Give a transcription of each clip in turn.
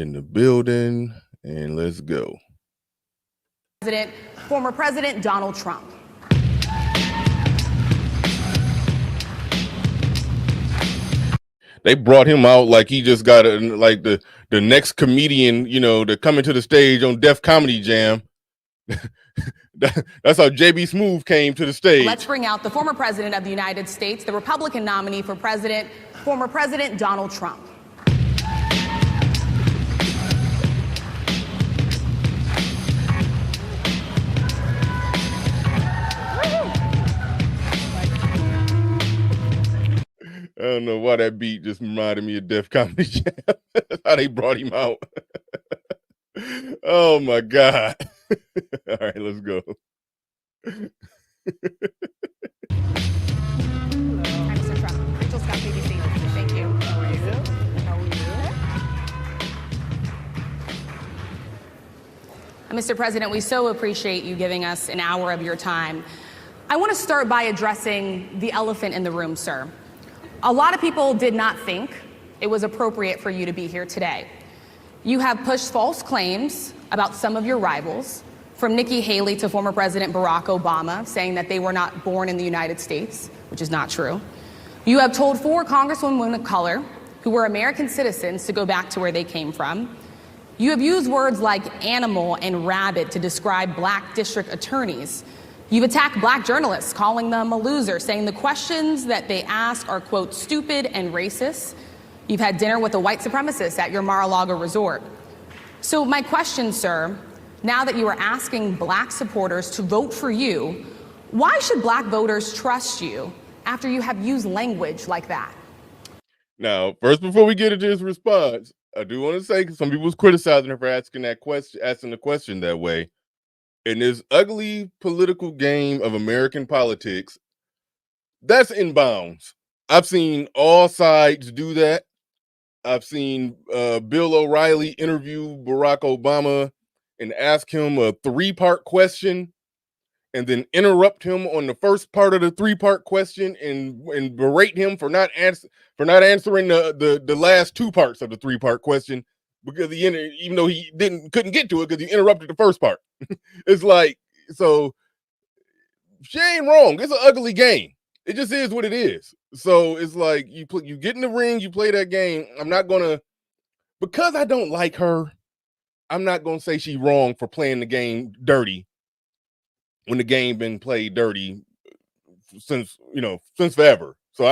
In the building, and let's go. Former President Donald Trump. They brought him out like he just got like the next comedian, to come into the stage on Def Comedy Jam. That's how JB Smoove came to the stage. Let's bring out the former president of the United States, the Republican nominee for president, former President Donald Trump. I don't know why that beat just reminded me of Def Comedy Jam. How they brought him out. Oh my God. All right, let's go. Hi, Mr. Trump. Rachel Scott, BBC. Thank you. How are you? How are you? Mr. President, we so appreciate you giving us an hour of your time. I want to start by addressing the elephant in the room, sir. A lot of people did not think it was appropriate for you to be here today. You have pushed false claims about some of your rivals, from Nikki Haley to former President Barack Obama, saying that they were not born in the United States, which is not true. You have told 4 congresswomen of color who were American citizens to go back to where they came from. You have used words like animal and rabid to describe black district attorneys. You've attacked black journalists, calling them a loser, saying the questions that they ask are, quote, stupid and racist. You've had dinner with a white supremacist at your Mar-a-Lago resort. So my question, sir, now that you are asking black supporters to vote for you, why should black voters trust you after you have used language like that? Now, first, before we get into his response, I do want to say, because some people was criticizing her for asking the question that way. In this ugly political game of American politics, that's in bounds. I've seen all sides do that. I've seen Bill O'Reilly interview Barack Obama and ask him a 3-part question and then interrupt him on the first part of the 3-part question and berate him for not answering the last 2 parts of the 3-part question, because even though he couldn't get to it because he interrupted the first part. It's like, so she ain't wrong. It's an ugly game. It just is what it is. So it's like you get in the ring, you play that game. Because I don't like her, I'm not gonna say she's wrong for playing the game dirty when the game been played dirty since forever. So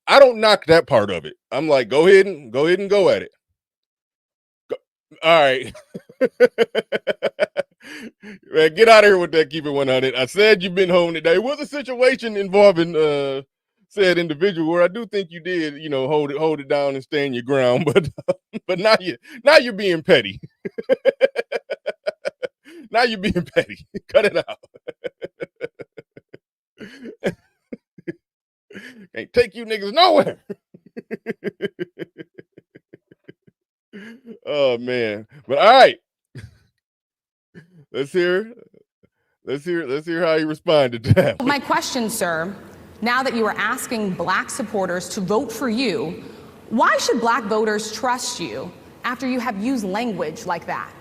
I don't knock that part of it. I'm like, go ahead and go at it. All right. Man, get out of here with that. Keep it 100. I said you've been home today. It was a situation involving said individual where I do think you did, hold it down and stand your ground. But now you're being petty. Now you're being petty. Cut it out. Can't take you niggas nowhere. Oh man. But all right. Let's hear how he responded to that. My question, sir, now that you are asking black supporters to vote for you, why should black voters trust you after you have used language like that?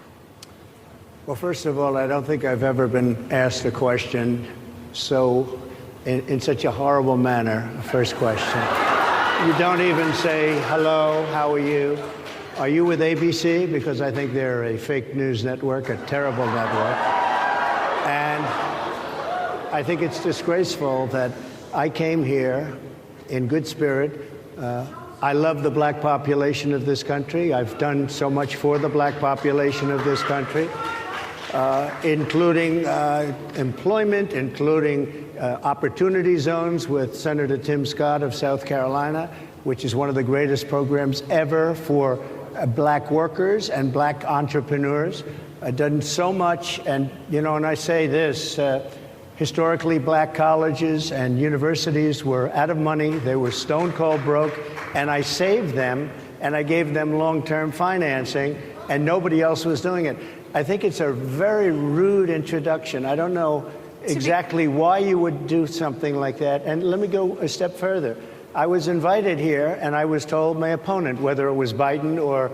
Well, first of all, I don't think I've ever been asked a question in such a horrible manner. First question. You don't even say, hello, how are you? Are you with ABC? Because I think they're a fake news network, a terrible network. And I think it's disgraceful that I came here in good spirit. I love the black population of this country. I've done so much for the black population of this country, including employment, including opportunity zones with Senator Tim Scott of South Carolina, which is one of the greatest programs ever for black workers and black entrepreneurs. I've done so much, and and I say this, historically black colleges and universities were out of money, they were stone cold broke, and I saved them and I gave them long-term financing, and nobody else was doing it. I think it's a very rude introduction. I don't know exactly why you would do something like that. And let me go a step further. I was invited here, and I was told my opponent, whether it was Biden or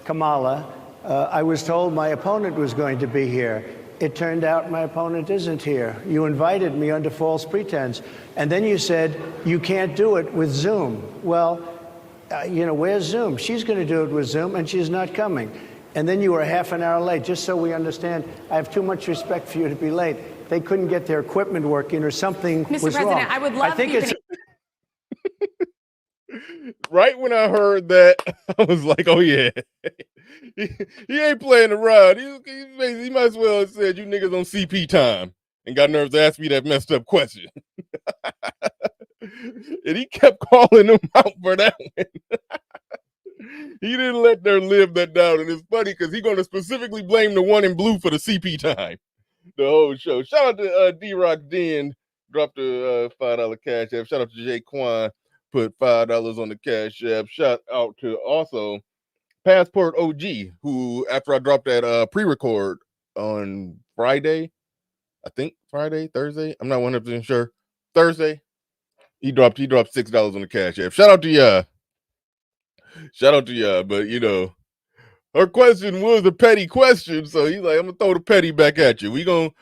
Kamala, I was told my opponent was going to be here. It turned out my opponent isn't here. You invited me under false pretense. And then you said, you can't do it with Zoom. Well, where's Zoom? She's going to do it with Zoom, and she's not coming. And then you were half an hour late. Just so we understand, I have too much respect for you to be late. They couldn't get their equipment working or something was wrong. Mr. President, I would love if you can... Right when I heard that, I was like, oh, yeah. he ain't playing around. He might as well have said, you niggas on CP time, and got nerves to ask me that messed up question. And he kept calling them out for that one. He didn't let her live that down. And it's funny because he's going to specifically blame the one in blue for the CP time. The whole show. Shout out to D-Rock Den, dropped a $5 cash app. Shout out to Jay Quan, put $5 on the cash app. Shout out to also Passport OG, who after I dropped that pre-record on Friday, I think Thursday, I'm not 100% sure. Thursday, he dropped $6 on the cash app. Shout out to y'all. But her question was a petty question, so he's like, I'm gonna throw the petty back at you. We gonna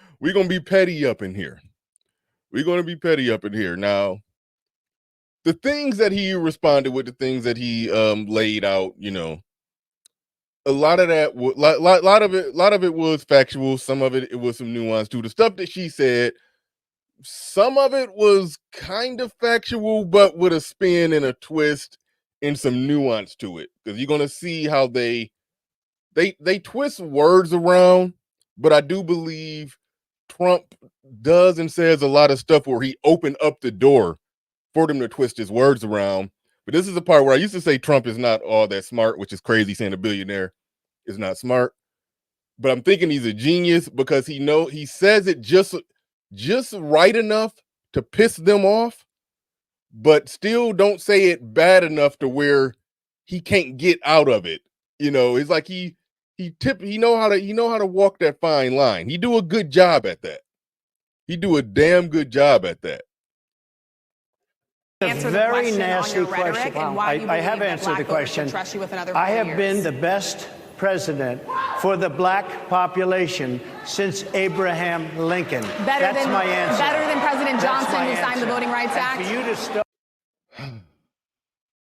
be petty up in here. We're gonna be petty up in here. Now, the things that he responded with, the things that he laid out, a lot of that, lot of it was factual. Some of it was some nuance too. The stuff that she said, some of it was kind of factual, but with a spin and a twist and some nuance to it. Because you're gonna see how they twist words around, but I do believe Trump does and says a lot of stuff where he opened up the door for them to twist his words around. But this is the part where I used to say Trump is not all that smart, which is crazy saying a billionaire is not smart. But I'm thinking he's a genius because he says it just right enough to piss them off, but still don't say it bad enough to where he can't get out of it. It's like he know how to walk that fine line. He do a good job at that. He do a damn good job at that. A very nasty question. I have answered the question. I have been the best president for the black population since Abraham Lincoln. That's my answer. Better than President Johnson, who signed the Voting Rights Act. For you to start.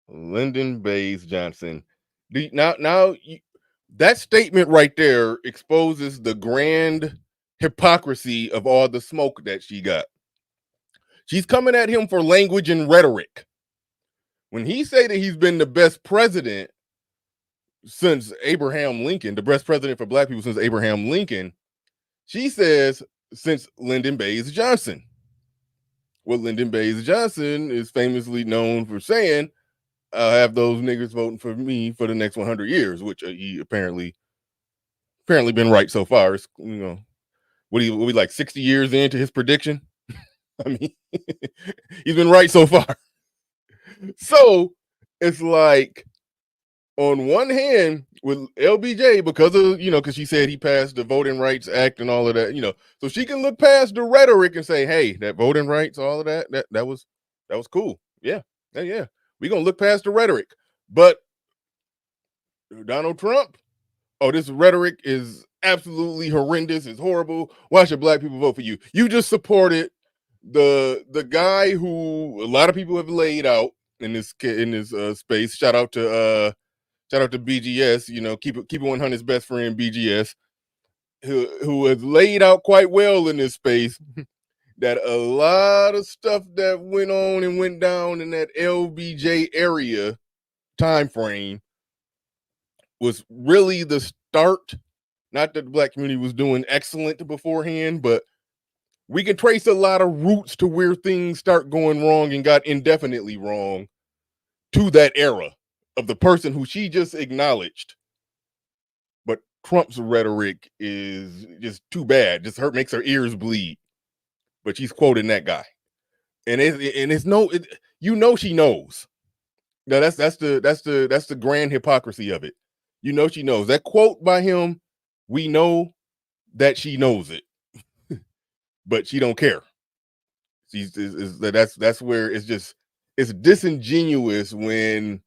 Lyndon Baines Johnson. That statement right there exposes the grand hypocrisy of all the smoke that she got. She's coming at him for language and rhetoric. When he say that he's been the best president since Abraham Lincoln, the best president for black people since Abraham Lincoln, she says since Lyndon Baines Johnson. Well, Lyndon Baines Johnson is famously known for saying, I'll have those niggers voting for me for the next 100 years, which he apparently been right so far. It's, what we like 60 years into his prediction? I mean, he's been right so far. So it's like, on one hand, with LBJ, because of, because she said he passed the Voting Rights Act and all of that, so she can look past the rhetoric and say, hey, that voting rights, all of that was cool. Yeah. We're going to look past the rhetoric. But Donald Trump, this rhetoric is absolutely horrendous. It's horrible. Why should black people vote for you? You just supported the guy who a lot of people have laid out in this space. Shout out to BGS, keep it 100's best friend BGS, who has laid out quite well in this space that a lot of stuff that went on and went down in that LBJ area time frame was really the start. Not that the black community was doing excellent beforehand, but we can trace a lot of roots to where things start going wrong and got indefinitely wrong to that era of the person who she just acknowledged. But Trump's rhetoric is just too bad. Just makes her ears bleed. But she's quoting that guy, and she knows. Now that's the grand hypocrisy of it. She knows that quote by him. We know that she knows it, but she don't care. That's where it's disingenuous when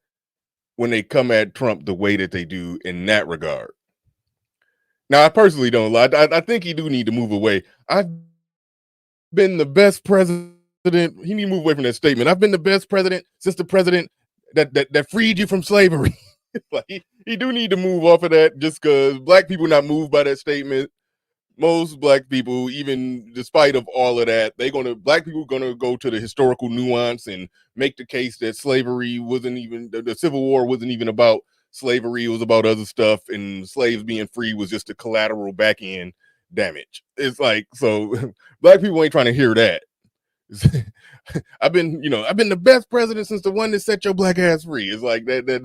they come at Trump the way that they do in that regard. Now, I personally don't lie. I think he do need to move away. I've been the best president. He need to move away from that statement. I've been the best president since the president that freed you from slavery. Like he do need to move off of that just because black people not moved by that statement. Most black people, even despite of all of that, black people gonna go to the historical nuance and make the case that slavery wasn't even the Civil War wasn't even about slavery. It was about other stuff, and slaves being free was just a collateral back end damage. It's like, so black people ain't trying to hear that. I've been the best president since the one that set your black ass free. It's like that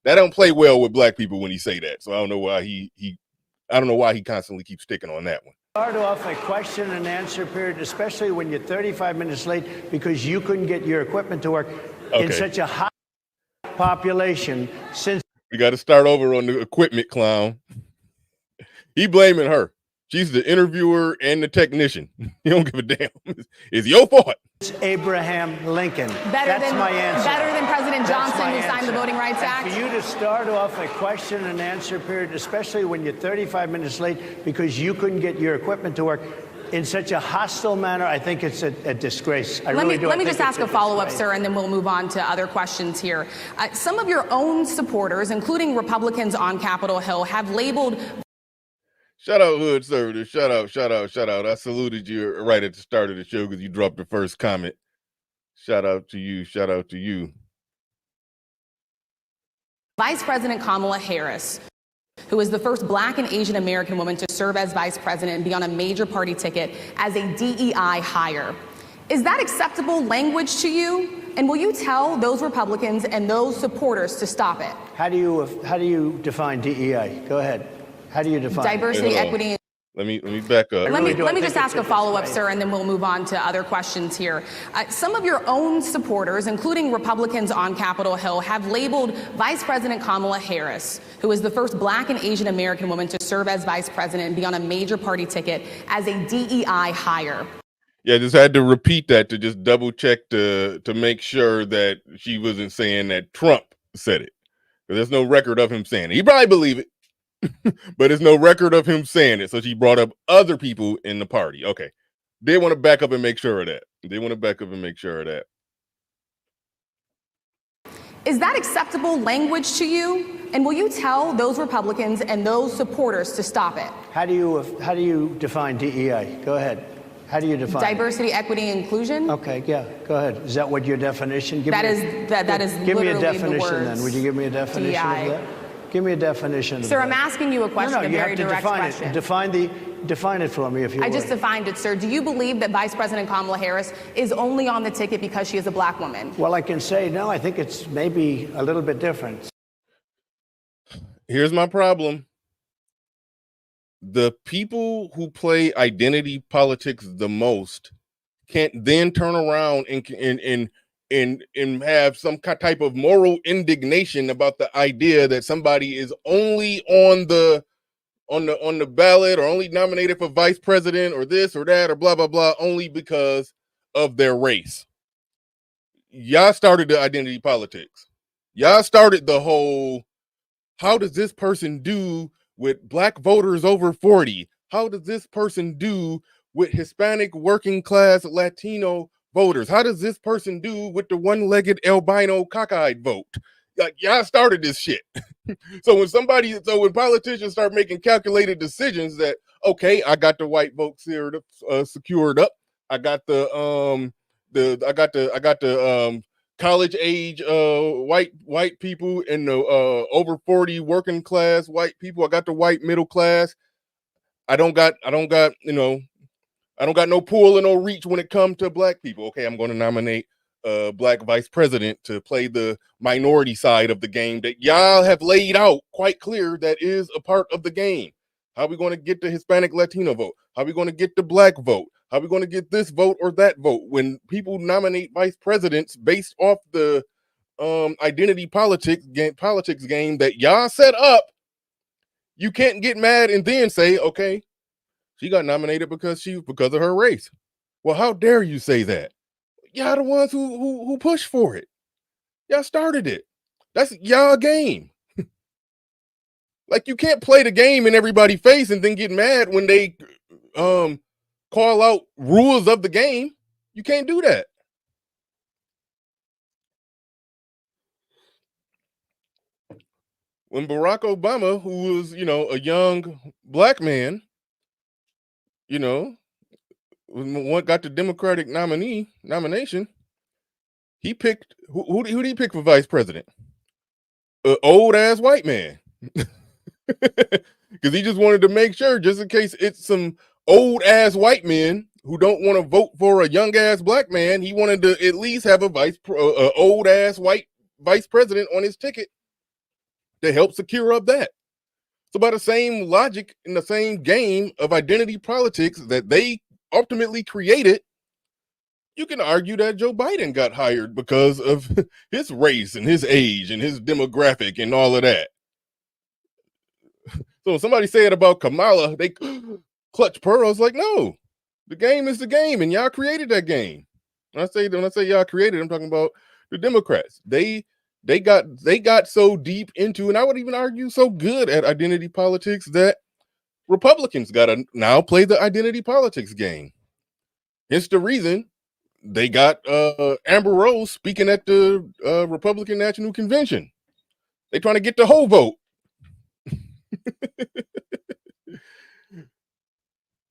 don't play well with black people when he say that. So I don't know why I don't know why he constantly keeps sticking on that one. Start off a question and answer period, especially when you're 35 minutes late because you couldn't get your equipment to work in such a high population. Since we got to start over on the equipment clown. He blaming her. She's the interviewer and the technician. You don't give a damn. It's your fault. Abraham Lincoln. That's my answer. Better than President Johnson, who signed the Voting Rights Act. For you to start off a question and answer period, especially when you're 35 minutes late because you couldn't get your equipment to work in such a hostile manner, I think it's a disgrace. Let me just ask a follow-up, sir, and then we'll move on to other questions here. Some of your own supporters, including Republicans on Capitol Hill, have labeled... Shout out, Hood Servitor. Shout out. I saluted you right at the start of the show because you dropped the first comment. Shout out to you. Vice President Kamala Harris, who is the first Black and Asian American woman to serve as vice president and be on a major party ticket as a DEI hire. Is that acceptable language to you? And will you tell those Republicans and those supporters to stop it? How do you define DEI? Go ahead. How do you define diversity, equity? Let me back up. Let me just ask a follow-up, sir, and then we'll move on to other questions here. Some of your own supporters, including Republicans on Capitol Hill, have labeled Vice President Kamala Harris, who is the first Black and Asian American woman to serve as vice president and be on a major party ticket, as a DEI hire. Yeah, just had to repeat that to just double check to make sure that she wasn't saying that Trump said it. There's no record of him saying it. He probably believe it. But there's no record of him saying it. So she brought up other people in the party. Okay. They want to back up and make sure of that. Is that acceptable language to you? And will you tell those Republicans and those supporters to stop it? How do you define DEI? Go ahead. How do you define diversity, equity, inclusion? Okay, yeah, go ahead. Is that what your definition? That is give me literally a definition the words then. Would you give me a definition DEI. of that? Give me a definition. Sir, I'm asking you a question, a very direct question. Define it for me, if you would. I just defined it, sir. Do you believe that Vice President Kamala Harris is only on the ticket because she is a Black woman? Well, I can say no. I think it's maybe a little bit different. Here's my problem. The people who play identity politics the most can't then turn around and have some type of moral indignation about the idea that somebody is only on the ballot or only nominated for vice president or this or that or blah blah blah only because of their race. Y'all started the identity politics. Y'all started the whole, how does this person do with Black voters over 40? How does this person do with Hispanic working class Latino voters? How does this person do with the one-legged albino cockeyed vote? Like, y'all started this shit. So when politicians start making calculated decisions that, okay, I got the white vote secured up. I got the college age white people and the over 40 working class white people. I got the white middle class. I don't got no pull and no reach when it comes to Black people. Okay, I'm going to nominate a Black vice president to play the minority side of the game that y'all have laid out quite clear that is a part of the game. How are we going to get the Hispanic Latino vote? How are we going to get the Black vote? How are we going to get this vote or that vote? When people nominate vice presidents based off the identity politics game that y'all set up, you can't get mad and then say, okay, she got nominated because of her race. Well, how dare you say that? Y'all the ones who pushed for it. Y'all started it. That's y'all game. Like, you can't play the game in everybody's face and then get mad when they call out rules of the game. You can't do that. When Barack Obama, who was, a young black man, when got the Democratic nomination, he picked who did he pick for vice president? An old ass white man. Because he just wanted to make sure, just in case it's some old ass white men who don't want to vote for a young ass black man, he wanted to at least have a old ass white vice president on his ticket to help secure up that. So by the same logic in the same game of identity politics that they ultimately created, you can argue that Joe Biden got hired because of his race and his age and his demographic and all of that. So when somebody said about Kamala, they clutch pearls. Like, no, the game is the game, and y'all created that game. When I say y'all created, I'm talking about the Democrats. They got so deep into, and I would even argue so good at identity politics that Republicans got to now play the identity politics game. Hence the reason they got Amber Rose speaking at the Republican National Convention. They trying to get the whole vote.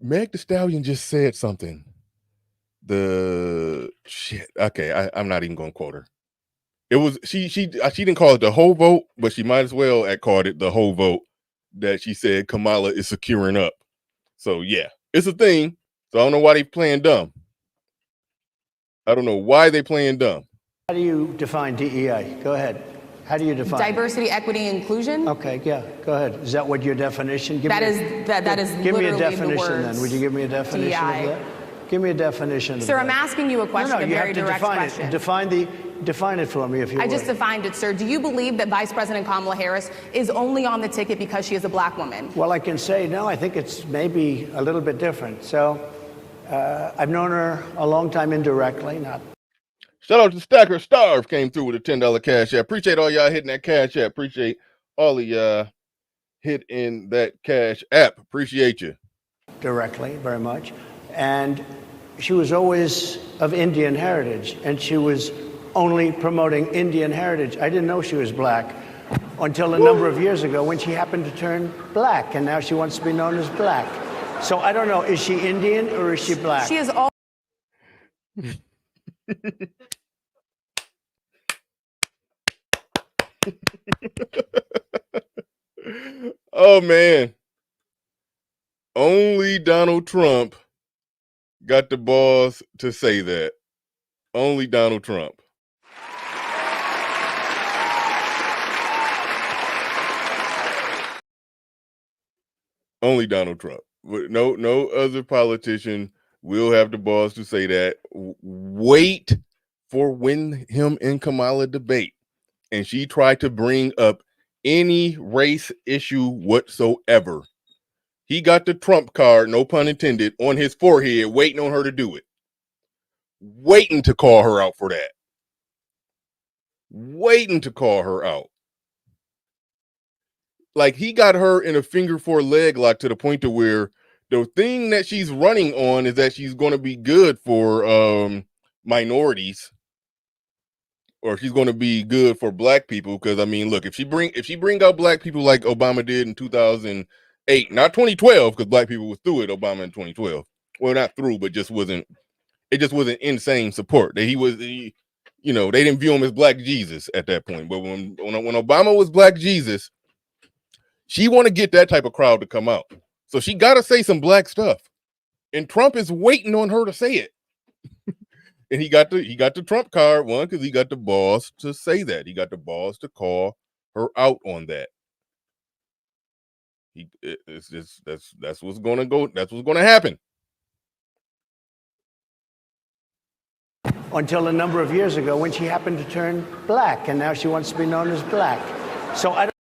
Meg Thee Stallion just said something. The shit. Okay, I'm not even gonna quote her. It was she didn't call it the whole vote, but she might as well have called it the whole vote. That she said Kamala is securing up. So yeah, it's a thing. So I don't know why they playing dumb. I don't know why they playing dumb. How do you define DEI? Go ahead. How do you define diversity, equity, inclusion? Okay, yeah, go ahead. Is that what your definition? That is give me a literally definition then. Would you give me a definition DEI. of that? Give me a definition. Sir, I'm asking you a question, no, a very direct question. Define it for me, if you would. I just defined it, sir. Do you believe that Vice President Kamala Harris is only on the ticket because she is a black woman? Well, I can say no. I think it's maybe a little bit different. So I've known her a long time indirectly, not. Shout out to Stacker Starve, came through with a $10 cash app. Appreciate all y'all hitting that cash app. Appreciate all of y'all hitting that cash app. Appreciate you. Directly, very much. And she was always of Indian heritage, and she was only promoting Indian heritage. I didn't know she was black until a number of years ago when she happened to turn black, and now she wants to be known as black. So I don't know, is she Indian or is she black? She is all. Oh man, only Donald Trump got the balls to say that. Only Donald Trump. Only Donald Trump. No other politician will have the balls to say that. Wait for when him and Kamala debate and she tried to bring up any race issue whatsoever. He got the Trump card, no pun intended, on his forehead, waiting on her to do it. Waiting to call her out for that. Waiting to call her out. Like, he got her in a finger four leg lock to the point to where the thing that she's running on is that she's going to be good for minorities, or she's going to be good for black people. Because I mean, look, if she bring out black people like Obama did in 2008, not 2012, because black people was through it. Obama in 2012, well, not through, but just wasn't. It just wasn't insane support. That they didn't view him as Black Jesus at that point. But when Obama was Black Jesus, she want to get that type of crowd to come out. So she got to say some black stuff. And Trump is waiting on her to say it. And he got the Trump card, one, because he got the balls to say that. He got the balls to call her out on that. That's what's gonna go. That's what's gonna happen. Until a number of years ago when she happened to turn black, and now she wants to be known as black. So I don't.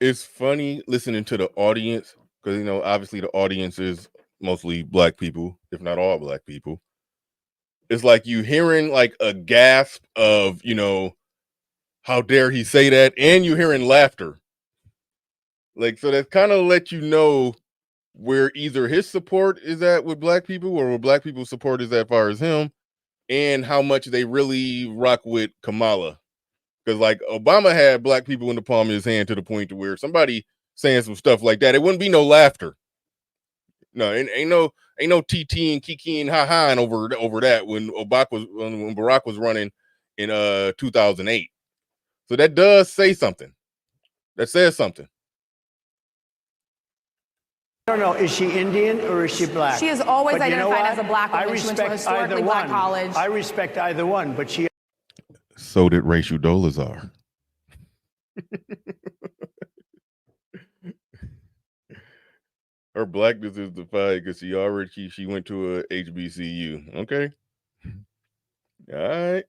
It's funny listening to the audience, because obviously the audience is mostly black people, if not all black people. It's like you hearing like a gasp of, how dare he say that, and you hearing laughter. Like, so that kind of let you know where either his support is at with black people or where black people's support is at far as him, and how much they really rock with Kamala. Because like Obama had black people in the palm of his hand to the point to where somebody saying some stuff like that, it wouldn't be no laughter. No, ain't no TT and Kiki and ha and over that when Barack was running in 2008. So that does say something. That says something. I don't know, is she Indian or is she black? She is always But you know identified what? as a black woman. I She went to a respect either historically black one. college. I respect either one, but she. So did Rachel Dolezal. Her blackness is defied because she went to a HBCU. Okay. All right.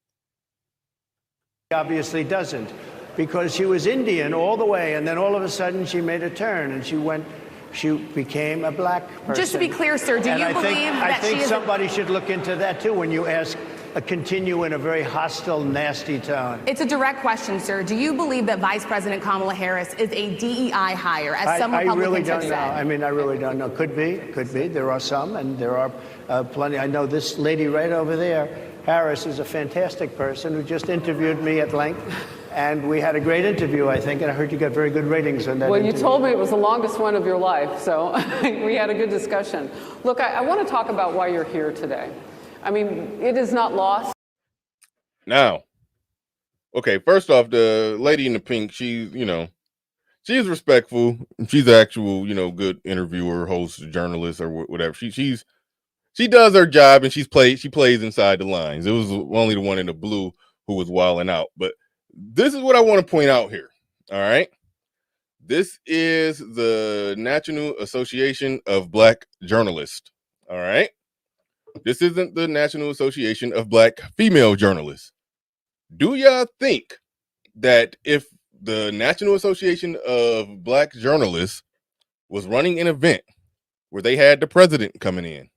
Obviously doesn't, because she was Indian all the way, and then all of a sudden she made a turn and she became a black person. Just to be clear, sir, do you believe that I think somebody should look into that too when you continue in a very hostile, nasty tone. It's a direct question, sir. Do you believe that Vice President Kamala Harris is a DEI hire, as some Republicans I really don't have know. said? I mean, I really don't know. Could be. There are some, and there are plenty. I know this lady right over there, Harris, is a fantastic person who just interviewed me at length. And we had a great interview, I think, and I heard you got very good ratings on that Well, interview. you told me it was the longest one of your life, so we had a good discussion. Look, I want to talk about why you're here today. I mean, it is not lost. Now, okay, first off, the lady in the pink, she's she's respectful. She's an actual, good interviewer, host, journalist, or whatever. She does her job, and she plays inside the lines. It was only the one in the blue who was wilding out. But this is what I want to point out here. All right. This is the National Association of Black Journalists. All right. This isn't the National Association of Black Female Journalists. Do y'all think that if the National Association of Black Journalists was running an event where they had the president coming in,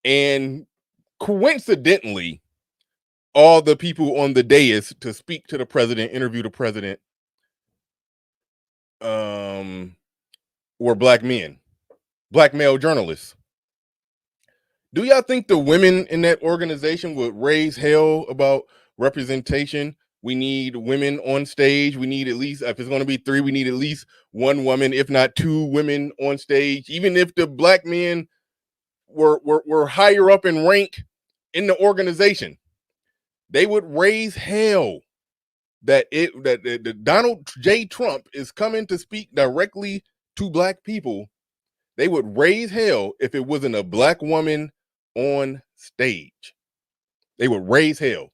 and coincidentally, all the people on the dais to speak to the president, interview the president, were black men, black male journalists? Do y'all think the women in that organization would raise hell about representation? We need women on stage. We need at least, if it's going to be 3, we need at least 1 woman, if not 2 women on stage. Even if the black men were higher up in rank in the organization, they would raise hell that Donald J. Trump is coming to speak directly to black people. They would raise hell if it wasn't a black woman on stage. They would raise hell.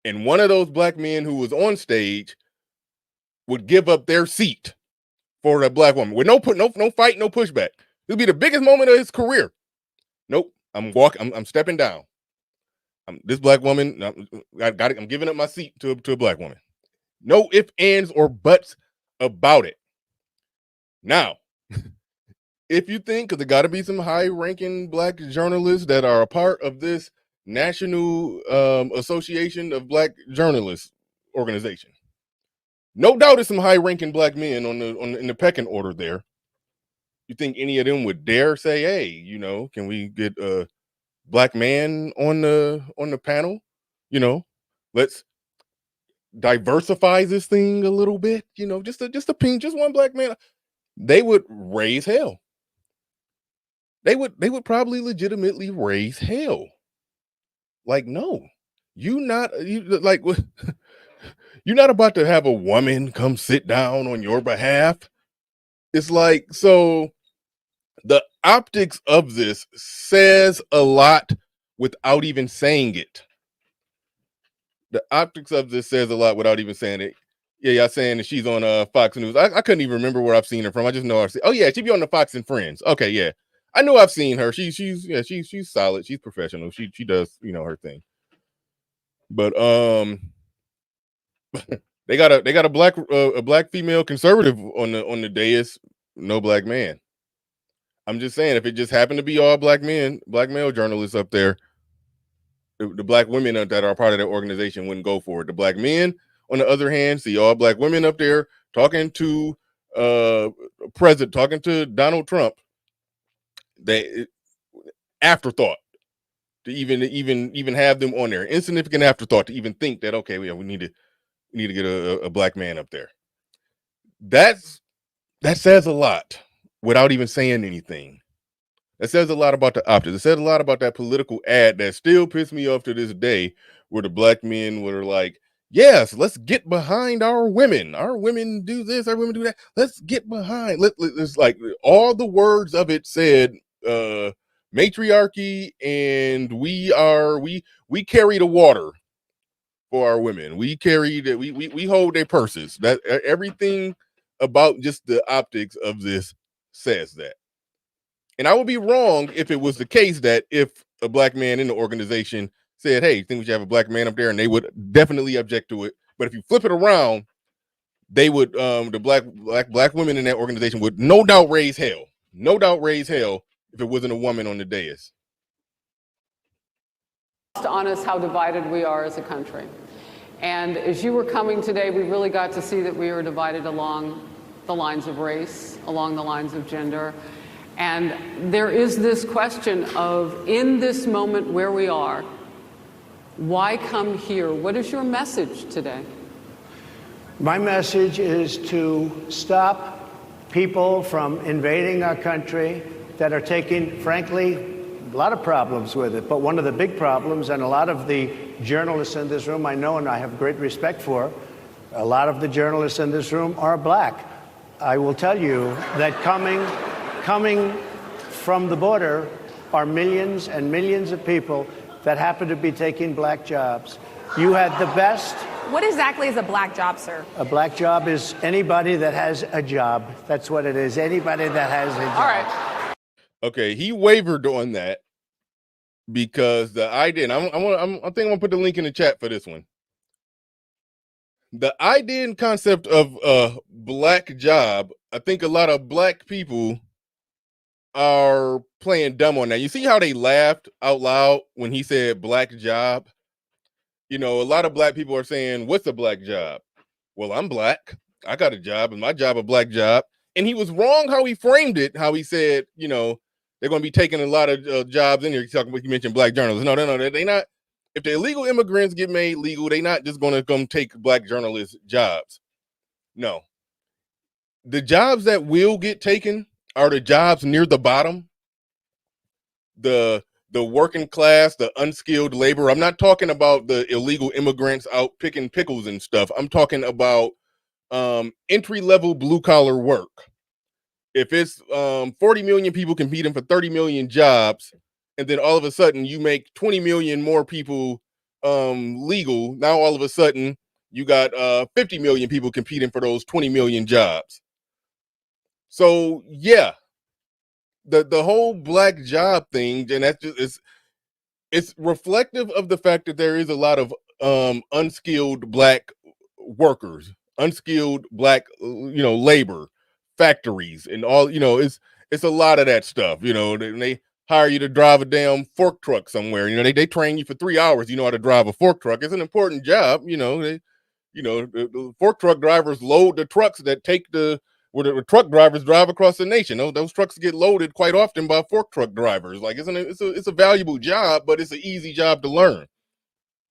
And one of those black men who was on stage would give up their seat for a black woman with no fight, no pushback. This would be the biggest moment of his career. Nope, I'm stepping down. This black woman, I'm giving up my seat to a black woman. No ifs, ands, or buts about it. Now, if you think, because there got to be some high-ranking black journalists that are a part of this National Association of Black Journalists organization, no doubt there's some high-ranking black men in the pecking order there. You think any of them would dare say, "Hey, can we get a black man on the panel? Let's diversify this thing a little bit. Just a ping, just one black man." They would raise hell. They would probably legitimately raise hell. Like, no, you're not about to have a woman come sit down on your behalf. It's like, so the optics of this says a lot without even saying it. The optics of this says a lot without even saying it. Yeah, y'all saying that she's on Fox News. I couldn't even remember where I've seen her from. I just know I've seen. Oh yeah, she be on the Fox and Friends. Okay, yeah, I know I've seen her. She's solid. She's professional. She does her thing. But they got a black female conservative on the dais. No black man. I'm just saying, if it just happened to be all black men, black male journalists up there, the black women that are part of that organization wouldn't go for it. The black men, on the other hand, see all black women up there talking to president, talking to Donald Trump, they afterthought to even have them on there. Insignificant afterthought to even think that, okay, we need to get a black man up there. That says a lot without even saying anything. That says a lot about the optics. It says a lot about that political ad that still pisses me off to this day, where the black men were like, yes, let's get behind our women. Our women do this, our women do that. Let's get behind. It's like all the words of it said matriarchy, and we carry the water for our women. We carry that, we hold their purses. That everything about just the optics of this says that. And I would be wrong if it was the case that if a black man in the organization said, hey, think we should have a black man up there, and they would definitely object to it. But if you flip it around, they would, the black women in that organization would no doubt raise hell. No doubt raise hell if it wasn't a woman on the dais. On us how divided we are as a country. And as you were coming today, we really got to see that we are divided along the lines of race, along the lines of gender. And there is this question of, in this moment where we are, why come here? What is your message today? My message is to stop people from invading our country that are taking, frankly, a lot of problems with it. But one of the big problems, and a lot of the journalists in this room I know and I have great respect for, a lot of the journalists in this room are black. I will tell you that coming from the border are millions and millions of people that happen to be taking black jobs. You had the best. What exactly is a black job, sir? A black job is anybody that has a job. That's what it is. Anybody that has a job. All right. Okay, he wavered on that because the idea, and I think I'm gonna put the link in the chat for this one. The idea and concept of a black job, I think a lot of black people are playing dumb on that. You see how they laughed out loud when he said black job? You know, a lot of black people are saying, what's a black job? Well, I'm black. I got a job, and my job a black job. And he was wrong how he framed it, how he said, you know, they're going to be taking a lot of jobs in here. He's talking about, you mentioned black journalists. No, they not. If the illegal immigrants get made legal, they not just going to come take black journalists' jobs. No. The jobs that will get taken are the jobs near the bottom, the working class, the unskilled labor. I'm not talking about the illegal immigrants out picking pickles and stuff. I'm talking about entry-level blue-collar work. If it's 40 million people competing for 30 million jobs, and then all of a sudden you make 20 million more people legal, now all of a sudden you got 50 million people competing for those 20 million jobs. So yeah, the whole black job thing, and that's just it's reflective of the fact that there is a lot of unskilled black workers, unskilled black labor, factories, and all. It's a lot of that stuff. They hire you to drive a damn fork truck somewhere. They train you for 3 hours. You know how to drive a fork truck. It's an important job. The fork truck drivers load the trucks that take where the truck drivers drive across the nation. Those trucks get loaded quite often by fork truck drivers. Like, it's a valuable job, but it's an easy job to learn.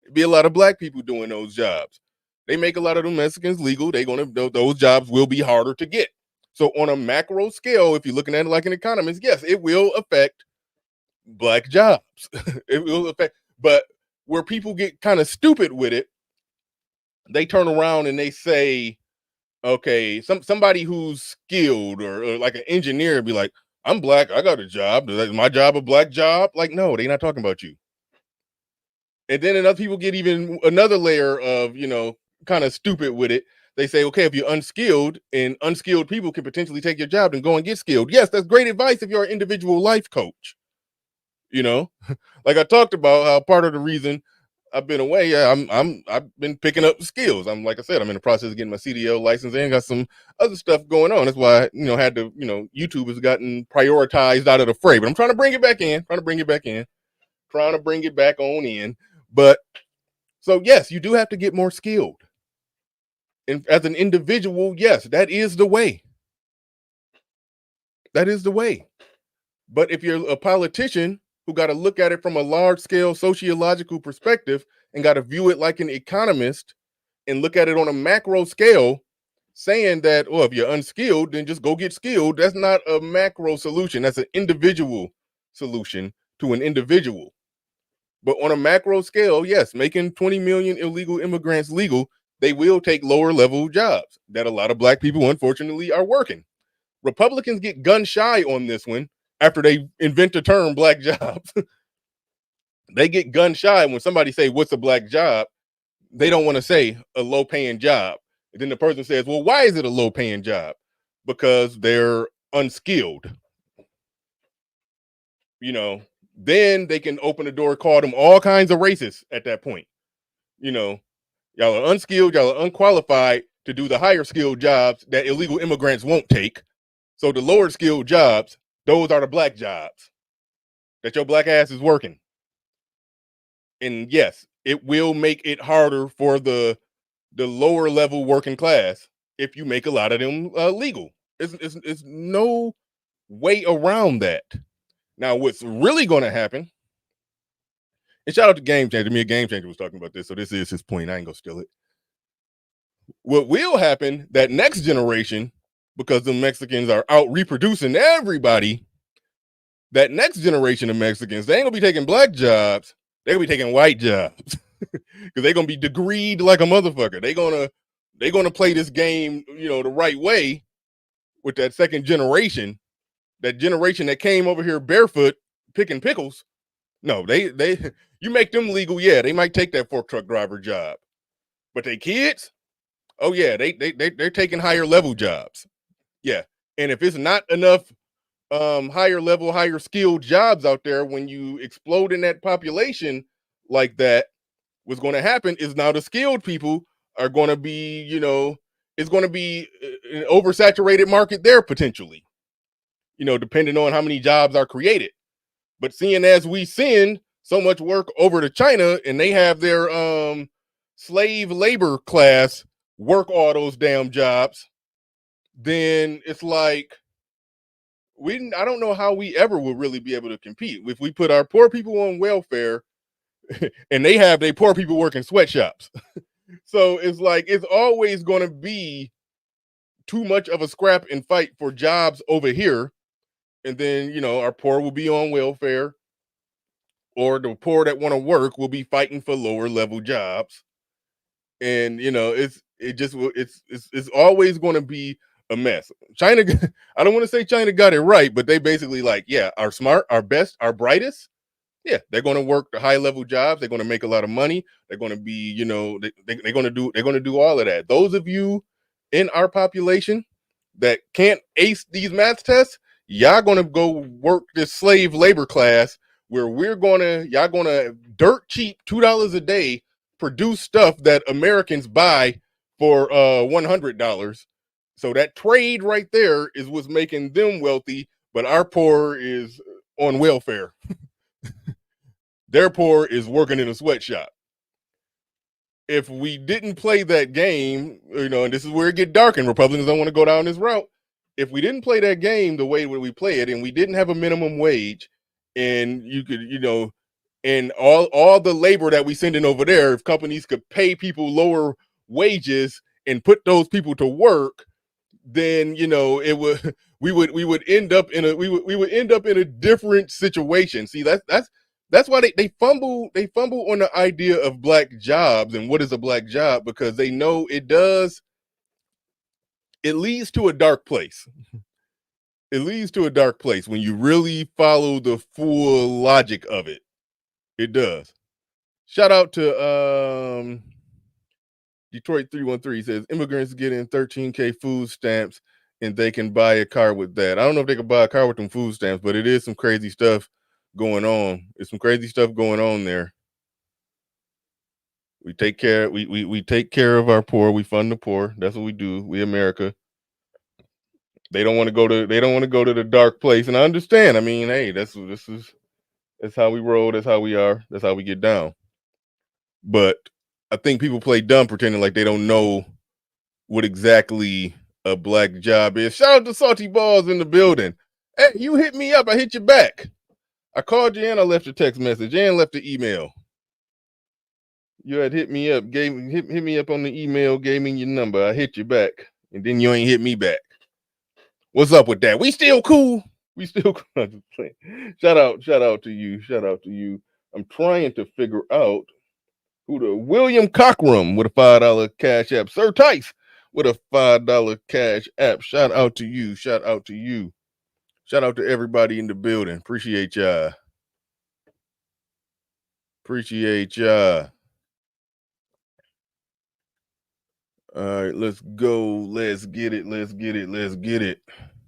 It'd be a lot of black people doing those jobs. They make a lot of the Mexicans legal. Those jobs will be harder to get. So on a macro scale, if you're looking at it like an economist, yes, it will affect black jobs. It will affect, but where people get kind of stupid with it, they turn around and they say, okay, somebody who's skilled or like an engineer be like, I'm black, I got a job. Is my job a black job? Like, no, they're not talking about you. And then other people get even another layer of, kind of stupid with it. They say, okay, if you're unskilled and unskilled people can potentially take your job, then go and get skilled. Yes, that's great advice if you're an individual life coach. Like I talked about how part of the reason I've been away, I've been picking up skills. Like I said, I'm in the process of getting my CDL license and got some other stuff going on. That's why I, had to, YouTube has gotten prioritized out of the fray, but I'm trying to bring it back in, trying to bring it back on in. But so yes, you do have to get more skilled. And as an individual, yes, that is the way. That is the way. But if you're a politician who got to look at it from a large scale sociological perspective and got to view it like an economist and look at it on a macro scale, saying that, well, if you're unskilled, then just go get skilled. That's not a macro solution. That's an individual solution to an individual. But on a macro scale, yes, making 20 million illegal immigrants legal, they will take lower level jobs that a lot of black people, unfortunately, are working. Republicans get gun shy on this one after they invent the term black jobs. They get gun shy when somebody say, what's a black job? They don't want to say a low paying job. And then the person says, well, why is it a low paying job? Because they're unskilled. You know, then they can open the door, call them all kinds of racists at that point. You know, y'all are unskilled, y'all are unqualified to do the higher skilled jobs that illegal immigrants won't take. So the lower skilled jobs, those are the black jobs that your black ass is working. And yes, it will make it harder for the lower level working class if you make a lot of them legal. It's no way around that. Now, what's really going to happen, and shout out to Game Changer. Me, a Game Changer was talking about this, so this is his point. I ain't going to steal it. What will happen, that next generation, because the Mexicans are out reproducing everybody, that next generation of Mexicans, they ain't going to be taking black jobs. They're going to be taking white jobs. Because they're going to be degreed like a motherfucker. They're going to play this game, you know, the right way with that second generation. That generation that came over here barefoot picking pickles. No, they you make them legal, yeah, they might take that fork truck driver job. But they kids, oh yeah, they're taking higher level jobs. Yeah. And if it's not enough higher level, higher skilled jobs out there, when you explode in that population like that, what's going to happen is now the skilled people are going to be, you know, it's going to be an oversaturated market there potentially. You know, depending on how many jobs are created. But seeing as we send so much work over to China and they have their slave labor class work all those damn jobs, then it's like I don't know how we ever will really be able to compete. If we put our poor people on welfare and they have their poor people working sweatshops. So it's like it's always going to be too much of a scrap and fight for jobs over here. And then, you know, our poor will be on welfare, or the poor that want to work will be fighting for lower level jobs. And, you know, it's always going to be a mess. China, I don't want to say China got it right, but they basically like, yeah, our smart, our best, our brightest. Yeah, they're going to work the high level jobs. They're going to make a lot of money. They're going to be, you know, they're going to do all of that. Those of you in our population that can't ace these math tests, y'all gonna go work this slave labor class where y'all gonna dirt cheap $2 a day produce stuff that Americans buy for $100. So that trade right there is what's making them wealthy, but our poor is on welfare. Their poor is working in a sweatshop. If we didn't play that game, you know, and this is where it get dark and Republicans don't want to go down this route. If we didn't play that game the way we play it, and we didn't have a minimum wage, and you could, you know, and all the labor that we send in over there, if companies could pay people lower wages and put those people to work, then, you know, we would end up in a different situation. See, that's why they fumble on the idea of black jobs and what is a black job, because they know it leads to a dark place. It leads to a dark place when you really follow the full logic of it. It does. Shout out to Detroit 313 says immigrants getting 13K food stamps and they can buy a car with that. I don't know if they can buy a car with them food stamps, but it is some crazy stuff going on. It's some crazy stuff going on there. We take care of our poor. We fund the poor. That's what we do. We America. They don't want to go to the dark place. And I understand. I mean, hey, that's how we roll, that's how we are, that's how we get down. But I think people play dumb pretending like they don't know what exactly a black job is. Shout out to Salty Balls in the building. Hey, you hit me up. I hit you back. I called you and I left a text message and left an email. You had hit me up, hit me up on the email, gave me your number. I hit you back, and then you ain't hit me back. What's up with that? We still cool. We still cool. Shout out to you. Shout out to you. I'm trying to figure out who the William Cockrum with a $5 cash app. Sir Tice with a $5 cash app. Shout out to you. Shout out to you. Shout out to everybody in the building. Appreciate y'all. Appreciate y'all. All right, let's go. Let's get it. Let's get it. Let's get it.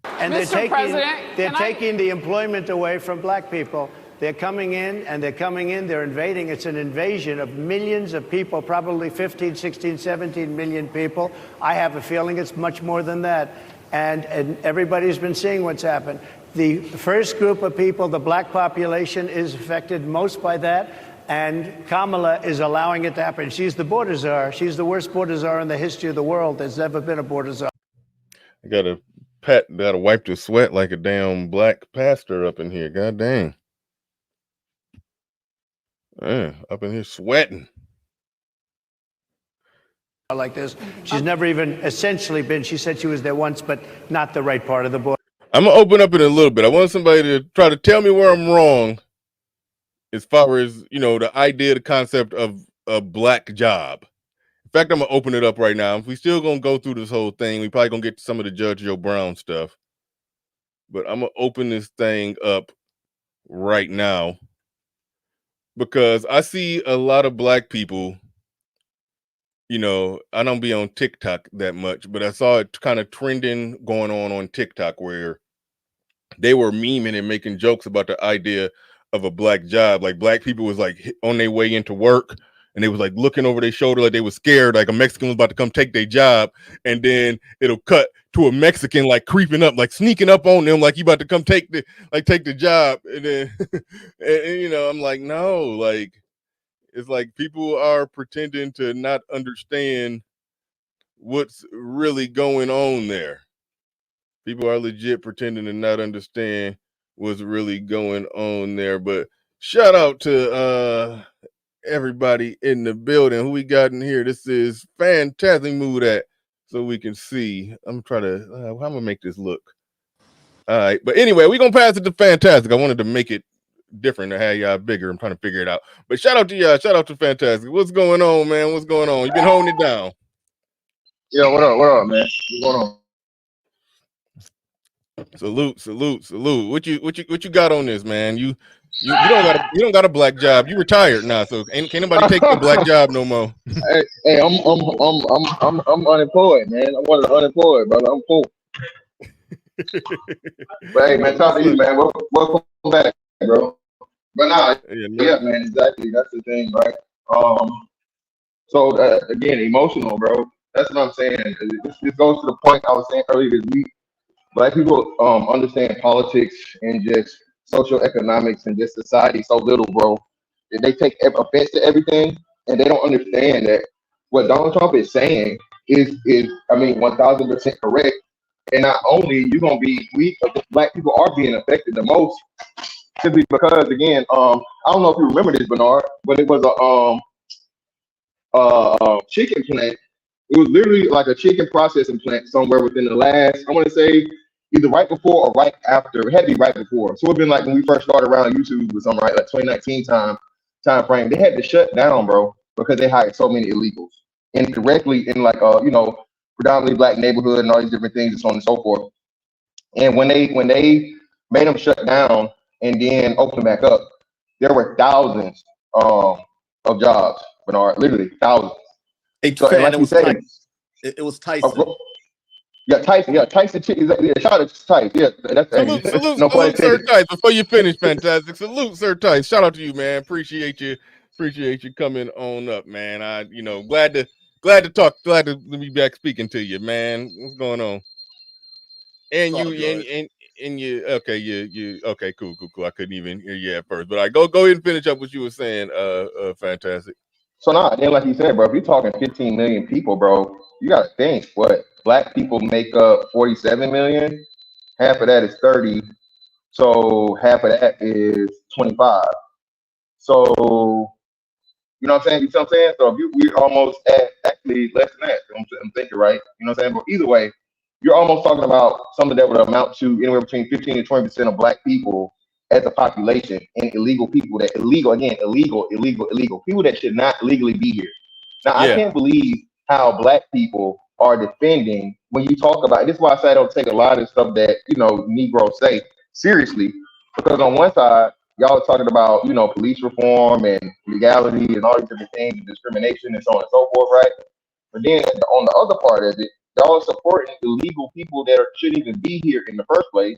And Mr. they're taking the employment away from black people. They're coming in, they're invading. It's an invasion of millions of people, probably 15, 16, 17 million people. I have a feeling it's much more than that. And everybody's been seeing what's happened. The first group of people, the black population, is affected most by that. And Kamala is allowing it to happen. She's the border czar. She's the worst border czar in the history of the world. There's never been a border czar. I gotta wipe the sweat like a damn black pastor up in here. God dang. Up in here sweating. Like this. She's never even essentially been, she said she was there once, but not the right part of the border. I'm gonna open up in a little bit. I want somebody to try to tell me where I'm wrong as far as, the idea, the concept of a black job. In fact, I'm gonna open it up right now. If we still gonna go through this whole thing, we probably gonna get to some of the Judge Joe Brown stuff. But I'm gonna open this thing up right now because I see a lot of black people. I don't be on TikTok that much, but I saw it kind of trending going on TikTok where they were memeing and making jokes about the idea of a black job. Like black people was like on their way into work and they was like looking over their shoulder like they was scared, like a Mexican was about to come take their job. And then it'll cut to a Mexican like creeping up, like sneaking up on them, like he about to come take the job. And then, and, I'm like, no, like, it's like people are pretending to not understand what's really going on there. People are legit pretending to not understand what's really going on there. But shout out to everybody in the building. Who we got in here? This is Fantastic Mood at, so we can see. I'm trying to, how am I gonna make this look? All right. But anyway, we're gonna pass it to Fantastic. I wanted to make it different to have y'all bigger. I'm trying to figure it out. But shout out to y'all. Shout out to Fantastic. What's going on, man? What's going on? You've been holding it down. Yo, what up? What up, man? What's going on? Salute. What you got on this, man? You don't got a black job. You retired now, so can't nobody take the black job no more. Hey, I'm unemployed, man. I'm one of the unemployed, brother. I'm cool. But hey, man, talk to you, man. Welcome back, bro. But nah, yeah, man, exactly. That's the thing, right? So again, emotional, bro. That's what I'm saying. This goes to the point I was saying earlier this week. Black people understand politics and just social economics and just society so little, bro. They take offense to everything, and they don't understand that what Donald Trump is saying is 1,000% correct. And not only you're gonna be black people are being affected the most, simply because again, I don't know if you remember this, Bernard, but it was a chicken plant. It was literally like a chicken processing plant somewhere within the last, I want to say, either right before or right after. It had to be right before. So it's been like when we first started around YouTube or something, right? Like 2019 time frame. They had to shut down, bro, because they hired so many illegals indirectly in like predominantly black neighborhood and all these different things and so on and so forth. And when they made them shut down and then open back up, there were thousands of jobs, Bernard, literally thousands. Hey, so, like it was Tyson. It was Tyson. Tyson. Shout out to Tyson. Yeah, that's salute, Sir Tyson. Before you finish, Fantastic. Salute, Sir Tyson. Shout out to you, man. Appreciate you coming on up, man. I, glad to talk. Glad to be back speaking to you, man. What's going on? And you okay, cool. I couldn't even hear you at first, but I go ahead and finish up what you were saying, Fantastic. So then like you said, bro, if you're talking 15 million people, bro, you gotta think what black people make up 47 million. Half of that is 30. So half of that is 25. So you know what I'm saying? You see what I'm saying? So if we're almost at actually less than that. I'm thinking, right? You know what I'm saying? But either way, you're almost talking about something that would amount to anywhere between 15 and 20% of black people as a population, and illegal people that illegal people that should not legally be here. Now I can't believe how black people are defending when you talk about this is why I say I don't take a lot of stuff that Negroes say seriously, because on one side y'all are talking about police reform and legality and all these different things and discrimination and so on and so forth, right? But then on the other part of it, y'all are supporting illegal people that shouldn't even be here in the first place,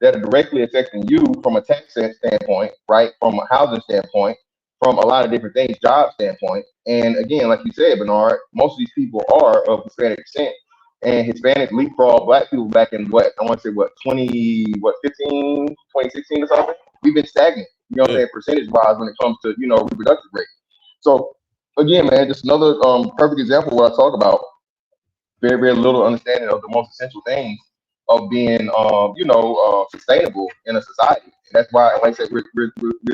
that are directly affecting you from a tax standpoint, right? From a housing standpoint, from a lot of different things, job standpoint. And again, like you said, Bernard, most of these people are of Hispanic descent. And Hispanics leapfrog black people back in what, I want to say what, 2016 or something. We've been stagnant, what I'm saying, percentage wise when it comes to, reproductive rate. So again, man, just another perfect example of what I talk about. Very, very little understanding of the most essential things of being, sustainable in a society. And that's why, like I said, we're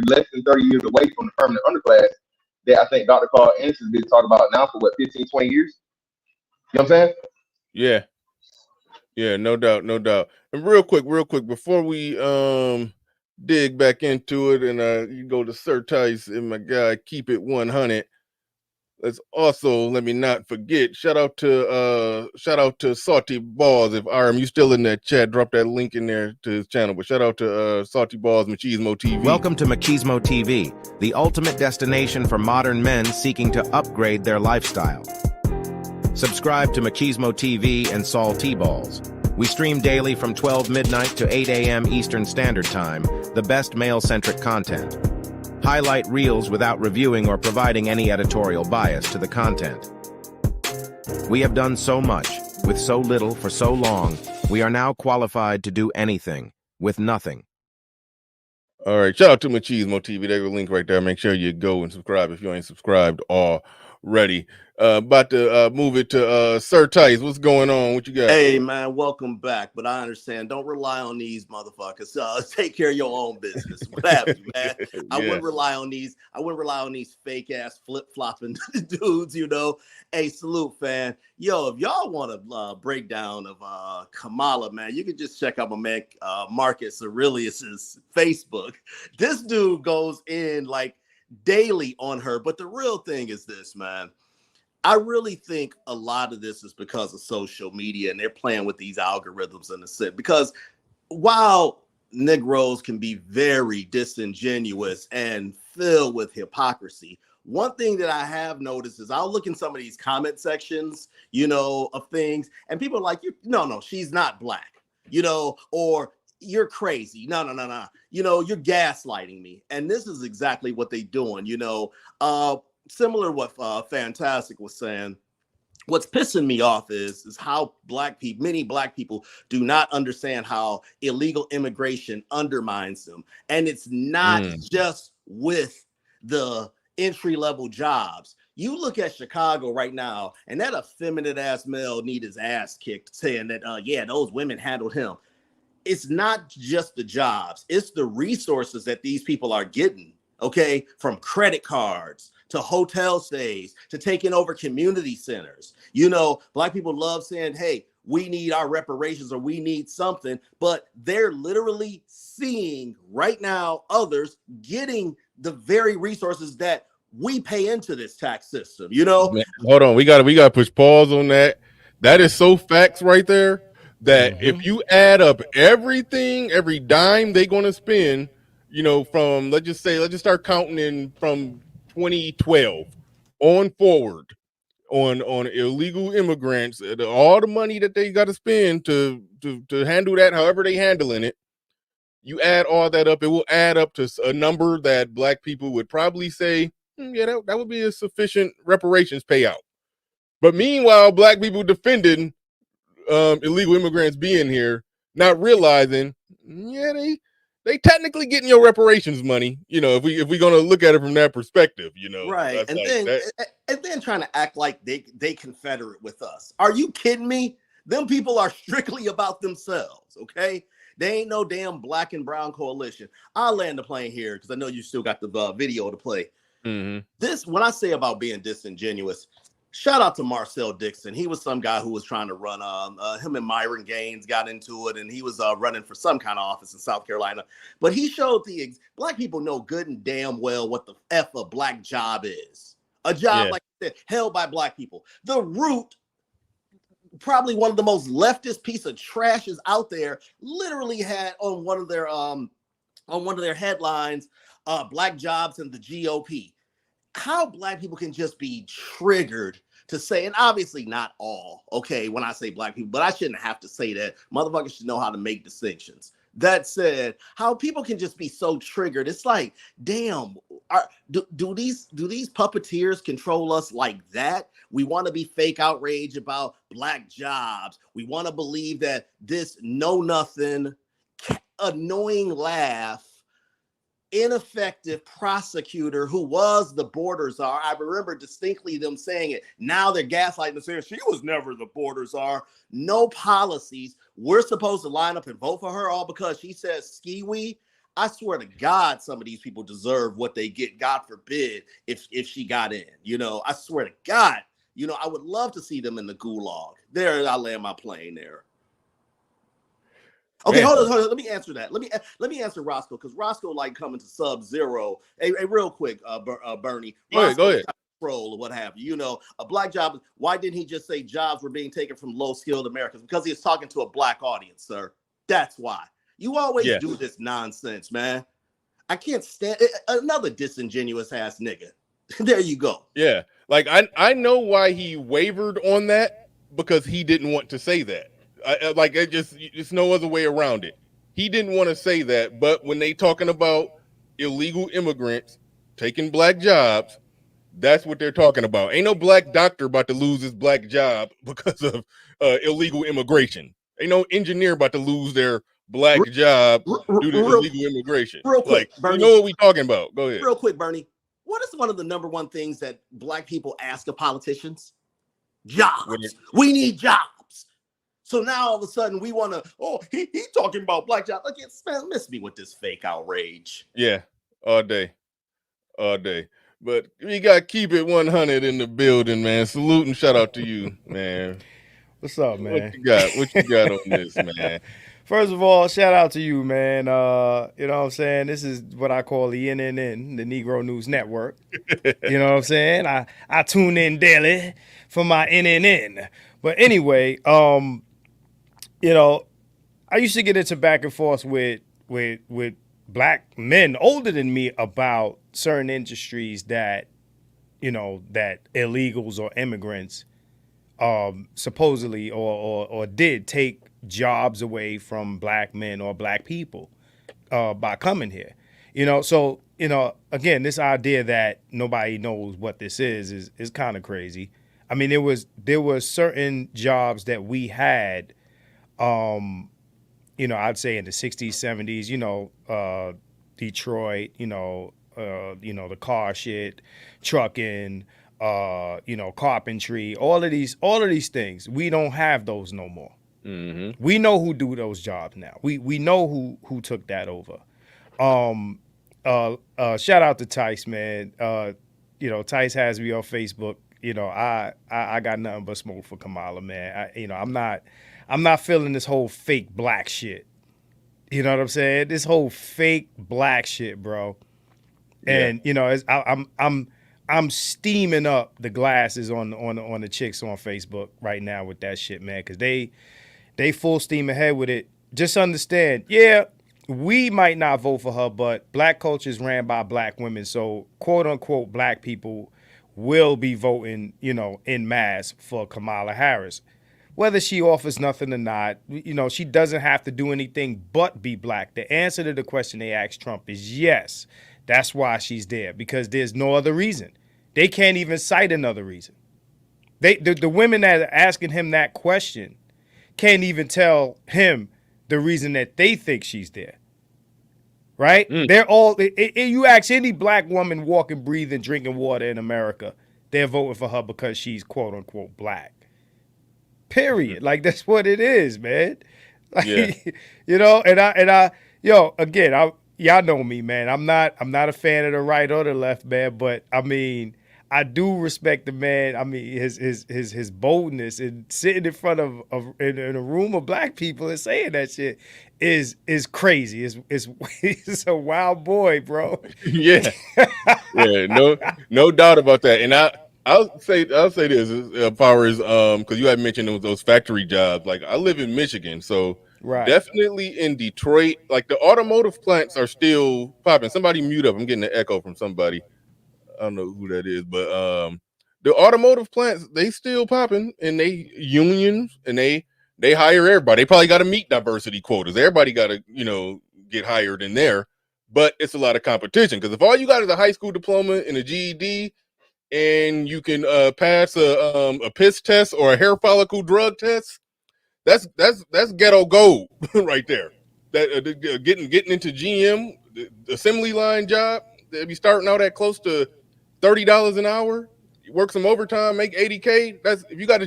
less than 30 years away from the permanent underclass that I think Dr. Carl Anderson has been talking about now for what, 15, 20 years? You know what I'm saying? Yeah. Yeah, no doubt, no doubt. And real quick, before we dig back into it and you go to Sir Tice and my guy Keep It 100. Let's also, let me not forget, shout out to Salty Balls. If you still in that chat, drop that link in there to his channel. But shout out to Salty Balls Machismo TV. Welcome to Machismo TV, the ultimate destination for modern men seeking to upgrade their lifestyle. Subscribe to Machismo TV and Salty Balls. We stream daily from 12 midnight to 8 a.m. Eastern Standard Time, the best male-centric content. Highlight reels without reviewing or providing any editorial bias to the content. We have done so much, with so little for so long, we are now qualified to do anything, with nothing. All right, shout out to Machismo TV. There's a link right there. Make sure you go and subscribe if you ain't subscribed already. About to move it to Sir Tice. What's going on? What you got? Hey man, welcome back. But I understand. Don't rely on these motherfuckers. Take care of your own business. What have you, man? Yeah. I wouldn't rely on these. I wouldn't rely on these fake ass flip flopping dudes. Hey, salute, fan. Yo, if y'all want a breakdown of Kamala, man, you can just check out my man Marcus Aurelius's Facebook. This dude goes in like daily on her. But the real thing is this, man. I really think a lot of this is because of social media, and they're playing with these algorithms in a sense. Because while Negroes can be very disingenuous and filled with hypocrisy, one thing that I have noticed is I'll look in some of these comment sections, of things, and people are like, no, she's not black, or you're crazy. No. You're gaslighting me. And this is exactly what they're doing, Similar to what Fantastic was saying, what's pissing me off is how many black people do not understand how illegal immigration undermines them. And it's not just with the entry-level jobs. You look at Chicago right now, and that effeminate ass male need his ass kicked, saying that, those women handled him. It's not just the jobs. It's the resources that these people are getting, okay, from credit cards to hotel stays, to taking over community centers. Black people love saying, hey, we need our reparations or we need something, but they're literally seeing right now others getting the very resources that we pay into this tax system, Man, hold on, we gotta push pause on that. That is so facts right there that if you add up everything, every dime they're gonna spend, from let's just start counting in from 2012 on forward on illegal immigrants, all the money that they got to spend to handle that, however they handling it. You add all that up, it will add up to a number that black people would probably say, yeah, that would be a sufficient reparations payout. But meanwhile, black people defending illegal immigrants being here, not realizing, they technically getting your reparations money, if we're gonna look at it from that perspective, right. And then trying to act like they Confederate with us. Are you kidding me? Them people are strictly about themselves, okay? There ain't no damn black and brown coalition. I'll land the plane here because I know you still got the video to play. This, when I say about being disingenuous, shout out to Marcel Dixon. He was some guy who was trying to run, him and Myron Gaines got into it, and he was running for some kind of office in South Carolina. But he showed black people know good and damn well what the F a black job is. A job, like I said, held by black people. The Root, probably one of the most leftist piece of trash is out there, literally had on one of their headlines, black jobs in the GOP. How black people can just be triggered to say, and obviously not all, okay, when I say black people, but I shouldn't have to say that. Motherfuckers should know how to make distinctions. That said, how people can just be so triggered, it's like, damn, do these puppeteers control us like that? We want to be fake outrage about black jobs. We want to believe that this know-nothing, annoying laugh, ineffective prosecutor who was the border czar. I remember distinctly them saying it. Now they're gaslighting and saying she was never the border czar. No policies. We're supposed to line up and vote for her all because she says ski-wee. I swear to God, some of these people deserve what they get. God forbid if she got in. You know, I swear to God. You know, I would love to see them in the gulag. There, I land my plane there. Okay, hold on. Let me answer that. Let me answer Roscoe, because Roscoe like coming to Sub-Zero. Hey, real quick, Bernie. Go ahead. Troll or what have you. You know, a black job. Why didn't he just say jobs were being taken from low-skilled Americans? Because he was talking to a black audience, sir. That's why. You always do this nonsense, man. I can't stand another disingenuous ass nigga. There you go. Yeah, like I know why he wavered on that, because he didn't want to say that. It's no other way around it. He didn't want to say that, but when they talking about illegal immigrants taking black jobs, that's what they're talking about. Ain't no black doctor about to lose his black job because of illegal immigration. Ain't no engineer about to lose their black job due to illegal immigration. Real quick, Bernie, you know what we talking about. Go ahead. Real quick, Bernie. What is one of the number one things that black people ask of politicians? Jobs. We need jobs. So now all of a sudden we want to, he talking about black jobs. Like, miss me with this fake outrage. Yeah, all day. But we got to keep it 100 in the building, man. Salute and shout out to you, man. What's up, man? What you got on this, man? First of all, shout out to you, man. You know what I'm saying? This is what I call the NNN, the Negro News Network. You know what I'm saying? I tune in daily for my NNN. But anyway, you know, I used to get into back and forth with black men older than me about certain industries that, you know, that illegals or immigrants supposedly or did take jobs away from black men or black people by coming here. You know, so, you know, again, this idea that nobody knows what this is kind of crazy. I mean, there was certain jobs that we had, you know, I'd say in the 60s, 70s, you know, Detroit, you know, the car shit, trucking, you know, carpentry, all of these things. We don't have those no more. Mm-hmm. We know who do those jobs now. We know who took that over. Shout out to Tice, man. You know, Tice has me on Facebook. You know, I got nothing but smoke for Kamala, man. You know, I'm not feeling this whole fake black shit. You know what I'm saying? This whole fake black shit, bro. And you know, I'm steaming up the glasses on the chicks on Facebook right now with that shit, man, because they full steam ahead with it. Just understand, yeah, we might not vote for her, but black culture is ran by black women, so quote unquote black people will be voting, you know, en masse for Kamala Harris. Whether she offers nothing or not, you know, she doesn't have to do anything but be black. The answer to the question they asked Trump is yes. That's why she's there, because there's no other reason. They can't even cite another reason. The women that are asking him that question can't even tell him the reason that they think she's there. Right? They're all, you ask any black woman walking, breathing, drinking water in America, they're voting for her because she's quote unquote black. Period. Like, that's what it is, man. Yeah. You know, and I, yo, again, y'all know me, man. I'm not a fan of the right or the left, man. But I mean, I do respect the man. I mean, his boldness and sitting in front of in a room of black people and saying that shit is crazy. It's a wild boy, bro. Yeah. Yeah. No doubt about that. And I'll say this as far as because you had mentioned those factory jobs. Like I live in Michigan, so Right. definitely in Detroit, like the automotive plants are still popping. Somebody mute up. I'm getting an echo from somebody. I don't know who that is, but the automotive plants, they still popping, and they unions, and they hire everybody. They probably got to meet diversity quotas. Everybody got to get hired in there, but it's a lot of competition because if all you got is a high school diploma and a GED, and you can pass a piss test or a hair follicle drug test, that's ghetto gold right there. That getting into GM, the assembly line job, they'll be starting out at close to $30 an hour. You work some overtime, make 80K. That's if you got a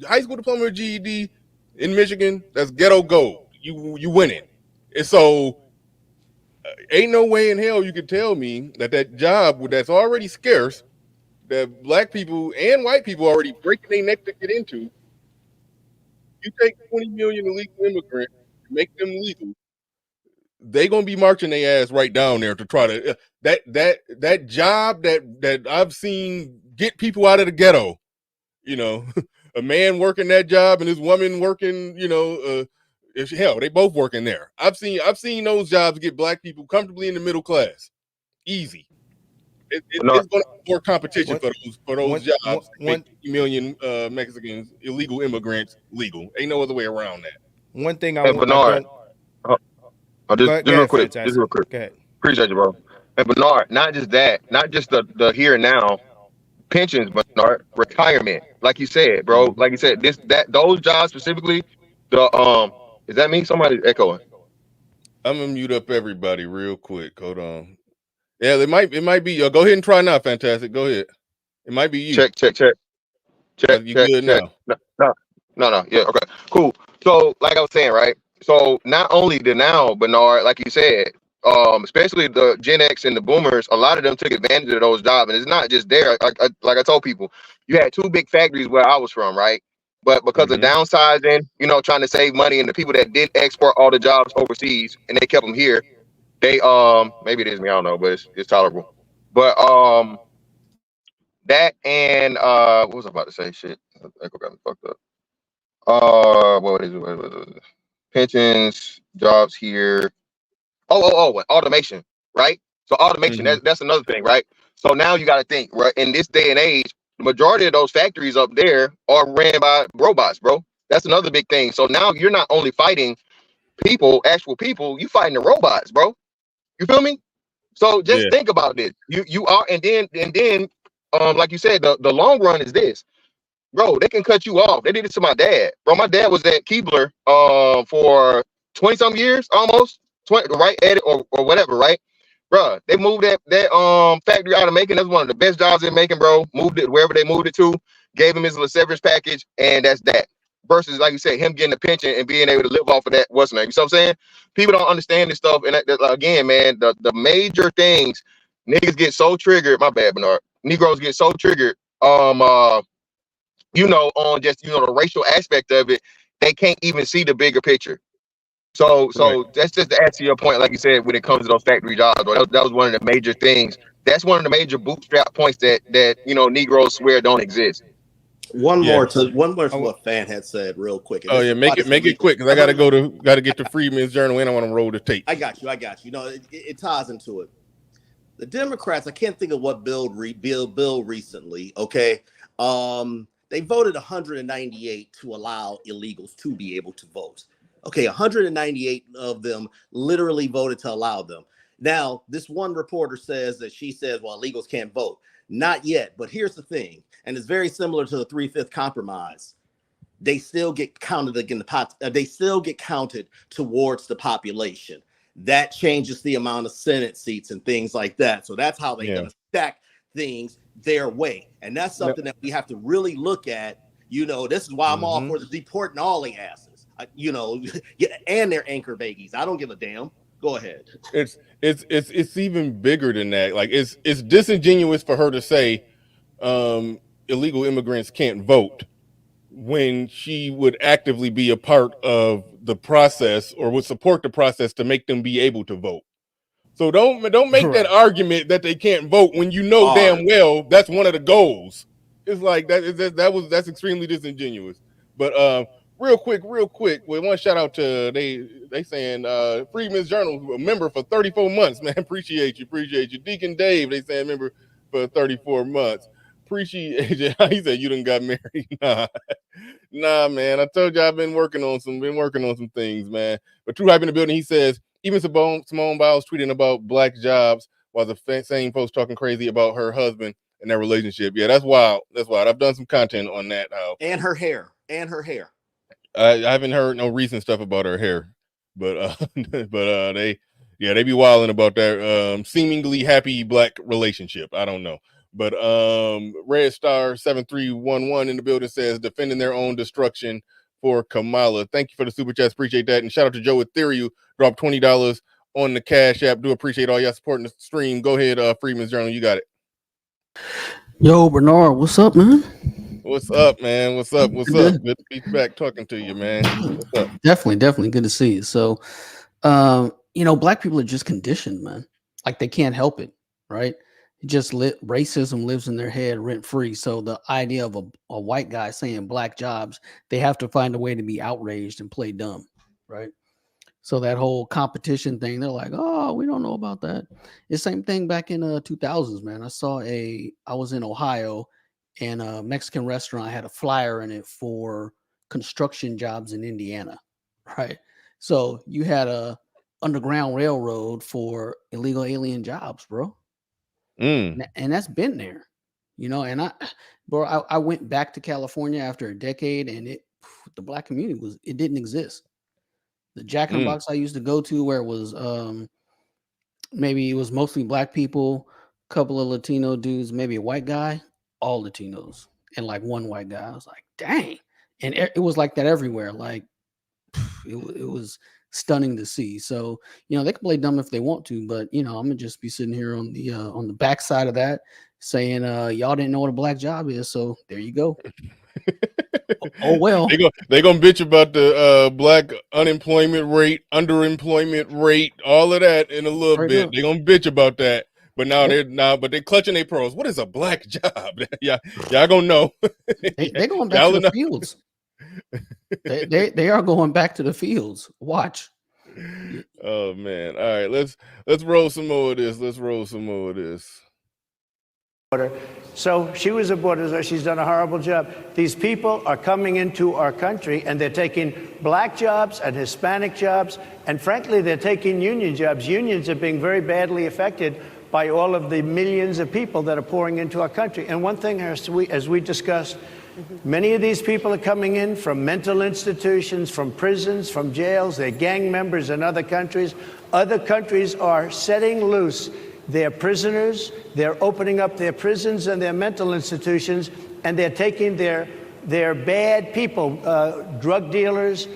high school diploma or GED in Michigan, that's ghetto gold. You win it. And so ain't no way in hell you could tell me that job that's already scarce, that black people and white people already breaking their neck to get into, you take 20 million illegal immigrants and make them legal, they gonna be marching their ass right down there to try to that job that I've seen get people out of the ghetto. You know, a man working that job and his woman working. Hell, they both working there. I've seen those jobs get black people comfortably in the middle class, easy. It's going to be more competition for those jobs. Make 50 million Mexicans, illegal immigrants, legal. Ain't no other way around that. One thing And Bernard, just real quick. Go ahead. Appreciate you, bro. And Bernard, not just that, not just the here and now pensions, Bernard, retirement. Like you said, bro. Like you said, those jobs specifically. Is that me? Somebody echoing. I'm gonna mute up everybody real quick. Hold on. Yeah, it might be. Go ahead and try now. Fantastic. Go ahead. It might be you. Check. You good now? No. Yeah. Okay. Cool. So, like I was saying, right? So, not only the now, Bernard, like you said, especially the Gen X and the Boomers, a lot of them took advantage of those jobs, and it's not just there. Like I told people, you had two big factories where I was from, right? But because of downsizing, trying to save money, and the people that did export all the jobs overseas and they kept them here, they maybe it is me, I don't know, but it's tolerable. But that and what was I about to say? Shit, Echo got me fucked up. What is it? Pensions, jobs here. Oh, automation, right? So automation, that's another thing, right? So now you got to think, right? In this day and age, the majority of those factories up there are ran by robots, bro. That's another big thing. So now you're not only fighting people, actual people, you fighting the robots, bro. You feel me? So just think about this. You are, and then, like you said, the long run is this. Bro, they can cut you off. They did it to my dad. Bro, my dad was at Keebler for 20 some years, almost 20, right? Edit or whatever, right? Bro, they moved that factory out of Macon. That's one of the best jobs in Macon, bro. Moved it wherever they moved it to, gave him his little severance package, and that's that. Versus, like you said, him getting a pension and being able to live off of that. What's name? You know what I'm saying? People don't understand this stuff. And again, man, the major things, niggas get so triggered. My bad, Bernard. Negroes get so triggered. On just the racial aspect of it, they can't even see the bigger picture. So that's just to answer your point, like you said, when it comes to those factory jobs, that was one of the major things. That's one of the major bootstrap points that Negroes swear don't exist. One more to what Fan had said real quick. Oh yeah, make it quick because I gotta get to Freeman's Journal and I want to roll the tape. I got you. It ties into it. The Democrats, I can't think of what bill recently. Okay, they voted 198 to allow illegals to be able to vote. Okay, 198 of them literally voted to allow them. Now, this one reporter says that she says, well, illegals can't vote. Not yet, but here's the thing, and it's very similar to the 3/5 compromise. They still get counted again. They still get counted towards the population. That changes the amount of Senate seats and things like that. So that's how they're going to stack things their way, and that's something that we have to really look at. This is why I'm all for the deporting all the asses. You know, and their anchor babies. I don't give a damn. Go ahead. It's even bigger than that. Like it's disingenuous for her to say illegal immigrants can't vote when she would actively be a part of the process or would support the process to make them be able to vote. So don't make that argument that they can't vote when you know damn well that's one of the goals. It's like that's extremely disingenuous. But real quick, we want to shout out to they saying Freedmen's Journal, a member for 34 months, man. Appreciate you. Deacon Dave, they saying member for 34 months. Appreciate you. He said you done got married. Nah, man. I told you I've been working on some things, man. But True Hype in the building, he says, even Simone Biles tweeting about black jobs while the same folks talking crazy about her husband and their relationship. Yeah, that's wild. I've done some content on that. And her hair. I haven't heard no recent stuff about her hair, but they be wilding about that seemingly happy black relationship. I don't know. But Red Star 7311 in the building says defending their own destruction for Kamala. Thank you for the super chats. Appreciate that. And shout out to Joe Ethereum. Dropped $20 on the Cash App. Do appreciate all y'all supporting the stream. Go ahead, Freedmen's Journal. You got it. Yo, Bernard, what's up, man? What's up, man? What's up? Good to be back talking to you, man. What's up? Definitely good to see you. So, black people are just conditioned, man. Like they can't help it, right? Racism lives in their head rent free. So the idea of a white guy saying black jobs, they have to find a way to be outraged and play dumb, right? So that whole competition thing, they're like, oh, we don't know about that. It's the same thing back in 2000s, man. I was in Ohio and a Mexican restaurant had a flyer in it for construction jobs in Indiana, right? So you had a underground railroad for illegal alien jobs, bro. And that's been there, and I went back to California after a decade and the black community it didn't exist. The Jack in the Box I used to go to where it was maybe it was mostly black people, a couple of Latino dudes, maybe a white guy, all Latinos, and like one white guy. I was like, dang. And it was like that everywhere. Like it was stunning to see. So, they can play dumb if they want to, but I'm gonna just be sitting here on the backside of that saying y'all didn't know what a black job is. So there you go. Oh well, they gonna bitch about the black unemployment rate, underemployment rate, all of that in a little bit. They're gonna bitch about that, but they're clutching their pearls. What is a black job? Y'all gonna know. They're going back to the fields. They are going back to the fields. Watch. Oh man! All right, let's roll some more of this. So she was a border. She's done a horrible job. These people are coming into our country and they're taking black jobs and Hispanic jobs. And frankly, they're taking union jobs. Unions are being very badly affected by all of the millions of people that are pouring into our country. And one thing, as we discussed, many of these people are coming in from mental institutions, from prisons, from jails. They're gang members in other countries. Other countries are setting loose their prisoners. They're opening up their prisons and their mental institutions, and they're taking their bad people, drug dealers,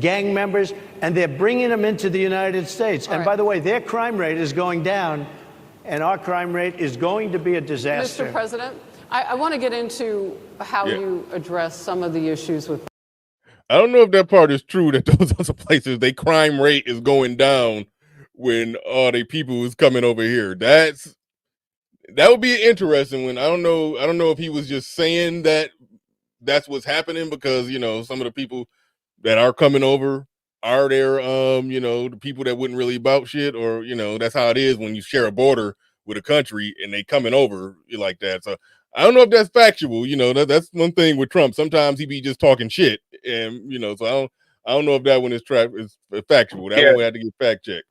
gang members, and they're bringing them into the United States. And by the way, their crime rate is going down, and our crime rate is going to be a disaster. Mr. President, I want to get into how you address some of the issues with. I don't know if that part is true, that those other places, their crime rate is going down when all the people is coming over here. That would be interesting one. I don't know if he was just saying that that's what's happening because, some of the people that are coming over are there, the people that wouldn't really about shit, or, that's how it is when you share a border with a country and they coming over like that. So I don't know if that's factual. That's one thing with Trump. Sometimes he be just talking shit, and so I don't know if that one is factual. That one would have to get fact checked.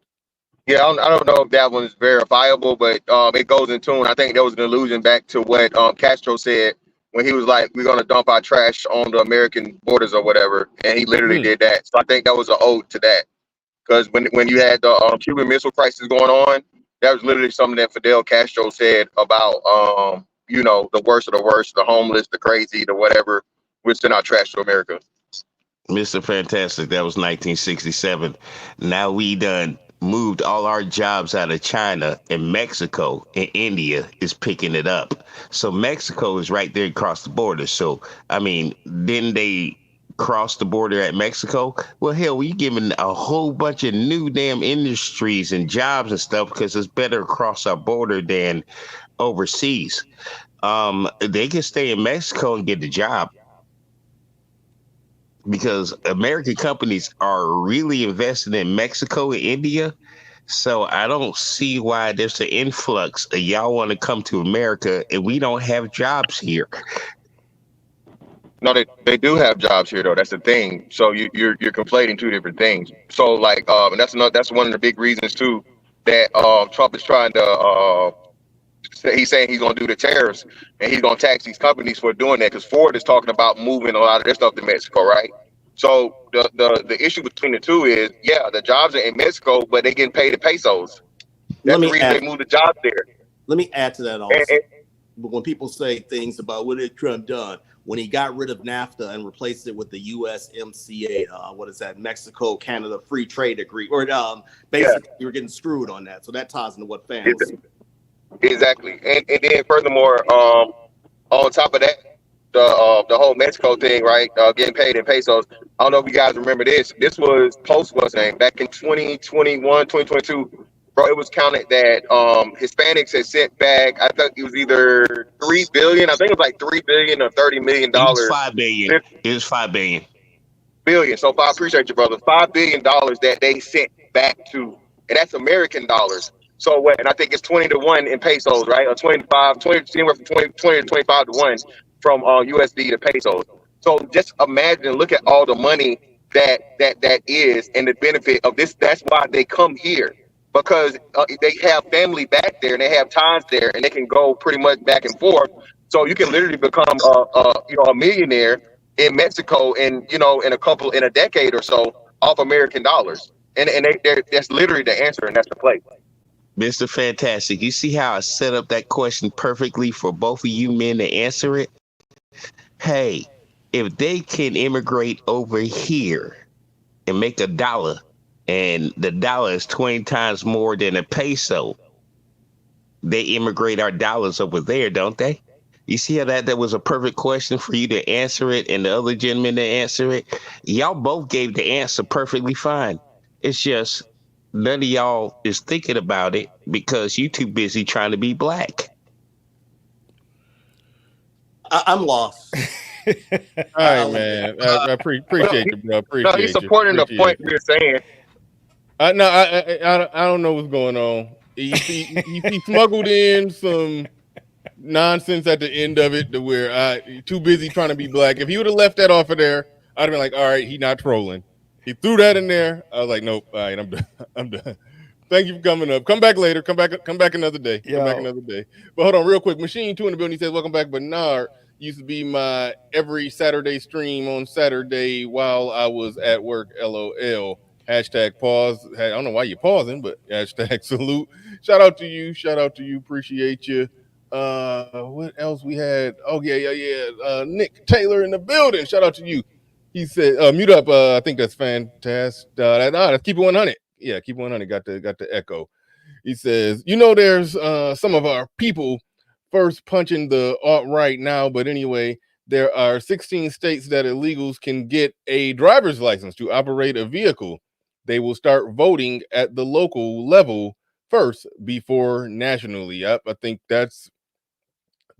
Yeah, I don't know if that one is verifiable, but it goes in tune. I think there was an allusion back to what Castro said when he was like, "We're gonna dump our trash on the American borders or whatever," and he literally did that. So I think that was an ode to that, because when you had the Cuban Missile Crisis going on, that was literally something that Fidel Castro said about the worst of the worst, the homeless, the crazy, the whatever. We're sending our trash to America. Mr. Fantastic, that was 1967. Now we done moved all our jobs out of China, and Mexico and India is picking it up. So Mexico is right there across the border. So, I mean, didn't they cross the border at Mexico? Well, hell, we giving a whole bunch of new damn industries and jobs and stuff because it's better across our border than overseas. They can stay in Mexico and get the job because American companies are really investing in Mexico and India. So I don't see why there's an influx of y'all want to come to America and we don't have jobs here. No, they do have jobs here though. That's the thing. So you're conflating two different things. So like and that's one of the big reasons too that Trump is trying to he's saying he's going to do the tariffs and he's going to tax these companies for doing that because Ford is talking about moving a lot of their stuff to Mexico, right? So the issue between the two is, yeah, the jobs are in Mexico, but they getting paid in pesos. That's the reason they moved the jobs there. Let me add to that also. But when people say things about what had Trump done, when he got rid of NAFTA and replaced it with the USMCA, what is that? Mexico, Canada Free Trade Agreement, or basically you're getting screwed on that. So that ties into what fans. Exactly, and then furthermore, on top of that, the whole Mexico thing, right? Getting paid in pesos. I don't know if you guys remember this. This was post what's name back in 2021, 2022. Bro, it was counted that Hispanics had sent back. I think it was either 3 billion. I think it was like 3 billion or $30 million. It was 5 billion. It was 5 billion. Billion. So I appreciate you, brother. $5 billion that they sent back to, and that's American dollars. So what? And I think it's 20-1 in pesos, right? Or 25, 20, anywhere from 20 to 25 to 1 from USD to pesos. So just imagine, look at all the money that is, and the benefit of this. That's why they come here, because they have family back there and they have ties there, and they can go pretty much back and forth. So you can literally become a millionaire in Mexico in a decade or so off American dollars, and that's literally the answer, and that's the play. Mr. Fantastic, you see how I set up that question perfectly for both of you men to answer it? Hey, if they can immigrate over here and make $1, and the dollar is 20 times more than a peso, they immigrate our dollars over there, don't they? You see how that was a perfect question for you to answer it and the other gentleman to answer it? Y'all both gave the answer perfectly fine. It's just none of y'all is thinking about it because you too busy trying to be black. I'm lost. All right, man. I appreciate you, bro. Appreciate no, he's supporting the point we're saying. I don't know what's going on. He smuggled in some nonsense at the end of it to where too busy trying to be black. If he would have left that off of there, I'd have been like, all right, he not trolling. He threw that in there. I was like, nope. All right, I'm done. I'm done. Thank you for coming up. Come back later. Come back another day. Come back another day. But hold on real quick. Machine 2 in the building. He says, welcome back. Bernard used to be my every Saturday stream on Saturday while I was at work. LOL. Hashtag pause. I don't know why you're pausing, but hashtag salute. Shout out to you. Appreciate you. What else we had? Oh, yeah. Nick Taylor in the building. Shout out to you. He said, mute up. I think that's fantastic. Let's keep it 100. Yeah, keep it 100. Got the echo. He says, there's some of our people first punching the alt-right now, but anyway, there are 16 states that illegals can get a driver's license to operate a vehicle. They will start voting at the local level first before nationally. Yep, I think that's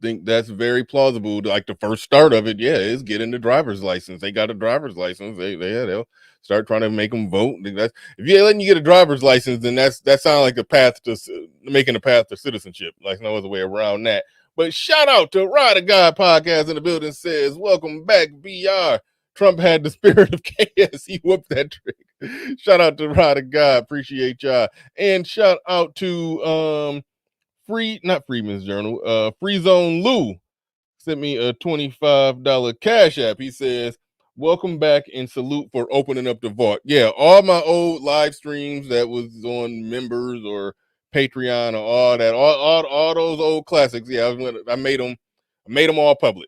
very plausible. Like the first start of it, is getting the driver's license. They got a driver's license. They'll start trying to make them vote. If you're letting you get a driver's license, then that sounds like the path to making a path to citizenship. Like no other way around that. But shout out to Ride a God podcast in the building says, welcome back, BR. Trump had the spirit of chaos. He whooped that trick. Shout out to Ride a God. Appreciate y'all. And shout out to Freeman's Journal. Free Zone Lou sent me a $25 cash app. He says, welcome back and salute for opening up the vault. Yeah, all my old live streams that was on members or Patreon or all that, all those old classics. Yeah, I made them all public.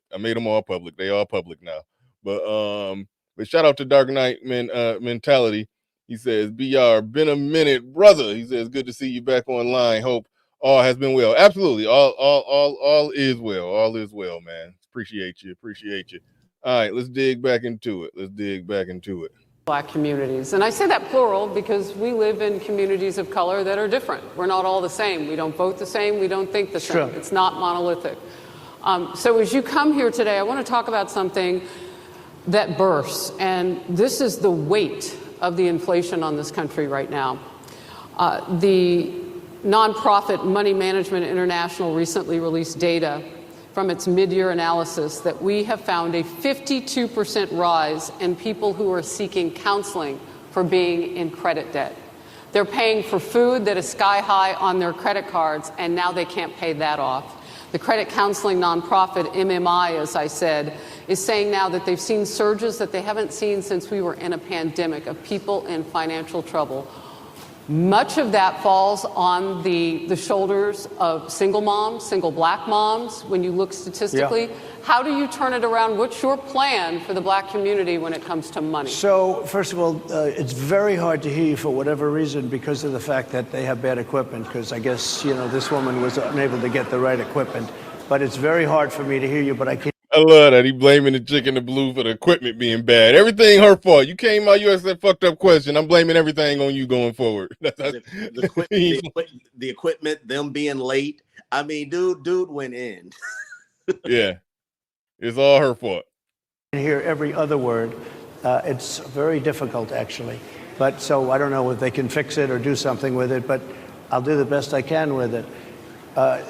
They all public now. But But shout out to Dark Knight Mentality. He says, BR, been a minute, brother. He says, good to see you back online. Hope all has been well. Absolutely. All is well. All is well, man. Appreciate you. Appreciate you. All right, let's dig back into it. Black communities. And I say that plural because we live in communities of color that are different. We're not all the same. We don't vote the same. We don't think the same. Sure. It's not monolithic. So as you come here today, I want to talk about something that bursts, and this is the weight of the inflation on this country right now. The nonprofit Money Management International recently released data from its mid-year analysis that we have found a 52% rise in people who are seeking counseling for being in credit debt. They're paying for food that is sky high on their credit cards, and now they can't pay that off. The credit counseling nonprofit MMI, as I said, is saying now that they've seen surges that they haven't seen since we were in a pandemic of people in financial trouble. Much of that falls on the shoulders of single moms, single black moms, when you look statistically. Yeah. How do you turn it around? What's your plan for the black community when it comes to money? So, first of all, it's very hard to hear you for whatever reason because of the fact that they have bad equipment, because I guess, this woman was unable to get the right equipment. But it's very hard for me to hear you, but I can't. I love that. He blaming the chick in the blue for the equipment being bad. Everything her fault. You came out, you asked that fucked up question. I'm blaming everything on you going forward. The equipment, them being late. I mean, dude went in. Yeah. It's all her fault. I hear every other word. It's very difficult, actually. But so I don't know if they can fix it or do something with it, but I'll do the best I can with it.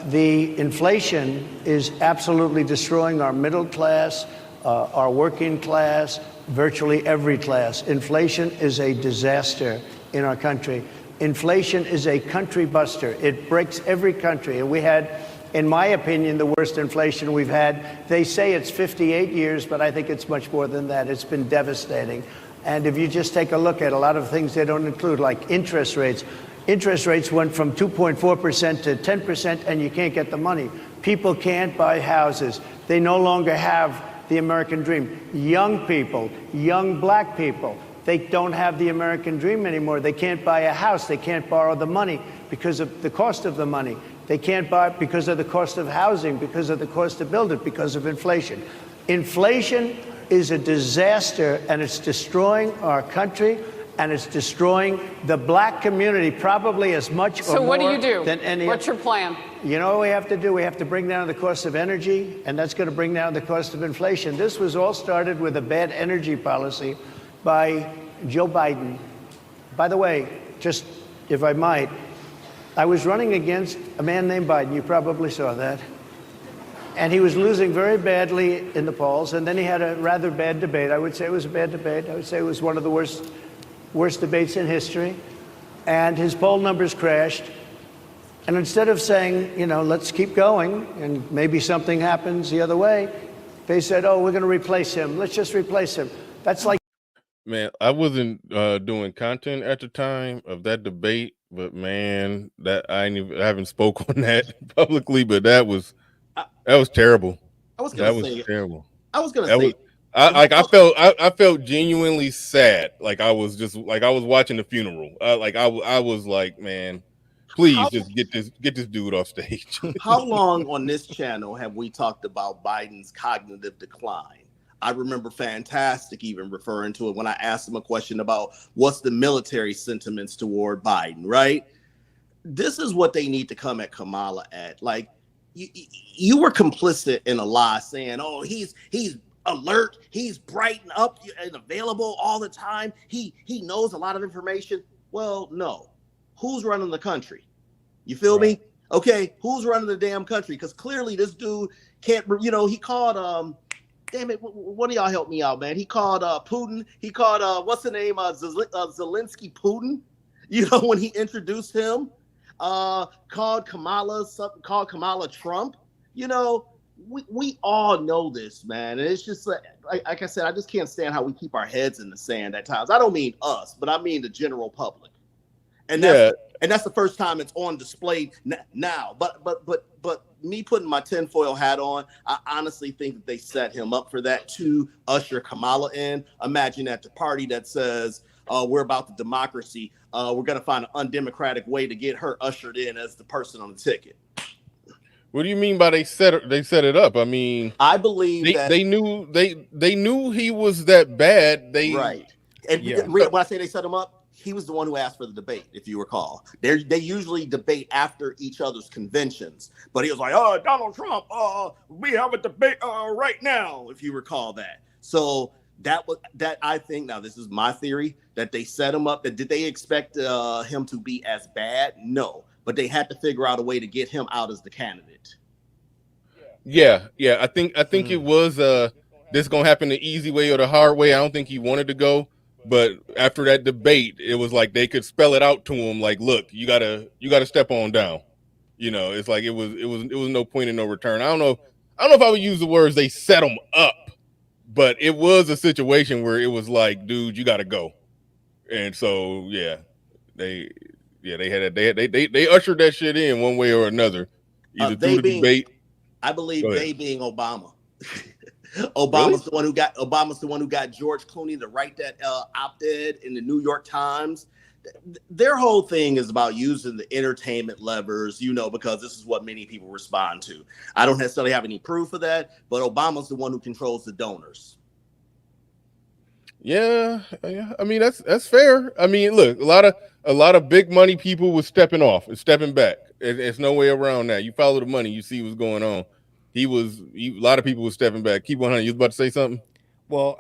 The inflation is absolutely destroying our middle class, our working class, virtually every class. Inflation is a disaster in our country. Inflation is a country buster. It breaks every country. And we had, in my opinion, the worst inflation we've had. They say it's 58 years, but I think it's much more than that. It's been devastating. And if you just take a look at a lot of things they don't include, like interest rates. Interest rates went from 2.4% to 10%, and you can't get the money. People can't buy houses. They no longer have the American dream. Young people, young black people, they don't have the American dream anymore. They can't buy a house. They can't borrow the money because of the cost of the money. They can't buy it because of the cost of housing, because of the cost to build it, because of inflation. Inflation is a disaster, and it's destroying our country. And it's destroying the black community probably as much or more. So what do you do? Than any. What's your plan? You know what we have to do? We have to bring down the cost of energy, and that's going to bring down the cost of inflation. This was all started with a bad energy policy by Joe Biden. By the way, just if I might, I was running against a man named Biden. You probably saw that. And he was losing very badly in the polls, and then he had a rather bad debate. I would say it was a bad debate. I would say it was one of the worst debates in history, and his poll numbers crashed. And instead of saying, let's keep going and maybe something happens the other way, they said, oh, we're going to replace him. Let's just replace him. That's like. Man, I wasn't doing content at the time of that debate, but man, that I haven't spoke on that publicly, but that was terrible. I was going to say. I felt genuinely sad. Like I was watching the funeral. I was like, man, please just get this dude off stage. How long on this channel have we talked about Biden's cognitive decline? I remember Fantastic even referring to it when I asked him a question about what's the military sentiments toward Biden, right? This is what they need to come at Kamala at. Like you were complicit in a lie saying, oh, he's alert, he's bright and up and available all the time. He knows a lot of information. Well, no. Who's running the country? You feel me? Okay, who's running the damn country? Because clearly this dude can't, he called, damn it, one of y'all help me out, man. He called Putin, he called, what's the name, Zelensky Putin, when he introduced him, called Kamala Trump, We all know this, man. And it's just like I said, I just can't stand how we keep our heads in the sand at times. I don't mean us, but I mean the general public. and Yeah. that's the first time it's on display now. But me putting my tinfoil hat on, I honestly think that they set him up for that to usher Kamala in. Imagine at the party that says, we're about the democracy. We're going to find an undemocratic way to get her ushered in as the person on the ticket. What do you mean by they set it up? I mean, I believe they knew he was that bad. Right. And when I say they set him up, he was the one who asked for the debate, if you recall. They usually debate after each other's conventions. But he was like, oh, Donald Trump, we have a debate right now, if you recall that. So that I think, now this is my theory, that they set him up. That did they expect him to be as bad? No. But they had to figure out a way to get him out as the candidate. Yeah. I think it was this gonna happen the easy way or the hard way. I don't think he wanted to go. But after that debate, it was like they could spell it out to him, like, look, you gotta step on down. You know, it's like it was no point in no return. I don't know if I would use the words they set him up, but it was a situation where it was like, dude, you gotta go. And so they ushered that shit in one way or another. Either through the debate. I believe they being Obama. Obama's the one who got George Clooney to write that op-ed in the New York Times. Their whole thing is about using the entertainment levers, because this is what many people respond to. I don't necessarily have any proof of that, but Obama's the one who controls the donors. Yeah. I mean, that's fair. I mean, look, a lot of big money people was stepping back. There's no way around that. You follow the money, you see what's going on. A lot of people were stepping back. Keep 100. You was about to say something? Well,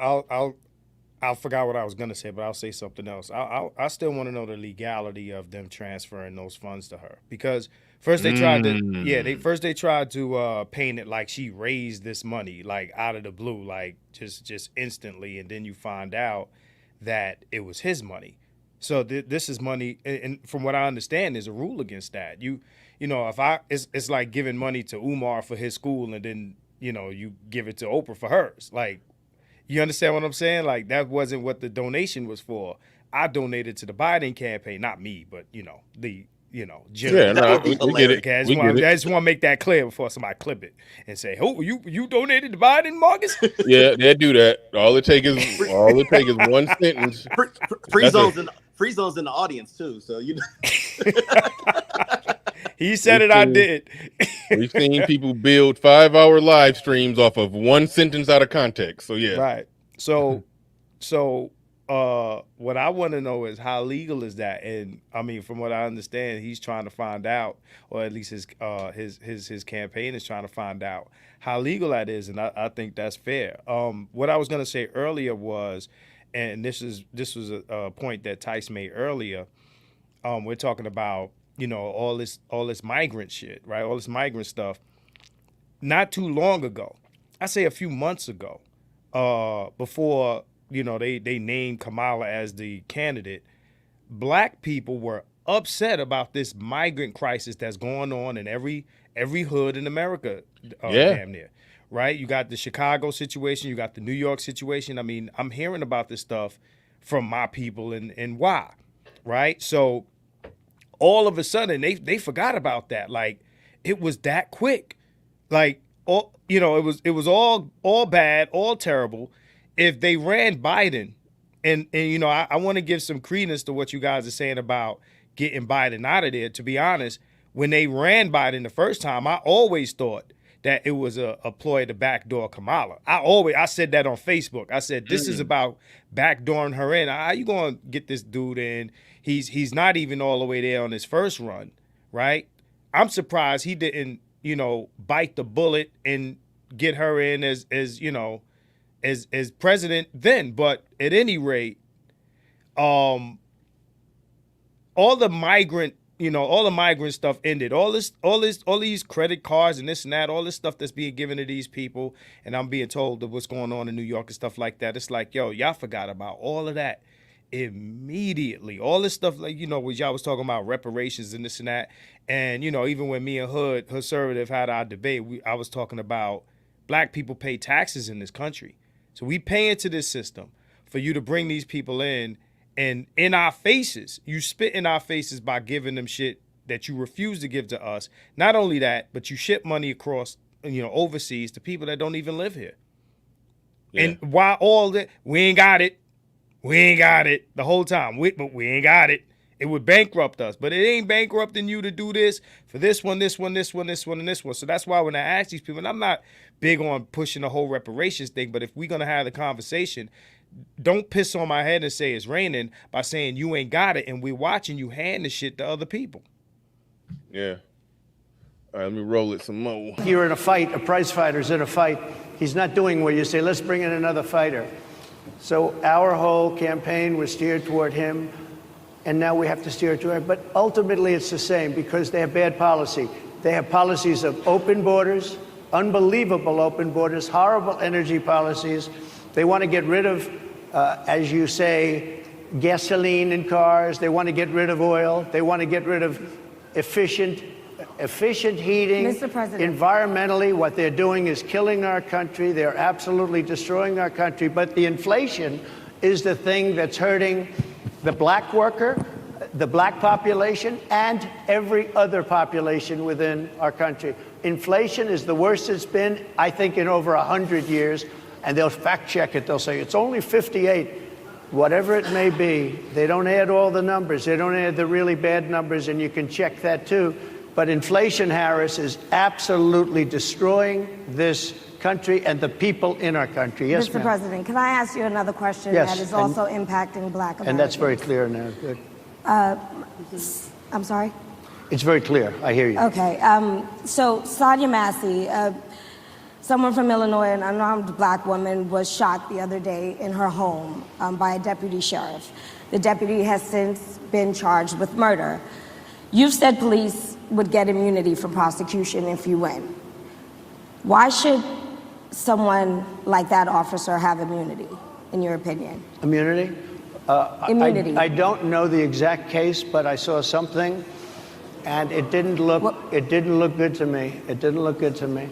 I'll forgot what I was gonna say, but I'll say something else. I still want to know the legality of them transferring those funds to her, because first they tried to paint it like she raised this money like out of the blue, like just instantly, and then you find out that it was his money. So this is money, and from what I understand, there's a rule against that. It's like giving money to Umar for his school, and then you give it to Oprah for hers. Like, you understand what I'm saying? Like, that wasn't what the donation was for. I donated to the Biden campaign, not me, but general. We get it. Okay, I just want to make that clear before somebody clip it and say, "Oh, you donated to Biden, Marcus?" Yeah, they do that. All it takes is one sentence. Free zone's in the audience too, so He said it. I did. We've seen people build 5-hour live streams off of one sentence out of context. So yeah, right. So what I want to know is, how legal is that? And I mean, from what I understand, he's trying to find out, or at least his campaign is trying to find out how legal that is, and I think that's fair. What I was going to say earlier was, and this was a point that Tice made earlier. We're talking about all this migrant shit, right? All this migrant stuff. Not too long ago, I say a few months ago, before they named Kamala as the candidate, black people were upset about this migrant crisis that's going on in every hood in America, damn near. Right? You got the Chicago situation, you got the New York situation. I mean, I'm hearing about this stuff from my people, and why, right? So all of a sudden they forgot about that. Like, it was that quick. Like, it was all bad, all terrible. If they ran Biden, and I want to give some credence to what you guys are saying about getting Biden out of there. To be honest, when they ran Biden the first time, I always thought that it was a ploy to backdoor Kamala. I said that on Facebook. I said, this is about backdooring her in. How you going to get this dude in? He's not even all the way there on his first run, right? I'm surprised he didn't, bite the bullet and get her in as president then. But at any rate, all the migrant stuff ended. All these credit cards and this and that, all this stuff that's being given to these people, and I'm being told that what's going on in New York and stuff like that. It's like, yo, y'all forgot about all of that immediately. All this stuff, like, what y'all was talking about, reparations and this and that. And, even when me and Hood Conservative had our debate, I was talking about black people pay taxes in this country. So we pay into this system for you to bring these people in, and in our faces. You spit in our faces by giving them shit that you refuse to give to us. Not only that, but you ship money across, overseas to people that don't even live here. Yeah. And why all that? We ain't got it. We ain't got it the whole time. But we ain't got it. It would bankrupt us, but it ain't bankrupting you to do this for this one, this one, this one, this one, and this one. So that's why when I ask these people, and I'm not big on pushing the whole reparations thing, but if we're going to have the conversation, don't piss on my head and say it's raining by saying you ain't got it, and we're watching you hand the shit to other people. Yeah. All right, let me roll it some more. You're in a fight, a prize fighter's in a fight. He's not doing where you say, let's bring in another fighter. So our whole campaign was steered toward him, and now we have to steer toward him. But ultimately it's the same because they have bad policy. They have policies of open borders, unbelievable open borders, horrible energy policies. They want to get rid of, as you say, gasoline in cars. They want to get rid of oil. They want to get rid of efficient heating. Mr. President. Environmentally, what they're doing is killing our country. They're absolutely destroying our country. But the inflation is the thing that's hurting the black worker, the black population, and every other population within our country. Inflation is the worst it's been, I think, in over 100 years. And they'll fact check it. They'll say it's only 58. Whatever it may be, they don't add all the numbers. They don't add the really bad numbers, and you can check that too. But inflation, Harris, is absolutely destroying this country and the people in our country. Yes, Mr. President, can I ask you another question that is also impacting black Americans? And that's very clear now. Good. I'm sorry? It's very clear. I hear you. Okay. So Sonia Massey, someone from Illinois, an unarmed black woman, was shot the other day in her home by a deputy sheriff. The deputy has since been charged with murder. You've said police would get immunity from prosecution if you win. Why should someone like that officer have immunity, in your opinion? Immunity? Immunity. I don't know the exact case, but I saw something, and it didn't look good to me. It didn't look good to me.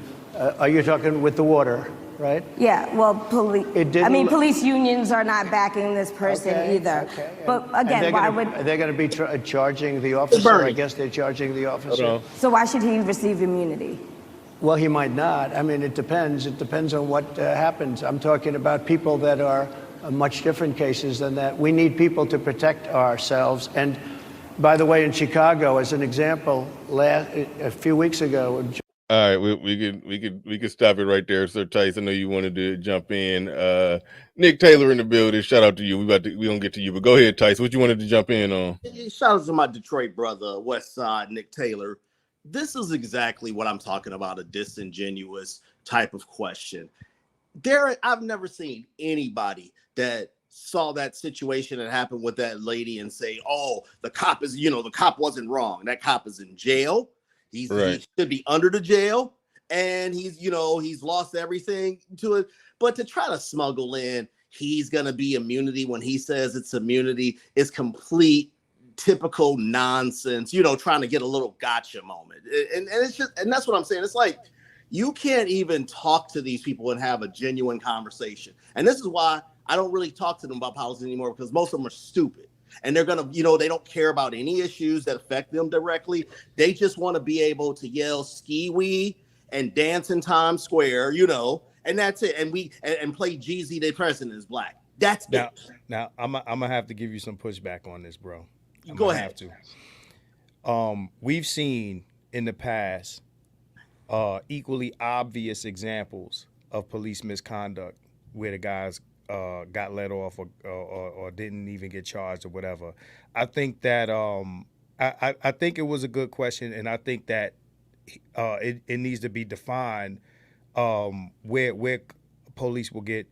Are you talking with the water, right? Yeah, well, police unions are not backing this person either. Okay. But again, why would... They're going to be charging the officer. I guess they're charging the officer. So why should he receive immunity? Well, he might not. I mean, it depends. It depends on what happens. I'm talking about people that are much different cases than that. We need people to protect ourselves. And by the way, in Chicago, as an example, a few weeks ago... All right, we could stop it right there, Sir Tice. I know you wanted to jump in. Nick Taylor in the building. Shout out to you. We gonna get to you, but go ahead, Tice. What you wanted to jump in on? Shout out to my Detroit brother, West Side, Nick Taylor. This is exactly what I'm talking about, a disingenuous type of question. I've never seen anybody that saw that situation that happened with that lady and say, oh, the cop wasn't wrong. That cop is in jail. He should be under the jail, and he's lost everything to it. But to try to smuggle in, he's going to be immunity when he says it's immunity is complete, typical nonsense, trying to get a little gotcha moment. And it's just, and that's what I'm saying. It's like, you can't even talk to these people and have a genuine conversation. And this is why I don't really talk to them about politics anymore, because most of them are stupid. And they're going to, they don't care about any issues that affect them directly. They just want to be able to yell ski-wee and dance in Times Square, and that's it. And play Jeezy, the president is black. That's it. Now, I'm going to have to give you some pushback on this, bro. Go ahead. We've seen in the past equally obvious examples of police misconduct where the guys got let off or didn't even get charged or whatever. I think that I think it was a good question, and I think that it needs to be defined where police will get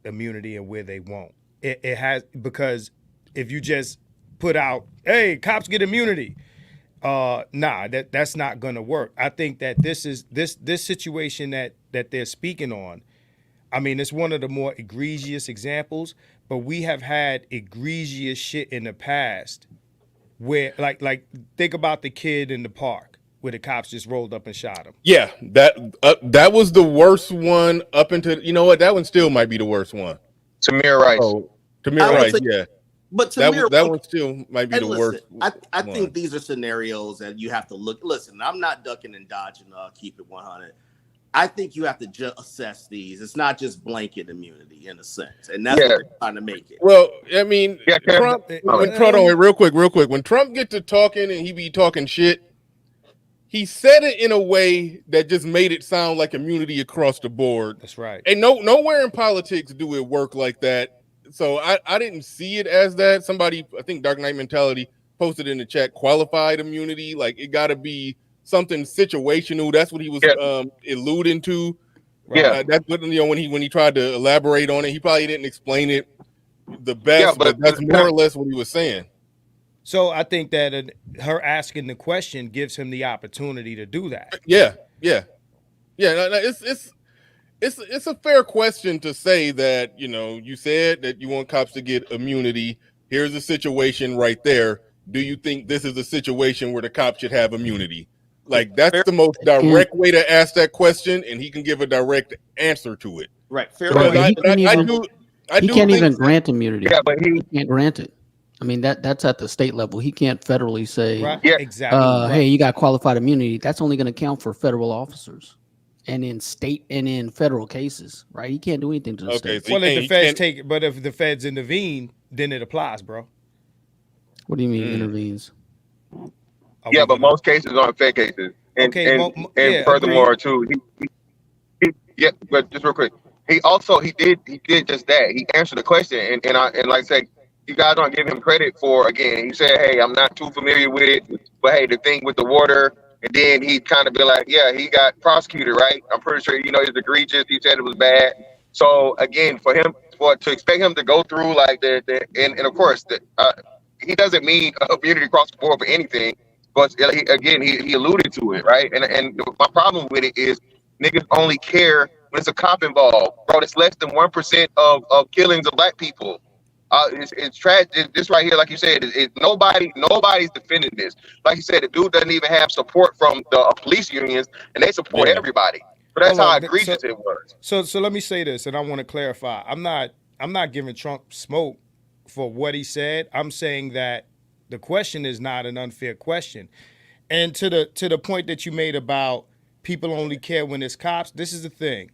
immunity and where they won't. It has, because if you just put out, hey, cops get immunity, that's not going to work. I think that this situation that they're speaking on, I mean, it's one of the more egregious examples, but we have had egregious shit in the past where, like think about the kid in the park where the cops just rolled up and shot him. Yeah, that was the worst one up until, that one still might be the worst one. Tamir Rice. Tamir Rice, yeah. But that one still might be the listen, worst. I think these are scenarios that you have to look. Listen, I'm not ducking and dodging. Keep it 100. I think you have to assess these. It's not just blanket immunity in a sense, and that's what they're trying to make it. Well, I mean, Trump. Real quick. When Trump get to talking and he be talking shit, he said it in a way that just made it sound like immunity across the board. That's right. And nowhere in politics do it work like that. So I didn't see it as that. Somebody, I think Dark Knight Mentality posted in the chat, qualified immunity. Like it got to be something situational. That's what he was alluding to. Yeah, that's what, when he tried to elaborate on it, he probably didn't explain it the best, but that's more or less what he was saying. So I think that her asking the question gives him the opportunity to do that. Yeah. It's a fair question to say that, you said that you want cops to get immunity. Here's a situation right there. Do you think this is a situation where the cops should have immunity? Like, that's the most direct way to ask that question, and he can give a direct answer to it. Right. Fair. He can't even grant immunity. Yeah, but he can't grant it. I mean, that's at the state level. He can't federally say, exactly. Hey, you got qualified immunity. That's only going to count for federal officers. And in state and in federal cases, right? He can't do anything to the state. Well, if the feds take it, but if the feds intervene, then it applies, bro. What do you mean intervenes? Yeah, but most cases aren't fed cases. And furthermore, too, but just real quick, he did just that. He answered the question, and like I say, you guys don't give him credit for, again, he said, hey, I'm not too familiar with it, but hey, the thing with the water. And then he'd kind of be like, yeah, he got prosecuted, right? I'm pretty sure, it's egregious. He said it was bad. So again, to expect him to go through like and of course, he doesn't mean immunity across the board for anything. But he alluded to it, right? And my problem with it is niggas only care when it's a cop involved. Bro, it's less than 1% of killings of black people. It's tragic. This right here, like you said, nobody's defending this. Like you said, the dude doesn't even have support from the police unions, and they support everybody. But that's how egregious it was. So let me say this, and I want to clarify. I'm not giving Trump smoke for what he said. I'm saying that the question is not an unfair question. And to the point that you made about people only care when it's cops, this is the thing.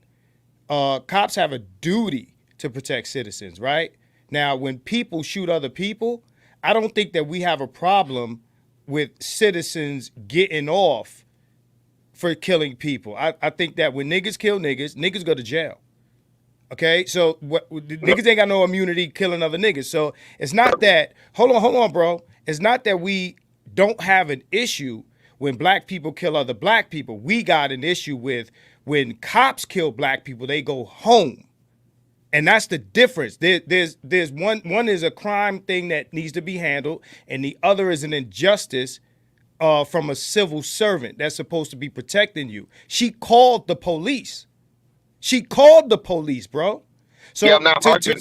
Cops have a duty to protect citizens, right? Now, when people shoot other people, I don't think that we have a problem with citizens getting off for killing people. I think that when niggas kill niggas go to jail. Okay? So niggas ain't got no immunity killing other niggas. So it's not that, hold on, bro. It's not that we don't have an issue when black people kill other black people. We got an issue with when cops kill black people, they go home. And that's the difference. There's one is a crime thing that needs to be handled, and the other is an injustice from a civil servant that's supposed to be protecting you. She called the police. Bro. So yeah, I'm not arguing.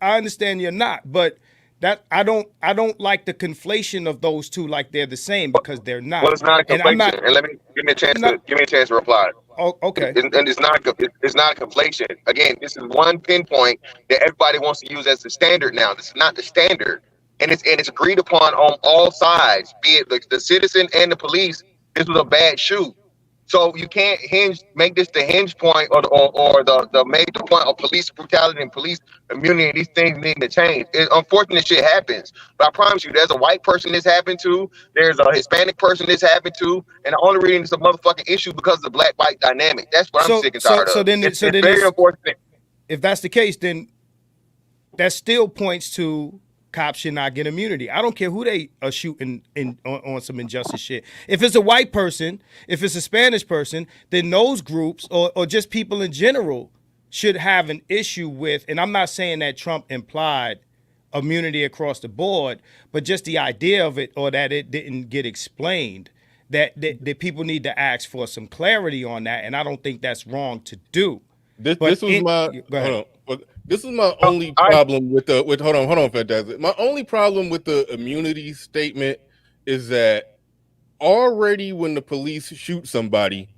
I understand you're not, but that I don't like the conflation of those two like they're the same, because they're not. Well, it's not a conflation. And let me give me a chance to reply. Oh, okay. And it's not a conflation. Again, this is one pinpoint that everybody wants to use as the standard now. This is not the standard, and it's agreed upon on all sides, be it the citizen and the police. This was a bad shoot. So you can't make this the hinge point or the major point of police brutality and police immunity. These things need to change. Unfortunate shit happens, but I promise you, there's a white person this happened to, there's a Hispanic person this happened to, and the only reason it's a motherfucking issue because of the black-white dynamic. That's what I'm sick and tired of. It's very unfortunate. If that's the case, then that still points to cops should not get immunity. I don't care who they are shooting on some injustice shit. If it's a white person, if it's a Spanish person, then those groups or just people in general should have an issue with, and I'm not saying that Trump implied immunity across the board, but just the idea of it, or that it didn't get explained, that people need to ask for some clarity on that, and I don't think that's wrong to do. This was my only problem with hold on, Fantastic. My only problem with the immunity statement is that already when the police shoot somebody,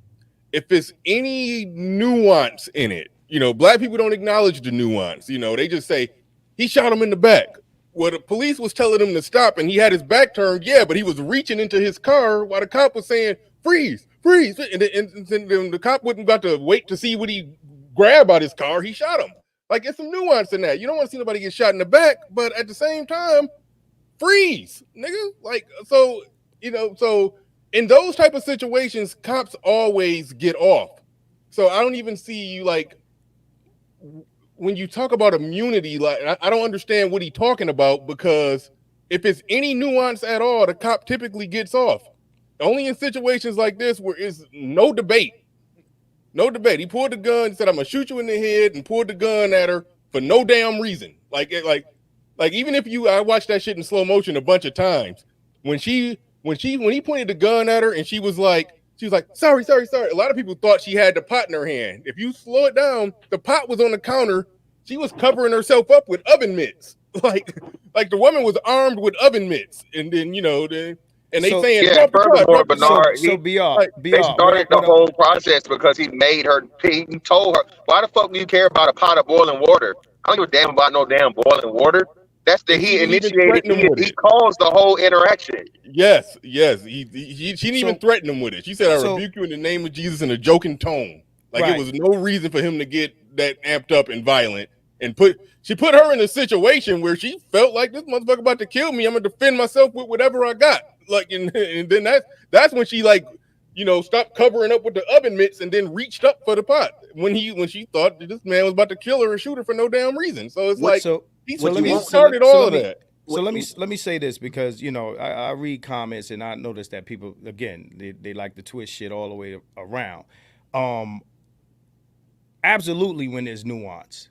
if it's any nuance in it, black people don't acknowledge the nuance. They just say he shot him in the back. Well, the police was telling him to stop, and he had his back turned. Yeah, but he was reaching into his car while the cop was saying, "Freeze, freeze!" And then the cop wasn't about to wait to see what he grabbed out his car. He shot him. Like, it's some nuance in that. You don't want to see nobody get shot in the back, but at the same time, freeze, nigga. Like, so, so in those type of situations, cops always get off. So I don't even see you, like, when you talk about immunity, like, I don't understand what he's talking about, because if it's any nuance at all, the cop typically gets off. Only in situations like this where it's no debate. No debate. He pulled the gun, said, "I'm gonna shoot you in the head," and pulled the gun at her for no damn reason. Like even if I watched that shit in slow motion a bunch of times. When he pointed the gun at her and she was like, sorry. A lot of people thought she had the pot in her hand. If you slow it down, the pot was on the counter. She was covering herself up with oven mitts. Like the woman was armed with oven mitts. And then, and they saying, yeah, furthermore, Bernard, they started the whole process because he made her, he told her, why the fuck do you care about a pot of boiling water? I don't give a damn about no damn boiling water. That's he initiated, he caused the whole interaction. Yes. She didn't even threaten him with it. She said, "I rebuke you in the name of Jesus," in a joking tone. Like, it was no reason for him to get that amped up and violent. And she put her in a situation where she felt like, this motherfucker about to kill me. I'm gonna defend myself with whatever I got. Like, and then that's when she, like, stopped covering up with the oven mitts and then reached up for the pot when she thought that this man was about to kill her and shoot her for no damn reason. So it's he started all of that. So let me say this, because I read comments and I notice that people, again, they like to twist shit all the way around. Absolutely, when there's nuance.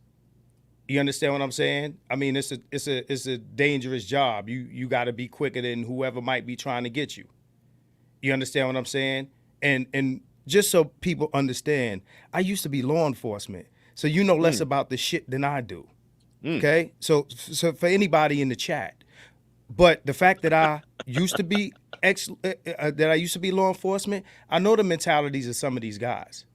You understand what I'm saying? I mean, it's a dangerous job. You got to be quicker than whoever might be trying to get you. You understand what I'm saying? And just so people understand, I used to be law enforcement, so you know less about the shit than I do. Okay, so for anybody in the chat, but the fact that I used to be law enforcement, I know the mentalities of some of these guys.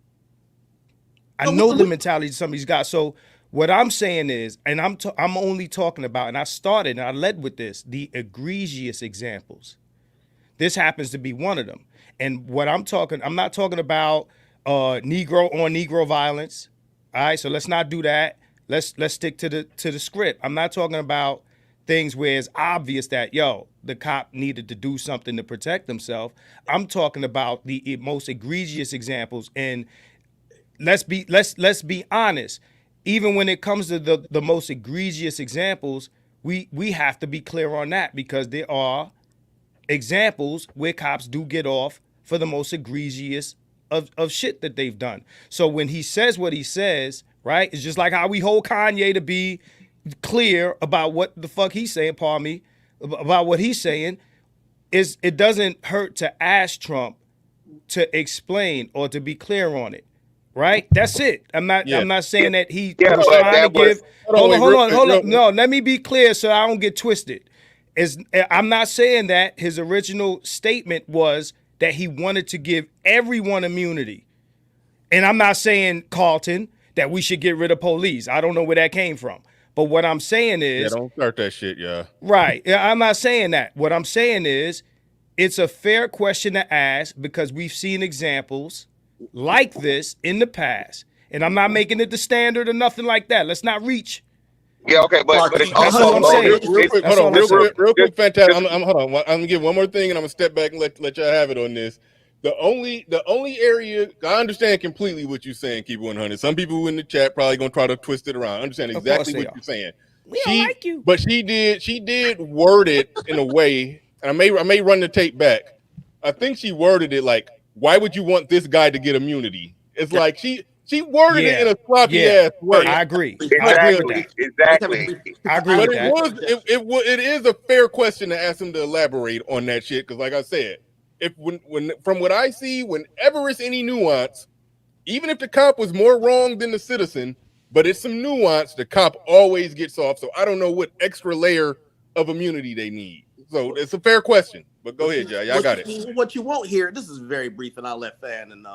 So what I'm saying is, and I'm only talking about, and I led with this, the egregious examples. This happens to be one of them. And I'm not talking about Negro on Negro violence. All right, so let's not do that. Let's stick to the script. I'm not talking about things where it's obvious that the cop needed to do something to protect himself. I'm talking about the most egregious examples. And let's be honest. Even when it comes to the most egregious examples, we have to be clear on that, because there are examples where cops do get off for the most egregious of shit that they've done. So when he says what he says, right, it's just like how we hold Kanye to be clear about what the fuck he's saying, pardon me, about what he's saying, is it doesn't hurt to ask Trump to explain or to be clear on it. Right? That's it. I'm not saying that he was trying to give. Hold on. No, let me be clear so I don't get twisted. I'm not saying that his original statement was that he wanted to give everyone immunity. And I'm not saying, Carlton, that we should get rid of police. I don't know where that came from. But what I'm saying is, don't start that shit, yeah. Right. I'm not saying that. What I'm saying is, it's a fair question to ask, because we've seen examples like this in the past, and I'm not making it the standard or nothing like that. Let's not reach. Yeah, okay, but that's all I'm saying. Real quick, fantastic. Hold on. I'm gonna give one more thing, and I'm gonna step back and let y'all have it on this. The only area I understand completely what you're saying, keep it 100. Some people in the chat probably gonna try to twist it around. I understand exactly what you're saying. We don't like you, but she did word it in a way, and I may run the tape back. I think she worded it like, "Why would you want this guy to get immunity?" It's like she worded it in a sloppy ass way. I agree. Exactly. I agree with that. It is a fair question to ask him to elaborate on that shit, because, like I said, when from what I see, whenever it's any nuance, even if the cop was more wrong than the citizen, but it's some nuance, the cop always gets off. So I don't know what extra layer of immunity they need. So it's a fair question. But go ahead, Jay. Y'all got it. What you won't hear, this is very brief, and I'll let Fan and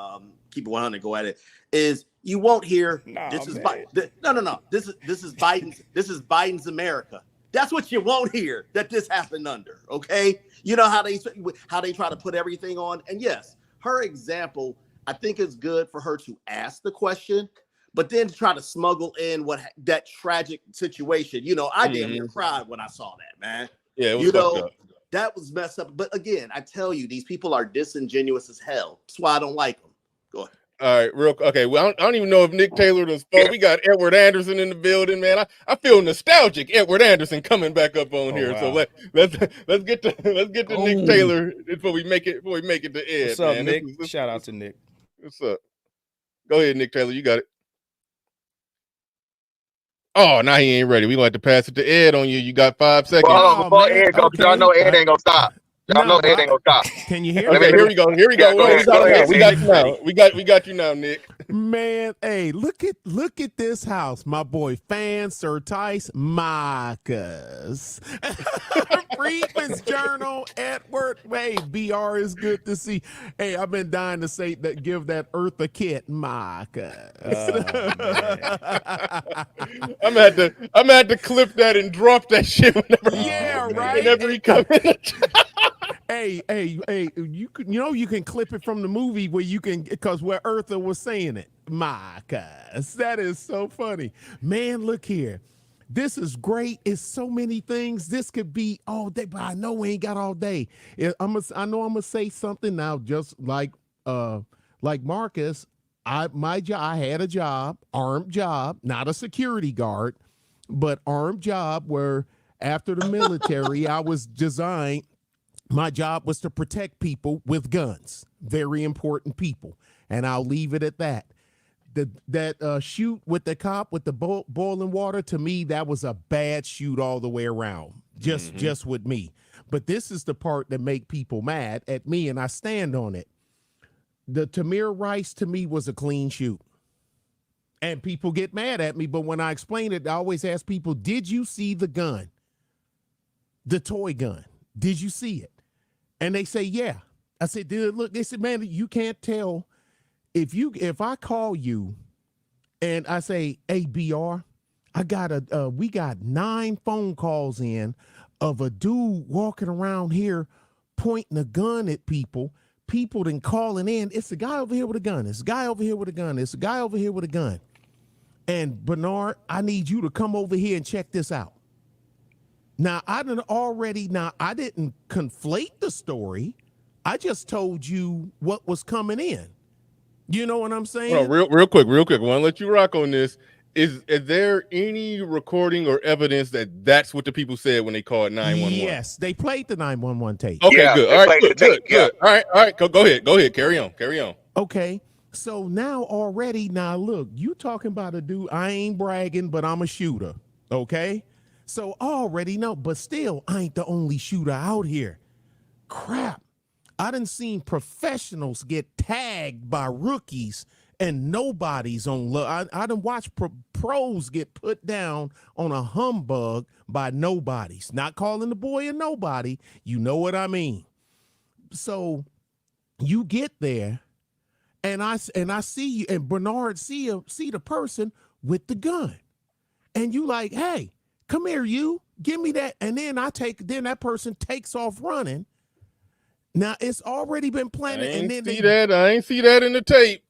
keep it 100 go at it, is you won't hear this is Biden's America. That's what you won't hear that this happened under. Okay, you know how they try to put everything on, and yes, her example I think is good for her to ask the question, but then to try to smuggle in that tragic situation. You know, I damn near cried when I saw that, man. Yeah, it was fucked up. That was messed up. But again, I tell you, these people are disingenuous as hell. That's why I don't like them. Go ahead. All right, okay. Well, I don't even know if Nick Taylor done spoke. We got Edward Anderson in the building, man. I feel nostalgic. Edward Anderson coming back up on here. Wow. So let's get to Nick Taylor before we make it to Ed. What's up, man? Nick? Shout out to Nick. What's up? Go ahead, Nick Taylor. You got it. Oh, now he ain't ready. We going to pass it to Ed on you. You got 5 seconds. Well, before Ed goes, y'all know Ed ain't gonna stop. Y'all know Ed ain't gonna stop. Can you hear Okay, me? here we go. Yeah, go ahead. We got you now. We got you now, Nick. Man, hey, look at this house. My boy Fan Sir Tice Marcus. Freedman's Journal, Edward. Hey, BR is good to see. Hey, I've been dying to say that, give that Earth a kit, Marcus. I'm gonna have to clip that and drop that shit whenever he comes in. Hey, you can clip it from the movie where where Eartha was saying it. Marcus, that is so funny. Man, look here. This is great. It's so many things. This could be all day, but I know we ain't got all day. I know I'm gonna say something now, just like Marcus. I had a job, armed job, not a security guard, but armed job where after the military, I was designed. My job was to protect people with guns, very important people, and I'll leave it at that. That shoot with the cop with the boiling water, to me, that was a bad shoot all the way around, just with me. But this is the part that make people mad at me, and I stand on it. The Tamir Rice, to me, was a clean shoot. And people get mad at me, but when I explain it, I always ask people, did you see the gun? The toy gun. Did you see it? And they say, yeah. I said, dude, look, they said, man, you can't tell. If I call you and I say, hey, BR, we got 9 phone calls in of a dude walking around here pointing a gun at people then calling in. It's a guy over here with a gun. It's a guy over here with a gun. It's a guy over here with a gun. And Bernard, I need you to come over here and check this out. Now, I didn't conflate the story. I just told you what was coming in. You know what I'm saying? Well, real quick. I want to let you rock on this. Is there any recording or evidence that that's what the people said when they called 911? Yes, they played the 911 tape. Okay, Yeah, good. they All right, played the tape, good. All right. Go ahead. Carry on. Okay, so now look, you talking about a dude, I ain't bragging, but I'm a shooter, okay? So I already know, but still, I ain't the only shooter out here. Crap. I done seen professionals get tagged by rookies and nobodies on love. I done watched pros get put down on a humbug by nobodies. Not calling the boy a nobody. You know what I mean? So you get there and I see you, and Bernard see the person with the gun. And you like, hey, come here, you. Give me that. And then that person takes off running. Now it's already been planted. I ain't see that in the tape.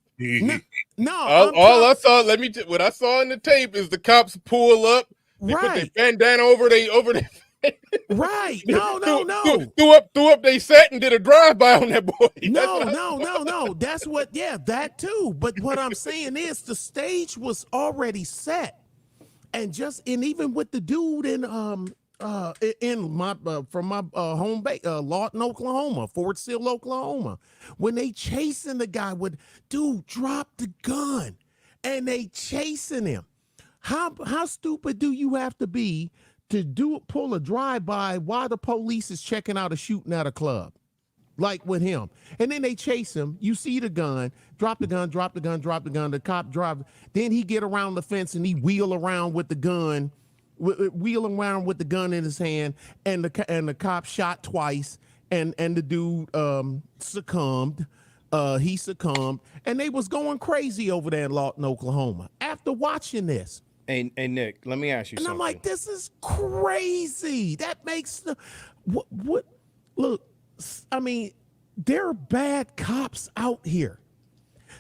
No. What I saw in the tape is the cops pull up. They put their bandana over their Right. No. Threw up they set and did a drive-by on that boy. No. That's what, that too. But what I'm saying is the stage was already set. And even with the dude from my home base, Lawton, Oklahoma, Fort Sill, Oklahoma, when they chasing the guy dude, drop the gun, and they chasing him. How stupid do you have to be to pull a drive-by while the police is checking out a shooting at a club? Like with him. And then they chase him. You see the gun, drop the gun. The cop drive. Then he get around the fence and he wheel around with the gun in his hand. And the cop shot twice. and the dude succumbed. He succumbed, and they was going crazy over there in Lawton, Oklahoma. After watching this, Hey Nick, let me ask you and something. I'm like, this is crazy. That makes the what? Look, I mean, there are bad cops out here.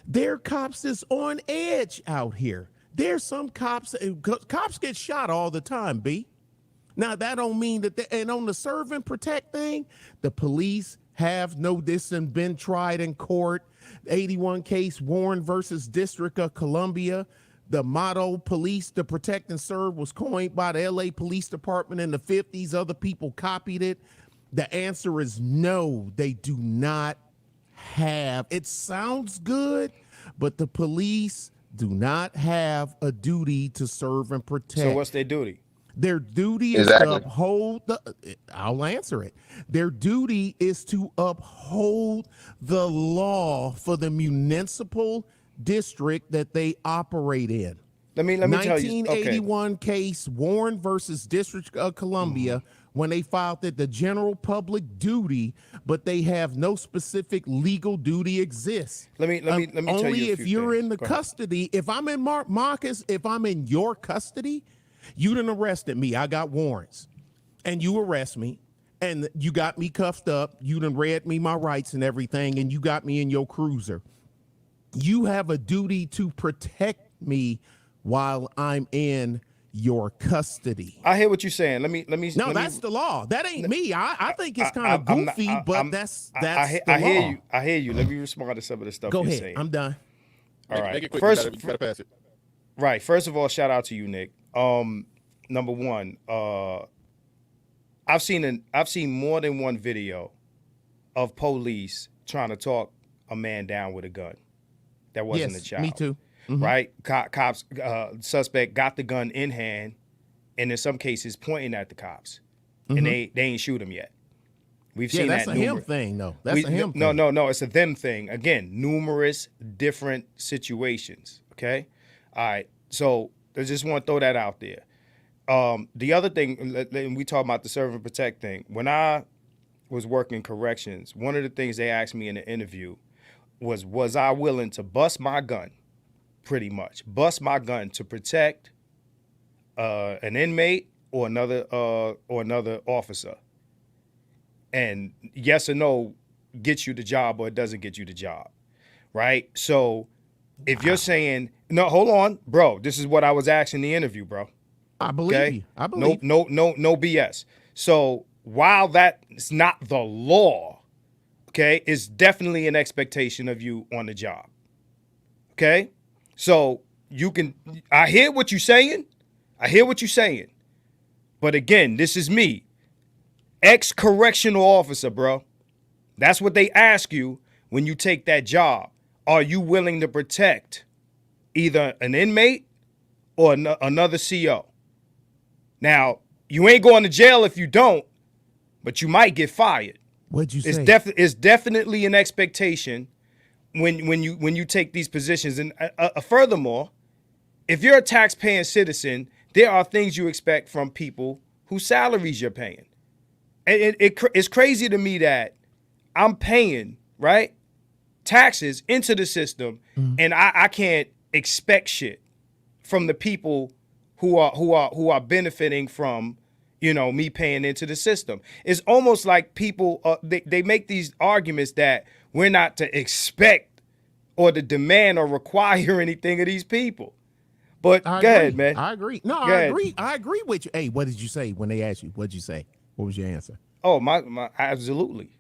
There are cops that's on edge out here. There's some cops get shot all the time, B. Now, that don't mean that, and on the serve and protect thing, the police have no, this and been tried in court. 81 case, Warren versus District of Columbia. The motto, police to protect and serve, was coined by the LA Police Department in the 50s. Other people copied it. The answer is no, they do not have. It sounds good, but the police do not have a duty to serve and protect. So what's their duty? Their duty is to uphold I'll answer it. Their duty is to uphold the law for the municipal district that they operate in. Let me tell you. 1981 case, Warren versus District of Columbia, when they filed that the general public duty, but they have no specific legal duty exists. Let me tell you. Only if you're in the custody. If I'm in Marcus, if I'm in your custody, you done arrested me. I got warrants, and you arrest me, and you got me cuffed up. You done read me my rights and everything, and you got me in your cruiser. You have a duty to protect me while I'm in your custody. I hear what you're saying. Let me. No, that's the law. That ain't me. I think it's kind of goofy, but that's the law. I hear you. Let me respond to some of the stuff you're saying. I'm done. All right. Make it quick. First, you gotta pass it. Right. First of all, shout out to you, Nick. Number one, I've seen more than one video of police trying to talk a man down with a gun. That wasn't a child. Me too. Mm-hmm. Right? Cops, suspect got the gun in hand, and in some cases pointing at the cops, and they ain't shoot him yet. We've seen that. That's a him thing, though. That's a him thing. No, it's a them thing. Again, numerous different situations. Okay, all right. So I just want to throw that out there. The other thing, we talk about the serve and protect thing. When I was working corrections, one of the things they asked me in the interview was I willing to bust my gun, pretty much bust my gun to protect an inmate or another officer, and yes or no gets you the job or it doesn't get you the job, right? So if you're saying no, hold on, bro, this is what I was asking the interview, bro. I believe you. I believe. No BS. So while that's not the law, okay, it's definitely an expectation of you on the job. Okay? So you can, I hear what you're saying. But again, this is me, ex-correctional officer, bro. That's what they ask you when you take that job. Are you willing to protect either an inmate or another CO? Now, you ain't going to jail if you don't, but you might get fired. What'd you say? It's definitely an expectation when you take these positions. And furthermore, if you're a tax-paying citizen, there are things you expect from people whose salaries you're paying. And it's crazy to me that I'm paying, right, taxes into the system, and I can't expect shit from the people who are benefiting from, me paying into the system. It's almost like people they make these arguments that we're not to expect or to demand or require anything of these people. But go ahead, man. I agree. No, I agree. I agree with you. Hey, what did you say when they asked you? What'd you say? What was your answer? Oh, my absolutely.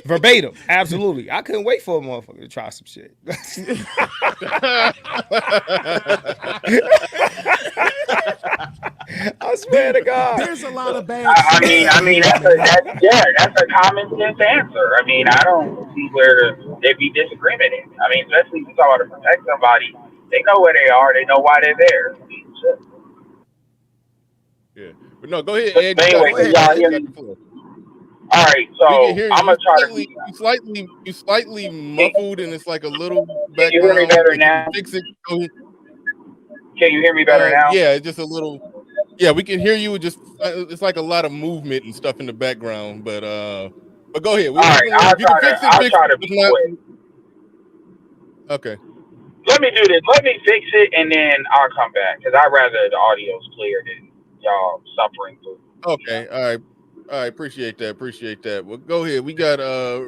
Verbatim, absolutely. I couldn't wait for a motherfucker to try some shit. I swear to God. There's a lot of bad. I mean, that's a common sense answer. I mean, I don't see where there'd be disagreement in. I mean, especially if you talk about to protect somebody, they know where they are, they know why they're there. I mean, shit. Yeah, but no, go ahead, Ed. Anyway, all right, so I'm gonna try to. You slightly muffled, and it's like a little background. Can you hear me better now? Fix it. Go ahead. Can you hear me better now? Yeah, just a little. Yeah, we can hear you. Just it's like a lot of movement and stuff in the background. But go ahead. All right, If you can fix it, I'll fix try it. to If be not, quick. okay. Let me do this. Let me fix it, and then I'll come back because I'd rather the audio's clear than y'all suffering through. Okay. All right. All right. Appreciate that. Appreciate that. Well, go ahead. We got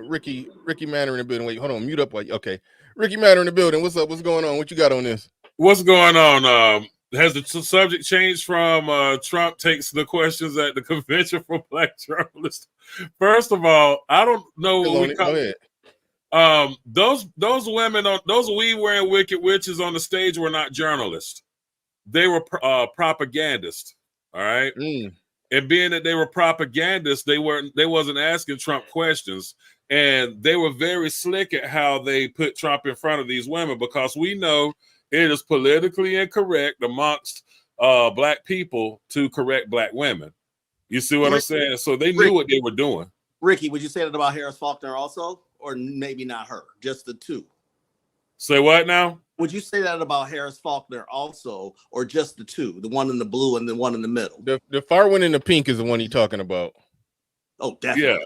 Ricky Manor in the building. Wait, hold on. Mute up. Okay. Ricky Manor in the building. What's up? What's going on? What you got on this? What's going on? Has the subject changed from Trump takes the questions at the convention for black journalists? First of all, I don't know. Go ahead. Those women, those weed wearing wicked witches on the stage were not journalists. They were propagandists. All right. And being that they were propagandists, they wasn't asking Trump questions, and they were very slick at how they put Trump in front of these women, because we know it is politically incorrect amongst black people to correct black women. You see what I'm saying? So they knew what they were doing. Ricky, would you say that about Harris Faulkner also, or maybe not her, just the two? Say what now? Would you say that about Harris Faulkner also, or just the two, the one in the blue and the one in the middle? The far one in the pink is the one you're talking about. Oh, definitely. Yeah.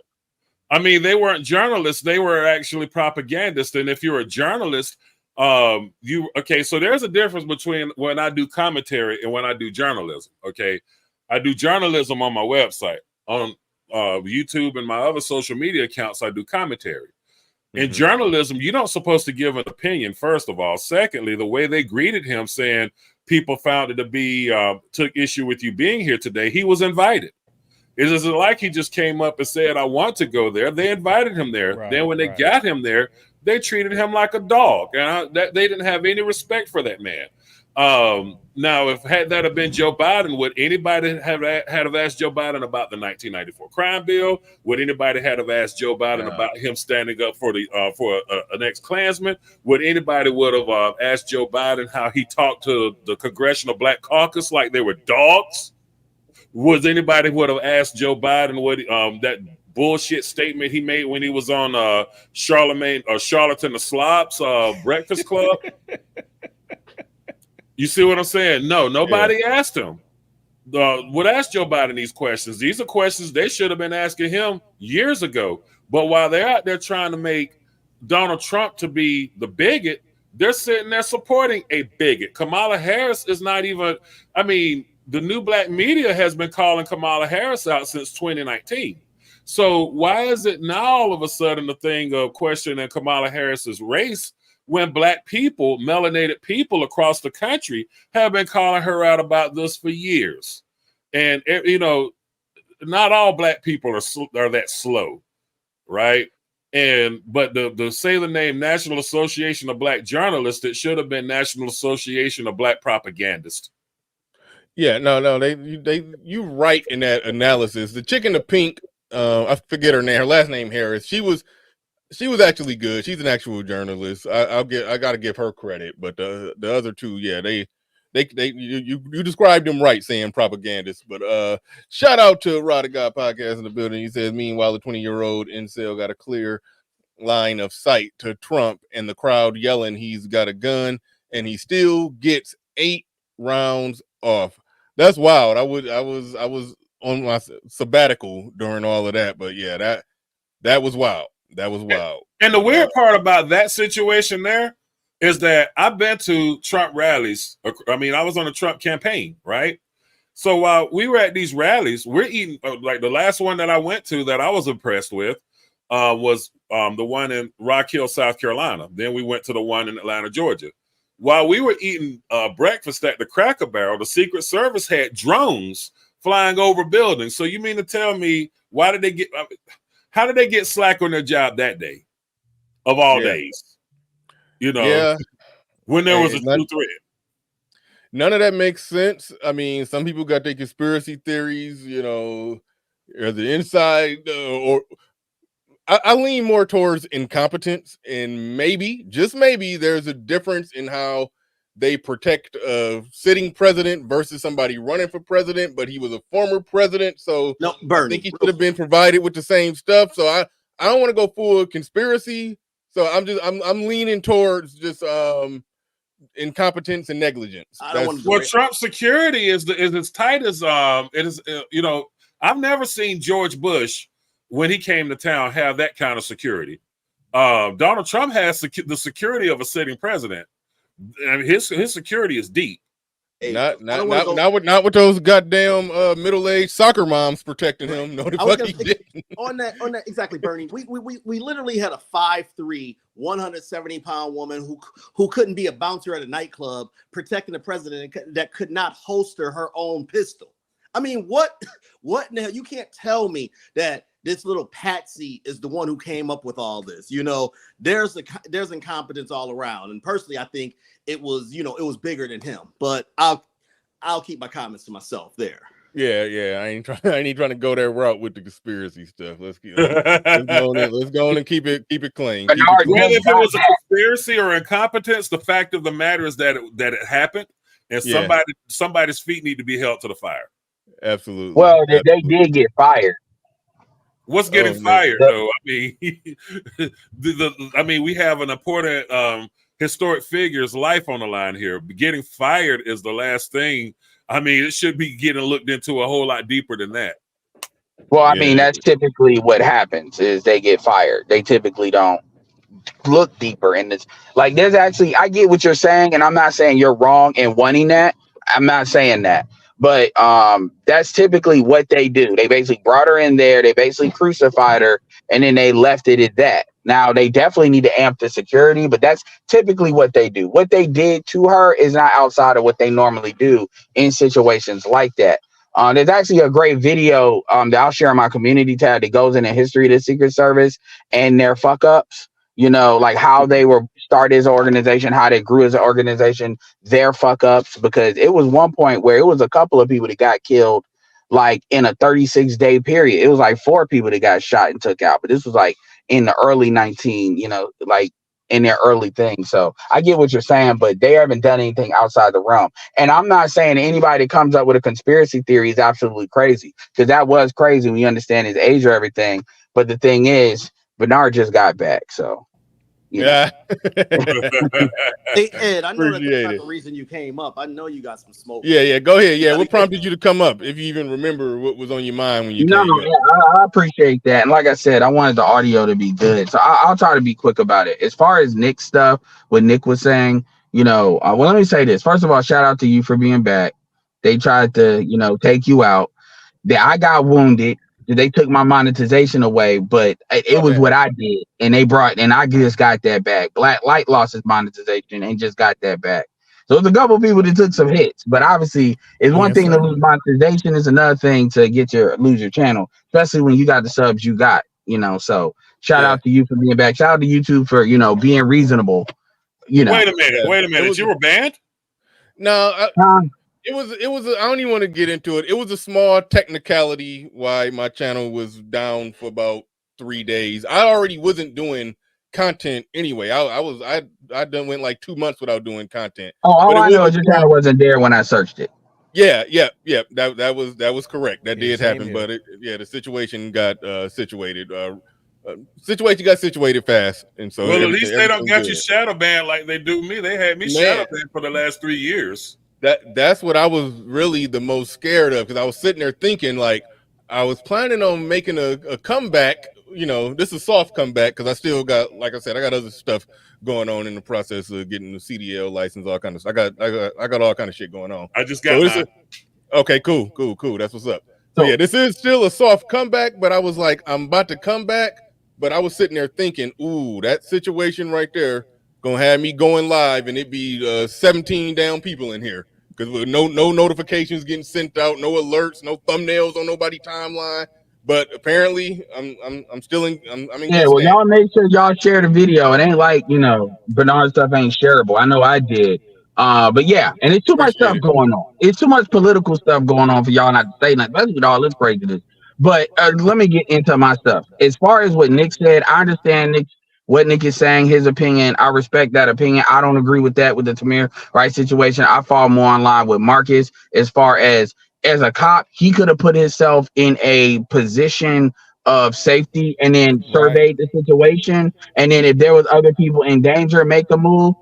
I mean, they weren't journalists. They were actually propagandists. And if you're a journalist, so there's a difference between when I do commentary and when I do journalism. Okay. I do journalism on my website. On YouTube and my other social media accounts, I do commentary. In journalism, you're not supposed to give an opinion, first of all. Secondly, the way they greeted him, saying people found it to be, took issue with you being here today, he was invited. It isn't like he just came up and said, I want to go there. They invited him there. Right, then when they got him there, they treated him like a dog. And they didn't have any respect for that man. Now, if had that have been Joe Biden, would anybody have asked Joe Biden about the 1994 crime bill? Would anybody have asked Joe Biden about him standing up for an ex-Klansman? Would anybody would have asked Joe Biden how he talked to the Congressional Black Caucus like they were dogs? Was anybody would have asked Joe Biden what that bullshit statement he made when he was on Charlemagne or Charlatan the Slob's Breakfast Club? You see what I'm saying? No, nobody asked him. Would ask Joe Biden these questions. These are questions they should have been asking him years ago. But while they're out there trying to make Donald Trump to be the bigot, they're sitting there supporting a bigot. Kamala Harris is not even, I mean, the new black media has been calling Kamala Harris out since 2019. So why is it now all of a sudden the thing of questioning Kamala Harris's race when black people, melanated people across the country have been calling her out about this for years? And, you know, not all black people are that slow, right? But the say the name National Association of Black Journalists, it should have been National Association of Black Propagandists. Yeah, no, you right in that analysis. The chick in the pink, I forget her name, her last name Harris. She was actually good. She's an actual journalist. I got to give her credit. But the other two, yeah, you described them right, saying propagandists. But shout out to Rod of God Podcast in the building. He says, meanwhile, the 20-year-old incel got a clear line of sight to Trump and the crowd yelling he's got a gun, and he still gets 8 rounds off. That's wild. I was on my sabbatical during all of that, but yeah, that was wild. That was wild. And the weird part about that situation there is that I've been to Trump rallies. I mean, I was on a Trump campaign, right? So while we were at these rallies, we're eating, like the last one that I went to that I was impressed with was the one in Rock Hill, South Carolina. Then we went to the one in Atlanta, Georgia. While we were eating breakfast at the Cracker Barrel, the Secret Service had drones flying over buildings. So you mean to tell me how did they get slack on their job that day of all days? You know, when there was a true threat. None of that makes sense. I mean, some people got their conspiracy theories, you know, or the inside, or I lean more towards incompetence, and maybe, just maybe, there's a difference in how they protect a sitting president versus somebody running for president, but he was a former president, so I think he should have been provided with the same stuff. So I don't want to go full conspiracy. So I'm leaning towards just incompetence and negligence. I don't want to. Well, Trump's security is as tight as it is. I've never seen George Bush when he came to town have that kind of security. Donald Trump has the security of a sitting president. I mean, his security is deep. Hey, not with those goddamn middle-aged soccer moms protecting him. No, the fuck he didn't. On that exactly, Bernie. We literally had a 5'3", 170-pound woman who couldn't be a bouncer at a nightclub protecting the president that could not holster her own pistol. I mean, what now? You can't tell me that this little patsy is the one who came up with all this. There's incompetence all around. And personally, I think it was bigger than him. But I'll keep my comments to myself there. Yeah. I ain't trying to go that route with the conspiracy stuff. Let's go on and keep it clean. Whether if it was a conspiracy or incompetence, the fact of the matter is that it happened, and somebody's feet need to be held to the fire. Absolutely. Well, they did get fired. What's getting fired, though? I mean, we have an important historic figure's life on the line here. Getting fired is the last thing. I mean, it should be getting looked into a whole lot deeper than that. Well, I mean, that's typically what happens is they get fired. They typically don't look deeper in this. Like, there's actually, I get what you're saying, and I'm not saying you're wrong in wanting that. I'm not saying that. But that's typically what they do. They basically brought her in there. They basically crucified her, and then they left it at that. Now, they definitely need to amp the security, but that's typically what they do. What they did to her is not outside of what they normally do in situations like that. There's actually a great video that I'll share on my community tab that goes into history of the Secret Service and their fuck-ups. Like how they were started as an organization, how they grew as an organization, their fuck-ups, because it was one point where it was a couple of people that got killed like in a 36-day period. It was like 4 people that got shot and took out, but this was like in the early 19, like in their early thing. So I get what you're saying, but they haven't done anything outside the realm. And I'm not saying anybody that comes up with a conspiracy theory is absolutely crazy, because that was crazy when you understand his age or everything. But the thing is, Bernard just got back, so yeah. Hey Ed, I know that's not the reason you came up. I know you got some smoke. Yeah. Go ahead. Yeah, what prompted you to come up? If you even remember what was on your mind when you came up. I appreciate that. And like I said, I wanted the audio to be good, so I'll try to be quick about it. As far as Nick's stuff, what Nick was saying, well, let me say this. First of all, shout out to you for being back. They tried to, take you out. I got wounded. They took my monetization away, but it was what I did, and I just got that back. Black Light lost his monetization and just got that back. So there's a couple of people that took some hits, but obviously it's one thing to lose monetization, it's another thing to lose your channel, especially when you got the subs you got, So shout out to you for being back. Shout out to YouTube for being reasonable. Wait a minute. You were banned? No. It was I don't even want to get into it. It was a small technicality why my channel was down for about 3 days. I already wasn't doing content anyway. I done went like 2 months without doing content. Oh, all I know is your channel wasn't there when I searched it. Yeah. That was correct. That did happen, but the situation got situated. Situation got situated fast, and so at least they don't got you shadow banned like they do me. They had me shadow banned for the last 3 years. That's what I was really the most scared of, because I was sitting there thinking, like, I was planning on making a comeback. This is a soft comeback because I still got, like I said, I got other stuff going on in the process of getting the CDL license, all kind of stuff. I got all kind of shit going on. I just got mine. Okay, cool. That's what's up. So yeah, this is still a soft comeback, but I was like, I'm about to come back, but I was sitting there thinking, ooh, that situation right there gonna have me going live, and it be 17 down people in here. Because with no notifications getting sent out, no alerts, no thumbnails on nobody's timeline. But apparently, I'm still in. I'm in. Yeah, well, y'all make sure y'all share the video. It ain't like Bernard's stuff ain't shareable. I know I did. But yeah, and it's too much stuff going on. It's too much political stuff going on for y'all not to say nothing. Especially with all this craziness. But let me get into my stuff. As far as what Nick said, I understand what Nick is saying, his opinion. I respect that opinion. I don't agree with that with the Tamir Rice situation. I fall more in line with Marcus as far as a cop. He could have put himself in a position of safety and then surveyed the situation. And then if there was other people in danger, make a move.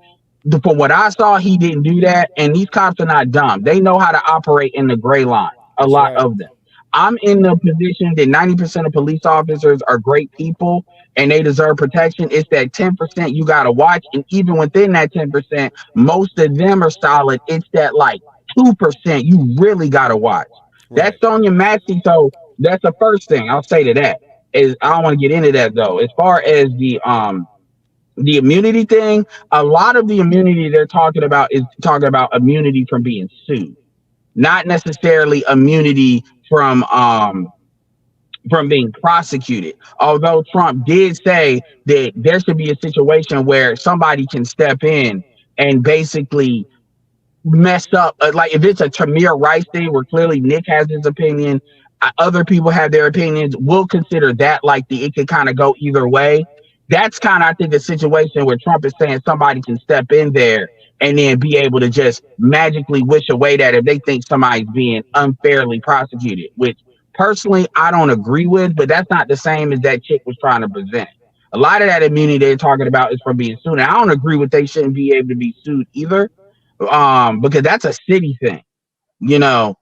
For what I saw, he didn't do that. And these cops are not dumb. They know how to operate in the gray line. A That's lot right. of them. I'm in the position that 90% of police officers are great people and they deserve protection. It's that 10% you got to watch. And even within that 10%, most of them are solid. It's that like 2% you really got to watch. That's Right. Sonya Maxey. So that's the first thing I'll say to that. Is I don't want to get into that though. As far as the immunity thing, a lot of the immunity they're talking about is talking about immunity from being sued, not necessarily immunity from being prosecuted. Although Trump did say that there should be a situation where somebody can step in and basically messed up. Like if it's a Tamir Rice thing where clearly Nick has his opinion, other people have their opinions. We'll consider that like it could kind of go either way. That's kind of I think a situation where Trump is saying somebody can step in there and then be able to just magically wish away that if they think somebody's being unfairly prosecuted, which personally I don't agree with, but that's not the same as that chick was trying to present. A lot of that immunity they're talking about is from being sued. And I don't agree with they shouldn't be able to be sued either, because that's a city thing, you know.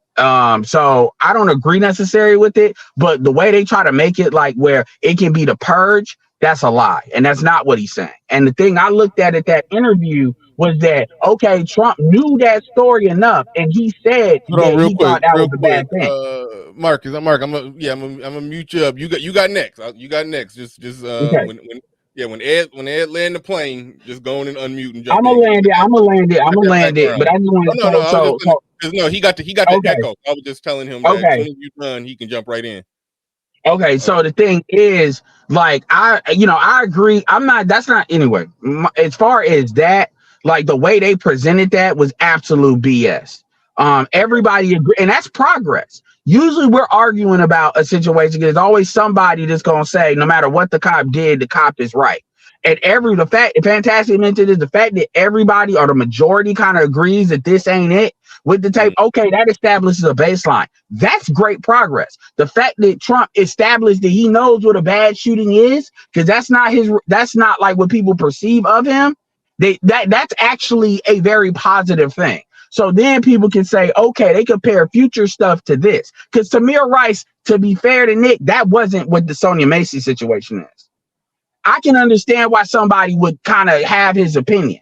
So I don't agree necessarily with it, but the way they try to make it like where it can be the purge, that's a lie, and that's not what he's saying. And the thing I looked at that interview was that okay, Trump knew that story enough, and he said Hold on, that he thought that was a bad thing. Marcus, I'm gonna mute you up. You got next. You got next. Just Okay. when Ed land the plane, just go in and unmute and jump I'm gonna in. land it. But I just want to No, he got the okay. echo. I was just telling him that as soon as you're done, he can jump right in. Okay, so the thing is, like, I agree. That's not anyway. As far as that, like the way they presented that was absolute BS. Everybody agree, and that's progress. Usually, we're arguing about a situation. There's always somebody that's gonna say, no matter what the cop did, the cop is right. And Fantastic mentioned is the fact that everybody or the majority kind of agrees that this ain't it with the tape. Okay, that establishes a baseline. That's great progress. The fact that Trump established that he knows what a bad shooting is, because that's not like what people perceive of him. That's actually a very positive thing. So then people can say, okay, they compare future stuff to this. Because Tamir Rice, to be fair to Nick, that wasn't what the Sonya Macy situation is. I can understand why somebody would kind of have his opinion.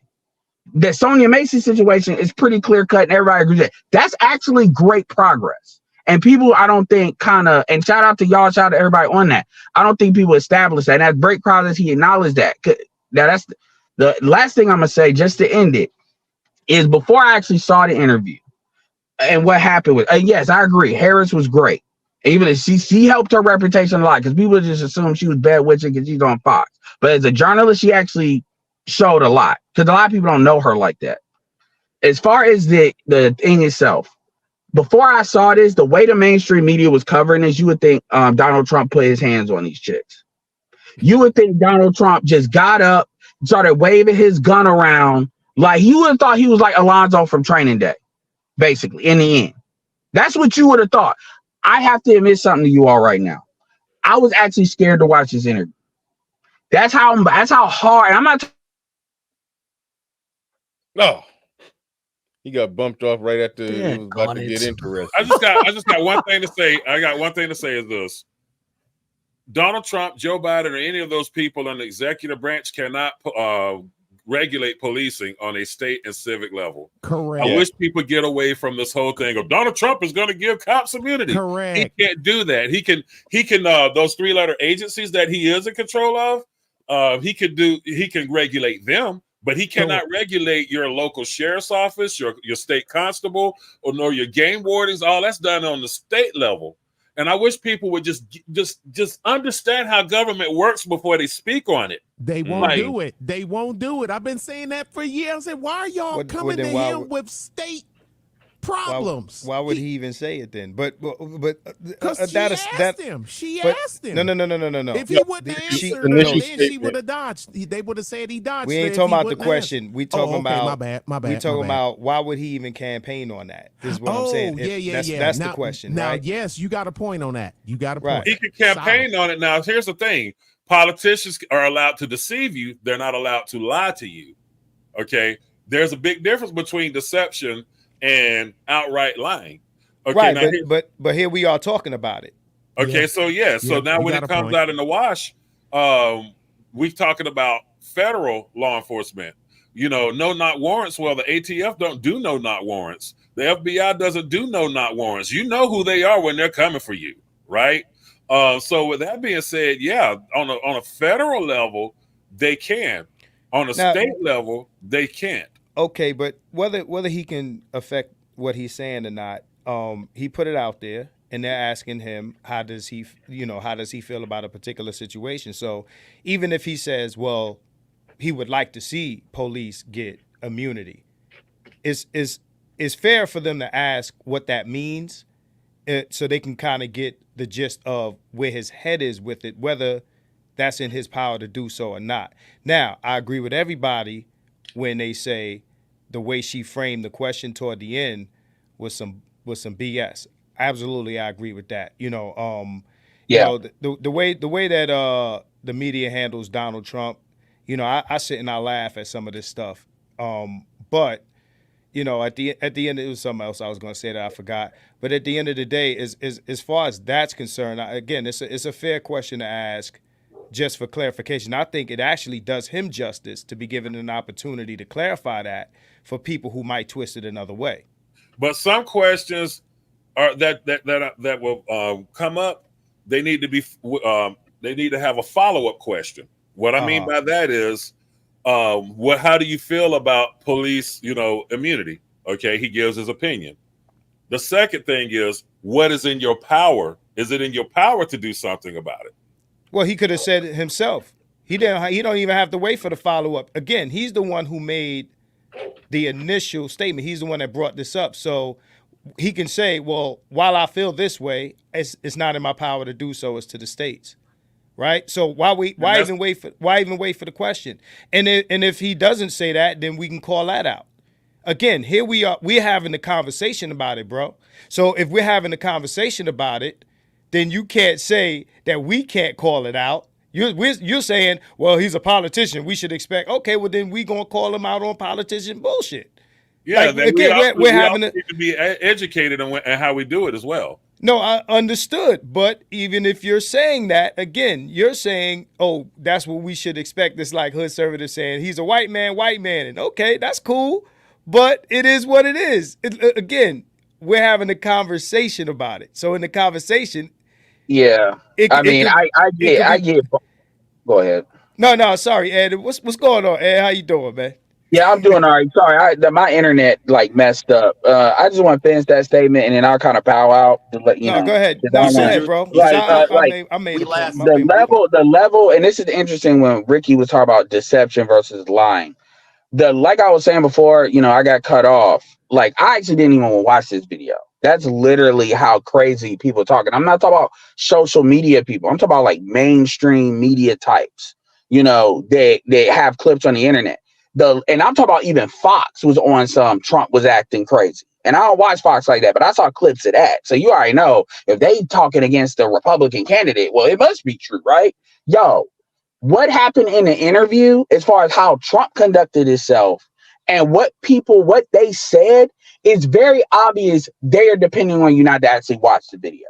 The Sonya Macy situation is pretty clear cut, and everybody agrees that that's actually great progress. And people, I don't think and shout out to y'all, shout out to everybody on that. I don't think people establish that. And that's great progress. He acknowledged that. Now, that's the last thing I'm gonna say, just to end it, is before I actually saw the interview and what happened with. Yes, I agree. Harris was great. Even if she helped her reputation a lot, because people just assume she was bad witching because she's on Fox. But as a journalist, she actually showed a lot, because a lot of people don't know her like that. As far as the thing itself, before I saw this, the way the mainstream media was covering this, you would think Donald Trump put his hands on these chicks. You would think Donald Trump just got up, started waving his gun around, like you would have thought he was like Alonzo from Training Day, basically, in the end. That's what you would have thought. I have to admit something to you all right now. I was actually scared to watch this interview. That's how hard. And I'm not. No, he got bumped off right after he was about to get interested. I just got one thing to say. I got one thing to say is this: Donald Trump, Joe Biden, or any of those people in the executive branch cannot regulate policing on a state and civic level. Correct. I wish people get away from this whole thing of Donald Trump is going to give cops immunity. Correct. He can't do that. He can those 3-letter agencies that he is in control of, he can regulate them, but he cannot regulate your local sheriff's office, your state constable, or your game wardens. All that's done on the state level. And I wish people would just understand how government works before they speak on it. They won't do it. They won't do it. I've been saying that for years. And why are y'all coming to him with state problems? Why would he even say it then? But she asked him. She asked him. No. If he wouldn't answer, then she would have dodged. They would have said he dodged. We ain't talking about the question. We talking about my bad. We talking about why would he even campaign on that? This is what I'm saying. That's the question. Now, right? Yes, you got a point on that. You got a point. He can campaign on it. Now, here's the thing: politicians are allowed to deceive you. They're not allowed to lie to you. Okay. There's a big difference between deception and outright lying. Okay, Right, now but here we are talking about it. Okay, so so now when it comes out in the wash, we're talking about federal law enforcement. You know, no knock warrants. Well, the ATF don't do no knock warrants. The FBI doesn't do no knock warrants. You know who they are when they're coming for you, right? So with that being said, yeah, on a federal level, they can. On a state level, they can't. Okay, but whether he can affect what he's saying or not, he put it out there, and they're asking him how does he feel about a particular situation. So even if he says, well, he would like to see police get immunity, it's fair for them to ask what that means, so they can kind of get the gist of where his head is with it, whether that's in his power to do so or not. Now, I agree with everybody when they say the way she framed the question toward the end was some BS. Absolutely, I agree with that. You know, the way that the media handles Donald Trump, you know, I sit and I laugh at some of this stuff. But you know, at the end, it was something else I was going to say that I forgot. But at the end of the day, as far as that's concerned, again, it's a fair question to ask. Just for clarification, I think it actually does him justice to be given an opportunity to clarify that for people who might twist it another way. But some questions are that will come up. They need to be they need to have a follow-up question. What I mean by that is, how do you feel about police, immunity? Okay, he gives his opinion. The second thing is, what is in your power? Is it in your power to do something about it? Well, he could have said it himself. He don't even have to wait for the follow-up. Again, he's the one who made the initial statement. He's the one that brought this up. So he can say, well, while I feel this way, it's not in my power to do so. It's to the states. Right? So why even wait for the question? And if he doesn't say that, then we can call that out. Again, here we're having a conversation about it, bro. So if we're having a conversation about it, then you can't say that we can't call it out. You're saying, well, he's a politician. We should expect, okay, well, then we going to call him out on politician bullshit. Yeah, like, again, we're having need to be educated on how we do it as well. No, I understood. But even if you're saying that, again, you're saying, oh, that's what we should expect. It's like Hood Conservative saying he's a white man. And okay, that's cool. But it is what it is. Again, we're having a conversation about it. So in the conversation, I get. Go ahead. No, sorry, Ed. What's going on, Ed? How you doing, man? Yeah, I'm doing all right. Sorry, my internet messed up. I just want to finish that statement, and then I'll kind of bow out to let you know. Go ahead. No, go ahead, bro. I made the level, and this is interesting when Ricky was talking about deception versus lying. Like I was saying before, I got cut off. Like, I actually didn't even watch this video. That's literally how crazy people are talking. I'm not talking about social media people. I'm talking about like mainstream media types. They have clips on the internet. And I'm talking about even Fox was on some Trump was acting crazy. And I don't watch Fox like that, but I saw clips of that. So you already know if they talking against the Republican candidate, well, it must be true, right? Yo, what happened in the interview as far as how Trump conducted himself and what they said, it's very obvious they are depending on you not to actually watch the video.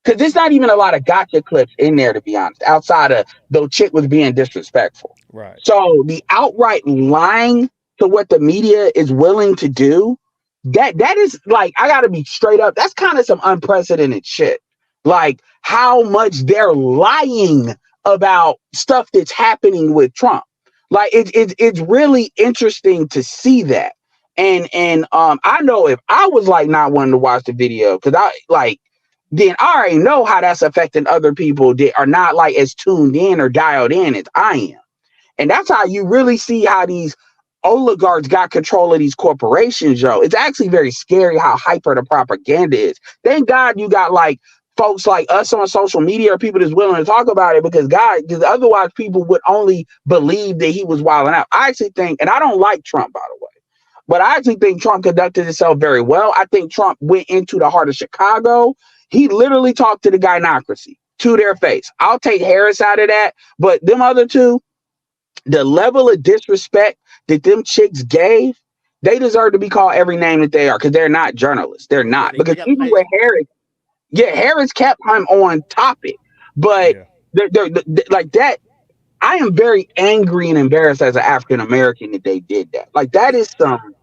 Because there's not even a lot of gotcha clips in there, to be honest, outside of the chick was being disrespectful. Right. So the outright lying to what the media is willing to do, that is like, I got to be straight up. That's kind of some unprecedented shit. Like how much they're lying about stuff that's happening with Trump. Like it's really interesting to see that. And I know if I was like not wanting to watch the video, because then I already know how that's affecting other people that are not like as tuned in or dialed in as I am. And that's how you really see how these oligarchs got control of these corporations, yo. It's actually very scary how hyper the propaganda is. Thank God you got like folks like us on social media or people that's willing to talk about it, because otherwise people would only believe that he was wilding out. I actually think, and I don't like Trump, by the way, but I actually think Trump conducted himself very well. I think Trump went into the heart of Chicago. He literally talked to the gynocracy to their face. I'll take Harris out of that, but them other two, the level of disrespect that them chicks gave They deserve to be called every name that they are because they're not journalists. They're not. Because even with Harris, Harris kept him on topic. But they're like that. I am very angry and embarrassed as an African American that they did that. Like that is some.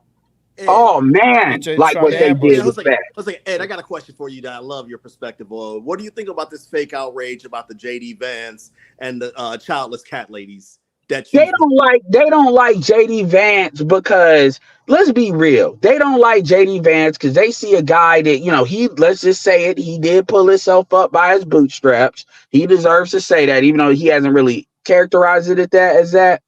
Oh man, like what they did was bad. Ed, I got a question for you that I love your perspective on. What do you think about this fake outrage about the JD Vance and the childless cat ladies? They don't like JD Vance because let's be real. They don't like JD Vance because they see a guy that, let's just say it, he did pull himself up by his bootstraps. He deserves to say that, even though he hasn't really characterized it as that.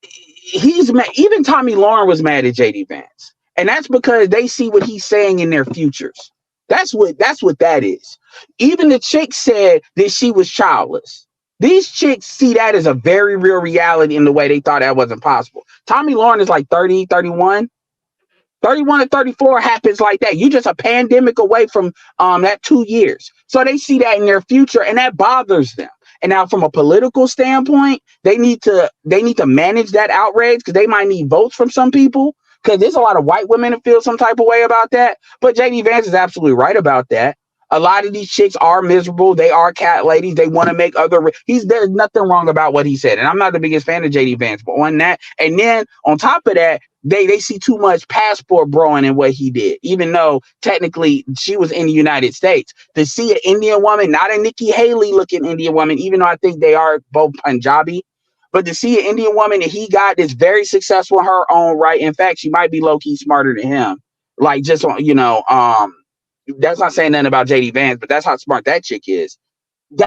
He's mad. Even Tommy Lauren was mad at JD Vance. And that's because they see what he's saying in their futures. That's what that is. Even the chick said that she was childless. These chicks see that as a very real reality in the way they thought that wasn't possible. Tommy Lauren is like 30, 31. 31 to 34 happens like that. You're just a pandemic away from that 2 years. So they see that in their future and that bothers them. And now from a political standpoint, they need to manage that outrage because they might need votes from some people because there's a lot of white women that feel some type of way about that. But JD Vance is absolutely right about that. A lot of these chicks are miserable. They are cat ladies. They want to make there's nothing wrong about what he said. And I'm not the biggest fan of JD Vance, but on that, and then on top of that, they see too much passport broing in what he did, even though technically she was in the United States. To see an Indian woman, not a Nikki Haley looking Indian woman, even though I think they are both Punjabi, but to see an Indian woman that he got that's very successful in her own right. In fact, she might be low-key smarter than him. Like just on, that's not saying nothing about JD Vance, but that's how smart that chick is.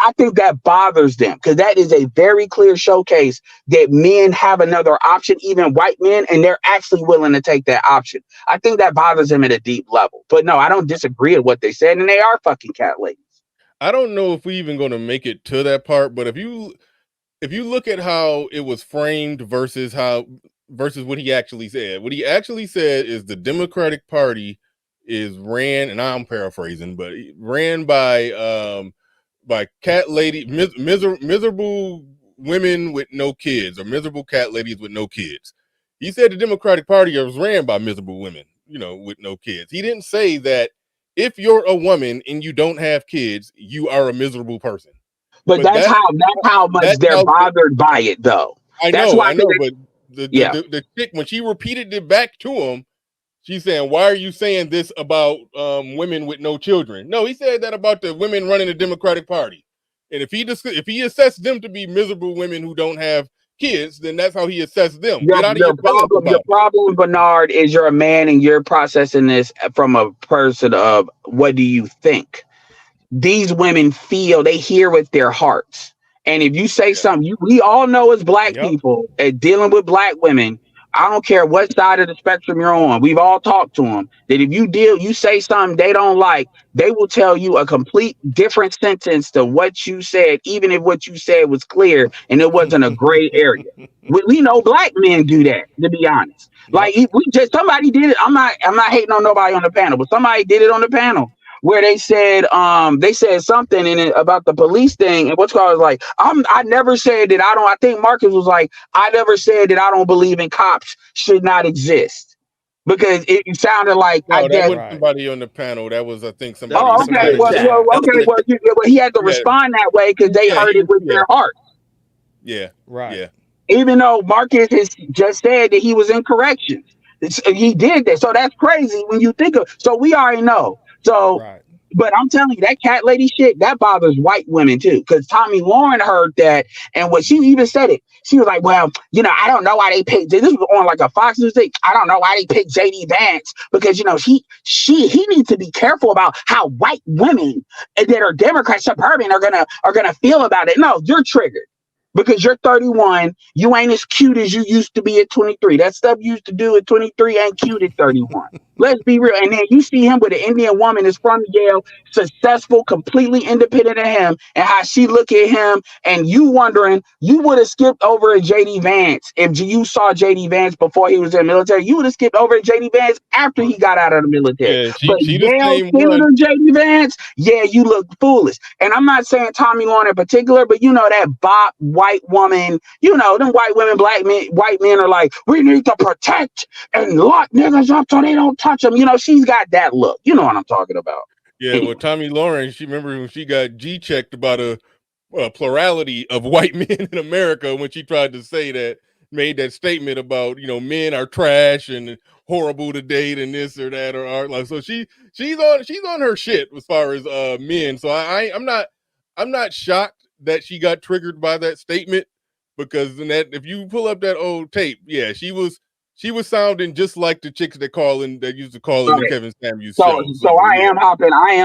I think that bothers them because that is a very clear showcase that men have another option, even white men, and they're actually willing to take that option. I think that bothers them at a deep level. But no, I don't disagree with what they said, and they are fucking cat ladies. I don't know if we even going to make it to that part, but if you look at how it was framed versus what he actually said, what he actually said is the Democratic Party is ran, and I'm paraphrasing, but ran by cat lady, miserable women with no kids, or miserable cat ladies with no kids. He said the Democratic Party was ran by miserable women, with no kids. He didn't say that if you're a woman and you don't have kids, you are a miserable person. But that's how much they're bothered by it, though. I know, but the chick, when she repeated it back to him, she's saying, why are you saying this about women with no children? No, he said that about the women running the Democratic Party. And if he assessed them to be miserable women who don't have kids, then that's how he assessed them. The problem, Bernard, is you're a man and you're processing this from a person of what do you think? These women feel, they hear with their hearts. And if you say something, we all know as black people dealing with black women, I don't care what side of the spectrum you're on. We've all talked to them that if you say something they don't like, they will tell you a complete different sentence to what you said, even if what you said was clear and it wasn't a gray area. We know black men do that, to be honest. Like somebody did it. I'm not hating on nobody on the panel, but somebody did it on the panel where they said something in it about the police thing, and what's called like I never said that I think Marcus was like, I never said that I don't believe in cops should not exist, because it sounded like that wasn't somebody on the panel. That was, I think, somebody. Oh, okay. Well, he had to respond that way because they heard it with their heart. Yeah, right. Yeah. Even though Marcus has just said that he was in corrections, he did that. So that's crazy when you think of. So we already know. So, but I'm telling you, that cat lady shit, that bothers white women too. Because Tommy Lauren heard that, and what she even said it, she was like, well, I don't know why they picked, this was on like a Fox News thing, I don't know why they picked JD Vance, because he needs to be careful about how white women that are Democrat suburban are gonna feel about it. No, you're triggered. Because you're 31, you ain't as cute as you used to be at 23. That stuff you used to do at 23 ain't cute at 31. Let's be real. And then you see him with an Indian woman that's from Yale, successful, completely independent of him, and how she look at him, and you wondering, you would have skipped over at JD Vance. If you saw JD Vance before he was in the military, you would have skipped over at JD Vance after he got out of the military. Yeah, but Yale, Senator JD Vance, you look foolish. And I'm not saying Tommy Lauren in particular, but that Bob White white woman, you know, them white women, white men are like, we need to protect and lock niggas up so they don't touch them. You know, she's got that look. You know what I'm talking about. Yeah, well, Tommy Lauren, she remember when she got G-checked about a plurality of white men in America when she tried to say that, made that statement about, you know, men are trash and horrible to date and this or that or art. Like, so she's on her shit as far as men. So I'm not shocked that she got triggered by that statement, because if you pull up that old tape, yeah, she was sounding just like the chicks that used to call in the Kevin Samuels show. So I am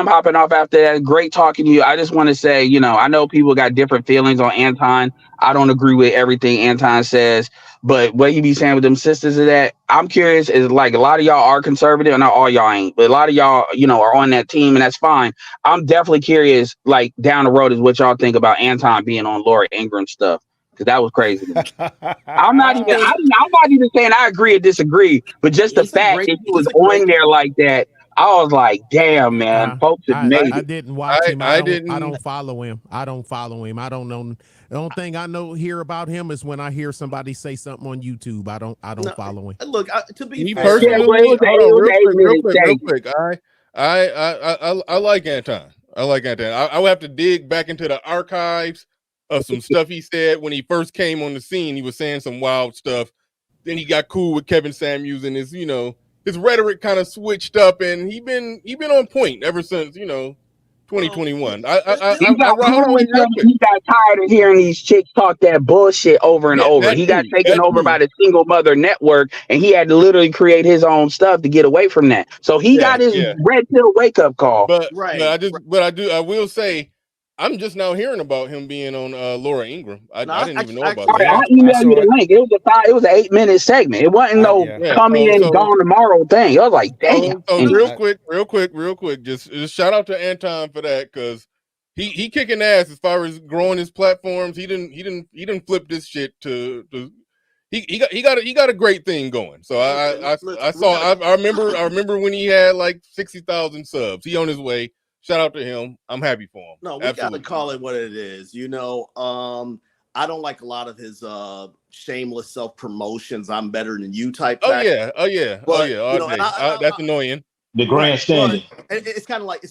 hopping off after that. Great talking to you. I just want to say, you know, I know people got different feelings on Anton. I don't agree with everything Anton says, but what he be saying with them sisters of that, I'm curious, is like a lot of y'all are conservative, and not all y'all ain't, but a lot of y'all, you know, are on that team, and that's fine. I'm definitely curious, like down the road, is what y'all think about Anton being on Laura Ingraham stuff, because that was crazy. I'm not even saying I agree or disagree, but just the fact that he was on there like that, I was like, damn, man, folks have made it. I didn't watch him. I don't follow him. I don't know. The only thing I hear about him is when I hear somebody say something on YouTube. I don't follow him. Look, to be Me fair, personally, real quick. I like Anton. I would have to dig back into the archives of some stuff he said when he first came on the scene. He was saying some wild stuff. Then he got cool with Kevin Samuels, and his rhetoric kind of switched up, and he been on point ever since 2021. He got tired of hearing these chicks talk that bullshit over and over. He got taken over by the single mother network, and he had to literally create his own stuff to get away from that. So he got his red pill wake up call. But I will say, I'm just now hearing about him being on Laura Ingraham. I didn't even know about that. I emailed you the link. It was an 8-minute segment. It wasn't gone tomorrow thing. I was like, damn. Real quick, just shout out to Anton for that, because he kicking ass as far as growing his platforms. He didn't flip this shit to he got a great thing going. So I remember when he had like 60,000 subs. He on his way. Shout out to him. I'm happy for him. No, we got to call it what it is. I don't like a lot of his shameless self promotions. I'm better than you type. Oh yeah. That's annoying. The grandstanding. It's kind of like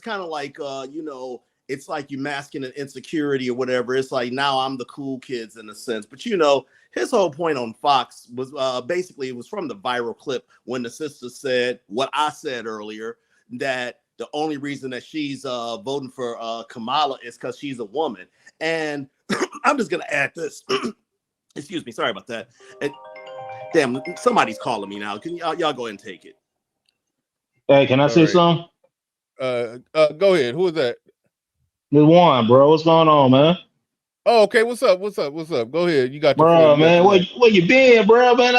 it's like you masking an insecurity or whatever. It's like, now I'm the cool kids in a sense. But his whole point on Fox was basically, it was from the viral clip when the sister said what I said earlier, that the only reason that she's voting for Kamala is because she's a woman. And I'm just going to add this. Excuse me. Sorry about that. Damn, somebody's calling me now. Can y'all go ahead and take it? Hey, can I say something? Go ahead. Who is that? The one, bro. What's going on, man? Oh, okay. What's up? Go ahead. You got your bro, man. Where you been, bro, man?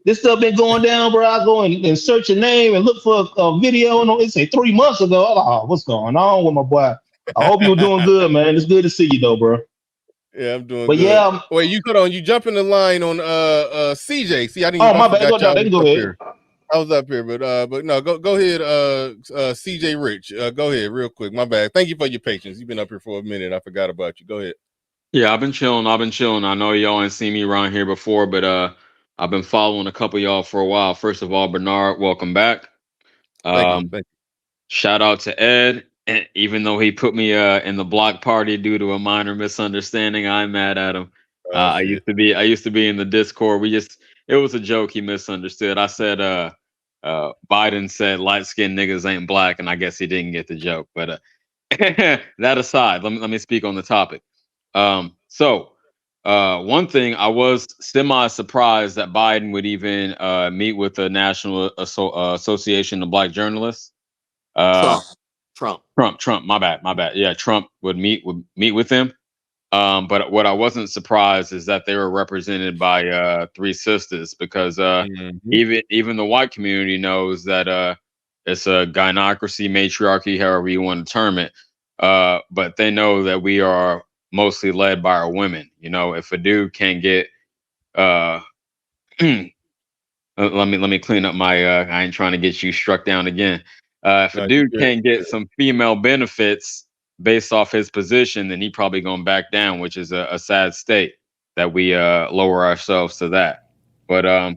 This stuff been going down, bro. I go and search your name and look for a video, and it say 3 months ago. I'm like, oh, what's going on with my boy? I hope you're doing good, man. It's good to see you, though, bro. Yeah, I'm doing good. Yeah, wait, you jump in the line on CJ. See, I didn't. Oh, my bad. Go ahead. I was up here, but no, go ahead, CJ Rich. Go ahead, real quick. My bad. Thank you for your patience. You've been up here for a minute. I forgot about you. Go ahead. Yeah, I've been chilling. I know y'all ain't seen me around here before, but I've been following a couple of y'all for a while. First of all, Bernard, welcome back. Thank you. Shout out to Ed. And even though he put me in the block party due to a minor misunderstanding, I'm mad at him. I used to be in the Discord. It was a joke. He misunderstood. I said Biden said light-skinned niggas ain't black, and I guess he didn't get the joke. But that aside, let me speak on the topic. One thing, I was semi-surprised that Biden would even meet with the National Association of Black Journalists. Trump. My bad. Yeah, Trump would meet with him. But what I wasn't surprised is that they were represented by 3 sisters, because even the white community knows that it's a gynocracy, matriarchy, however you want to term it. But they know that we are mostly led by our women. If a dude can't get let me clean up my I ain't trying to get you struck down again. If a dude can't get some female benefits based off his position, then he probably gonna back down, which is a sad state. that we lower ourselves to that. But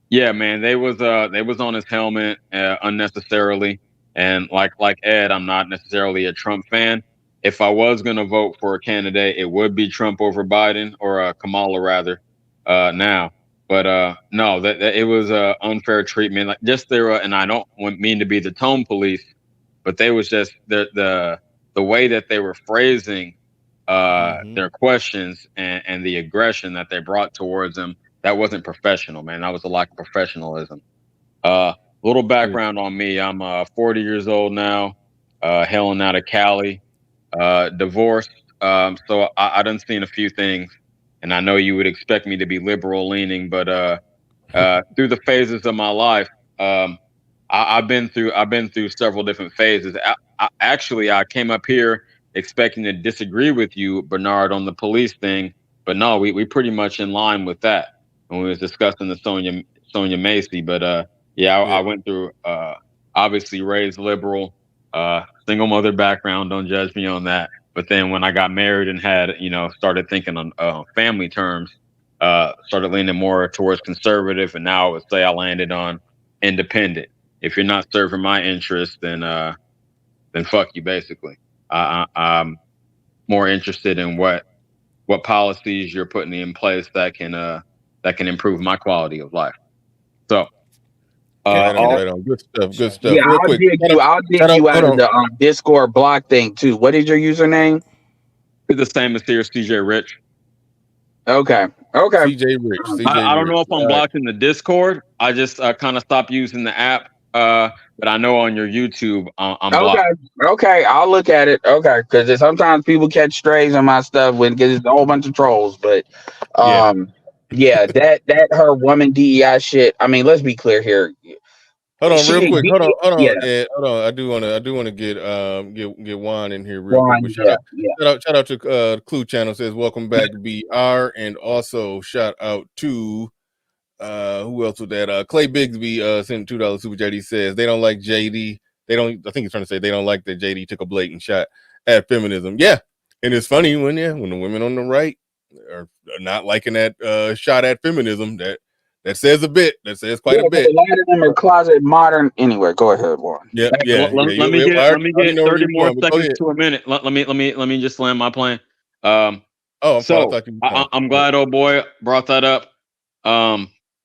yeah, man, they was on his helmet unnecessarily, and like Ed, I'm not necessarily a Trump fan. If I was gonna vote for a candidate, it would be Trump over Biden, or Kamala rather. Now, but no, that it was unfair treatment. Like just there, and I don't mean to be the tone police, but they was just the way that they were phrasing their questions and the aggression that they brought towards them. That wasn't professional, man. That was a lack of professionalism. Little background on me: I'm 40 years old now, hailing out of Cali, divorced. So I done seen a few things, and I know you would expect me to be liberal leaning, but through the phases of my life, I've been through several different phases. Actually, I came up here expecting to disagree with you, Bernard, on the police thing, but no, we pretty much in line with that when we was discussing the Sonia Macy. But yeah, I went through obviously raised liberal, single mother background. Don't judge me on that. But then when I got married and had started thinking on family terms, started leaning more towards conservative, and now I would say I landed on independent. If you're not serving my interests, then fuck you, basically. I'm more interested in what policies you're putting in place that can improve my quality of life. So, right on. Good stuff. Yeah, Real quick, I'll dig you out of the Discord block thing too. What is your username? It's the same as here, CJ Rich. Okay. CJ Rich. I don't know if I'm blocked in the Discord. I just kind of stopped using the app. But I know on your YouTube, I'm blocked. Okay, I'll look at it. Okay, because sometimes people catch strays on my stuff because it's a whole bunch of trolls. But yeah, that her woman DEI shit. I mean, let's be clear here. Hold on, real quick. Hold on. Yeah. Ed, hold on. I do want to get Juan in here real quick. Shout out to Clue Channel, says welcome back to BR, and also shout out to who else with that? Clay Bigsby sent $2 super chat. He says they don't like JD. I think he's trying to say they don't like that JD took a blatant shot at feminism. Yeah, and it's funny when the women on the right are not liking that shot at feminism. That says a bit. That says quite a bit. A lot of them are closet modern. Anyway, go ahead, Warren. Yeah. Let me get 30 more seconds to a minute. Let me just land my plane. I'm glad old boy brought that up.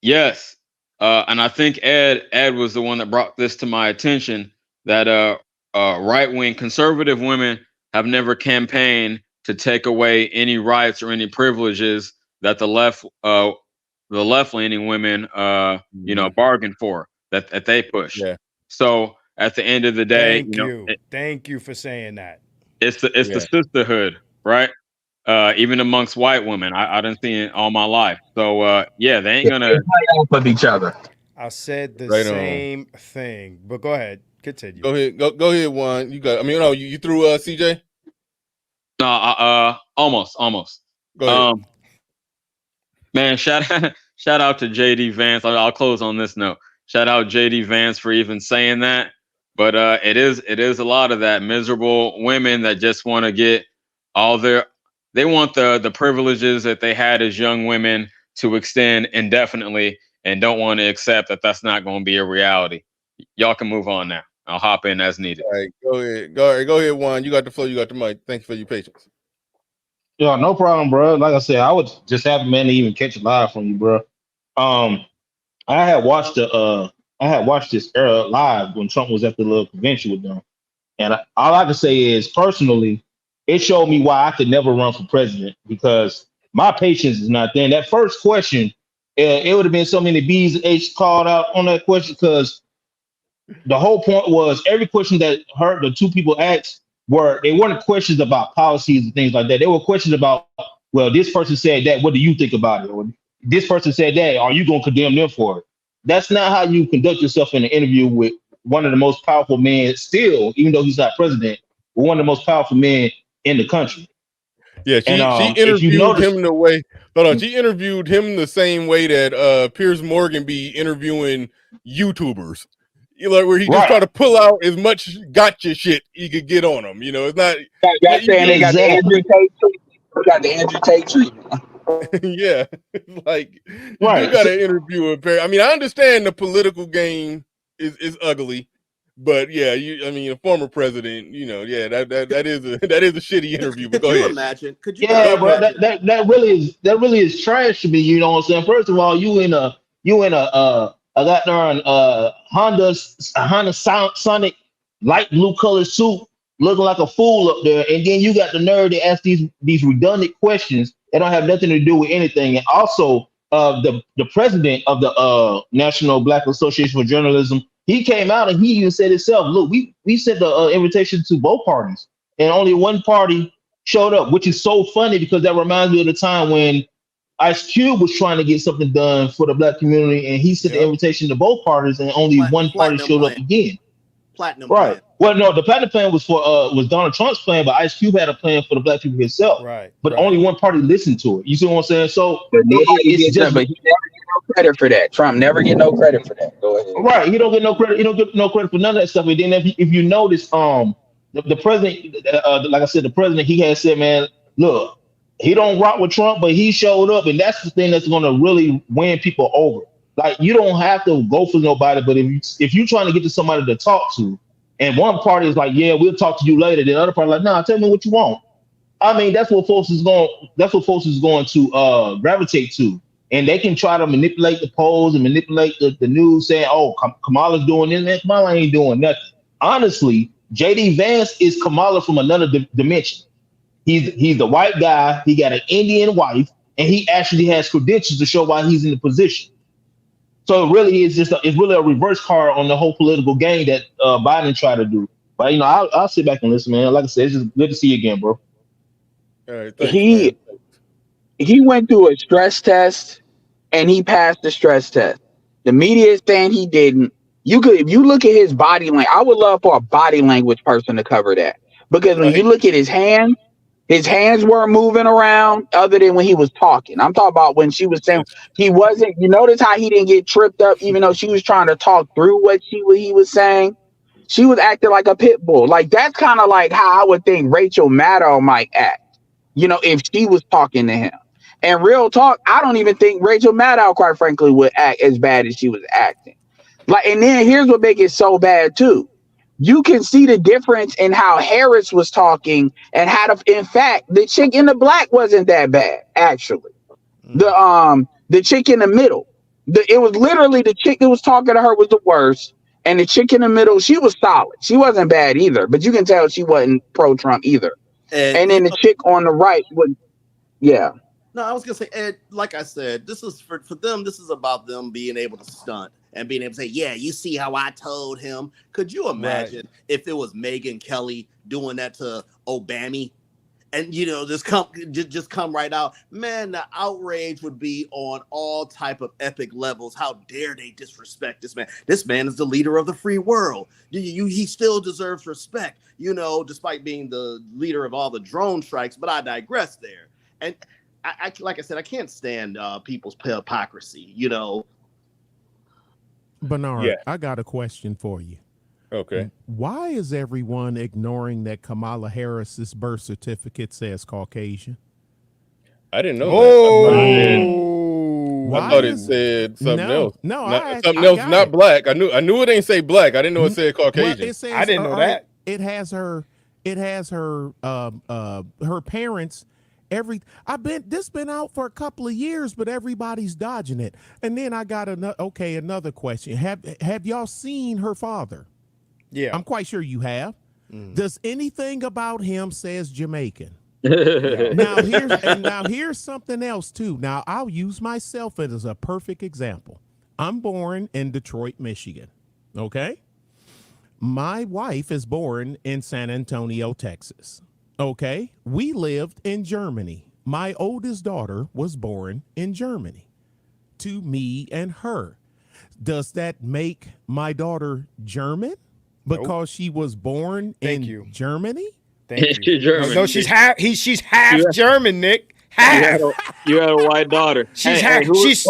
Yes. And I think Ed was the one that brought this to my attention, that right-wing conservative women have never campaigned to take away any rights or any privileges that the left-leaning women bargain for, that they push. Yeah. So at the end of the day, thank you for saying that. It's the sisterhood, right? Even amongst white women, I done seen it all my life. So yeah, they ain't gonna with each other. I said the same thing, but go ahead, continue. Go ahead, Juan. You got. I mean, you threw CJ. No, almost. Go ahead. Man, shout out to JD Vance. I'll close on this note. Shout out JD Vance for even saying that. But it is a lot of that miserable women that just want to get they want the privileges that they had as young women to extend indefinitely, and don't want to accept that that's not going to be a reality. Y'all can move on now. I'll hop in as needed. All right, go ahead, Juan. You got the floor. You got the mic. Thanks for your patience. Yeah, no problem, bro. Like I said, I was just happy, man, to even catch a live from you, bro. I had watched this era live when Trump was at the little convention with them, and all I can say is, personally, it showed me why I could never run for president, because my patience is not there. And that first question, it would have been so many B's and H's called out on that question, because the whole point was every question that the two people asked they weren't questions about policies and things like that. They were questions about, well, this person said that, what do you think about it? Or this person said that, are you going to condemn them for it? That's not how you conduct yourself in an interview with one of the most powerful men still, even though he's not president, but one of the most powerful men in the country. Yeah, she interviewed him in the way. Hold on, she interviewed him the same way that Piers Morgan be interviewing YouTubers. Where he just try to pull out as much gotcha shit he could get on them. It's not. Saying they got the Andrew Tate treatment. Yeah, like you Right. do got to interview a pair. I mean, I understand the political game is ugly, but yeah, I mean, a former president, yeah, that is a that is a shitty interview. But Could go you ahead. imagine? Could you Yeah, guys bro. imagine? That really is trash to me. You know what I'm saying? First of all, you in a goddamn Honda Sonic light blue color suit, looking like a fool up there, and then you got the nerve to ask these redundant questions that don't have nothing to do with anything. And also, the president of the National Black Association for Journalism, he came out and he even said himself, "Look, we sent the invitation to both parties, and only one party showed up," which is so funny because that reminds me of the time when Ice Cube was trying to get something done for the black community, and he sent the invitation to both parties, and only one party Platinum showed plan. up again. Platinum Right. plan. Well, no, the platinum plan was for was Donald Trump's plan, but Ice Cube had a plan for the black people himself. Right. But only one party listened to it. You see what I'm saying? So But nobody it's gets just that. But he never get no credit for that. Trump never get no credit for that. Go ahead. right. He don't get no credit. He don't get no credit for none of that stuff. And then if you notice, the president, like I said, the president, he had said, man, look, he don't rock with Trump, but he showed up, and that's the thing that's going to really win people over. Like, you don't have to go for nobody, but if you're trying to get to somebody to talk to, and one party is like, yeah, we'll talk to you later, then the other party like, nah, tell me what you want. I mean, that's what folks is going. That's what folks is going to gravitate to, and they can try to manipulate the polls and manipulate the news, saying, "Oh, Kamala's doing this, man. Kamala ain't doing nothing." Honestly, JD Vance is Kamala from another dimension. He's the white guy. He got an Indian wife, and he actually has credentials to show why he's in the position. So it really is it's really a reverse card on the whole political game that Biden tried to do. But I'll sit back and listen, man. Like I said, it's just good to see you again, bro. All right, thanks, He went through a stress test and he passed the stress test. The media is saying he didn't. If you look at his body language, I would love for a body language person to cover that. Because when you look at his hands weren't moving around other than when he was talking. I'm talking about when she was saying he wasn't. You notice how he didn't get tripped up, even though she was trying to talk through what he was saying. She was acting like a pit bull. Like, that's kind of like how I would think Rachel Maddow might act, if she was talking to him. And real talk, I don't even think Rachel Maddow, quite frankly, would act as bad as she was acting. Like, and then here's what makes it so bad too. You can see the difference in how Harris was talking and how in fact, the chick in the black wasn't that bad, actually. The chick in the middle, it was literally the chick that was talking to her was the worst. And the chick in the middle, she was solid. She wasn't bad either, but you can tell she wasn't pro-Trump either. And then the chick on the right would, yeah. No, I was gonna say, Ed, like I said, this is for them, this is about them being able to stunt and being able to say, yeah, you see how I told him. Could you imagine if it was Megyn Kelly doing that to Obama? And just come right out, man. The outrage would be on all type of epic levels. How dare they disrespect this man? This man is the leader of the free world. He still deserves respect, despite being the leader of all the drone strikes. But I digress there. And I like I said, I can't stand people's hypocrisy. Bernard, I got a question for you. Okay. Why is everyone ignoring that Kamala Harris's birth certificate says Caucasian? I didn't know that. I thought it said something else. No, something else, not black. I knew it ain't say black. I didn't know it said Caucasian. Well, it says, I didn't know that. It has her parents. This been out for a couple of years, but everybody's dodging it. And then I got another question. Have y'all seen her father? Yeah, I'm quite sure you have. Does anything about him says Jamaican? Now here's something else too. Now I'll use myself as a perfect example. I'm born in Detroit, Michigan. Okay. My wife is born in San Antonio, Texas. Okay. We lived in Germany. My oldest daughter was born in Germany to me and her. Does that make my daughter German? Because she was born in Germany? Thank you. No, she's half German, Nick. You had a white daughter. She's Well, the she's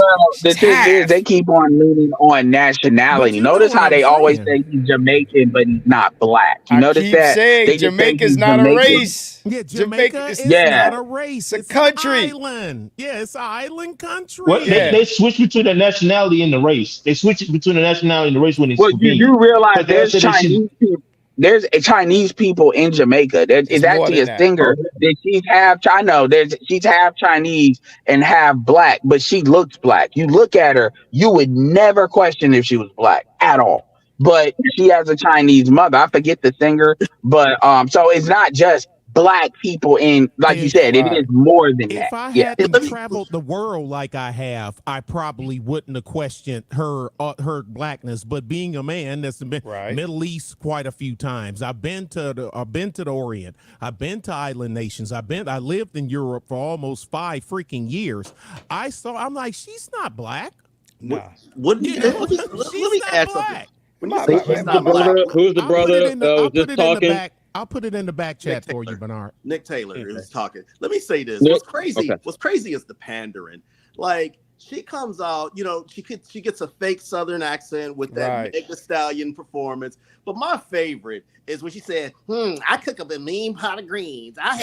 thing is, half. they keep on leaning on nationality. Notice how they always say he's Jamaican, but he's not black. You I notice keep that? saying They just say Jamaica's he's not a Jamaican. race. Yeah, Jamaica is Yeah. not a race. It's a country. An island. Yeah, it's an island country. Well, they switch between the nationality and the race. They switch it between the nationality and the race when it's Well, you convenient. do realize But they there's said that she- Chinese people. There's Chinese people in Jamaica. It's more actually than a that. singer that she's half. I know she's half Chinese and half black, but she looks black. You look at her, you would never question if she was black at all. But she has a Chinese mother. I forget the singer, but so it's not just black people in, like you said, it is more than that. If I Yeah. hadn't traveled the world like I have, I probably wouldn't have questioned her blackness. But being a man that's been Middle East quite a few times, I've been to the Orient, I've been to island nations, I lived in Europe for almost 5 freaking years. I'm like, she's not black. Let me ask something. When you say she's not black, who's the brother that was just talking? I'll put it in the back chat for you, Bernard. Nick Taylor is talking. Let me say this. Nick? What's crazy? Okay. What's crazy is the pandering. Like, she comes out, she gets a fake Southern accent with that Meg Thee Stallion performance. But my favorite is when she said, I cook up a mean pot of greens. I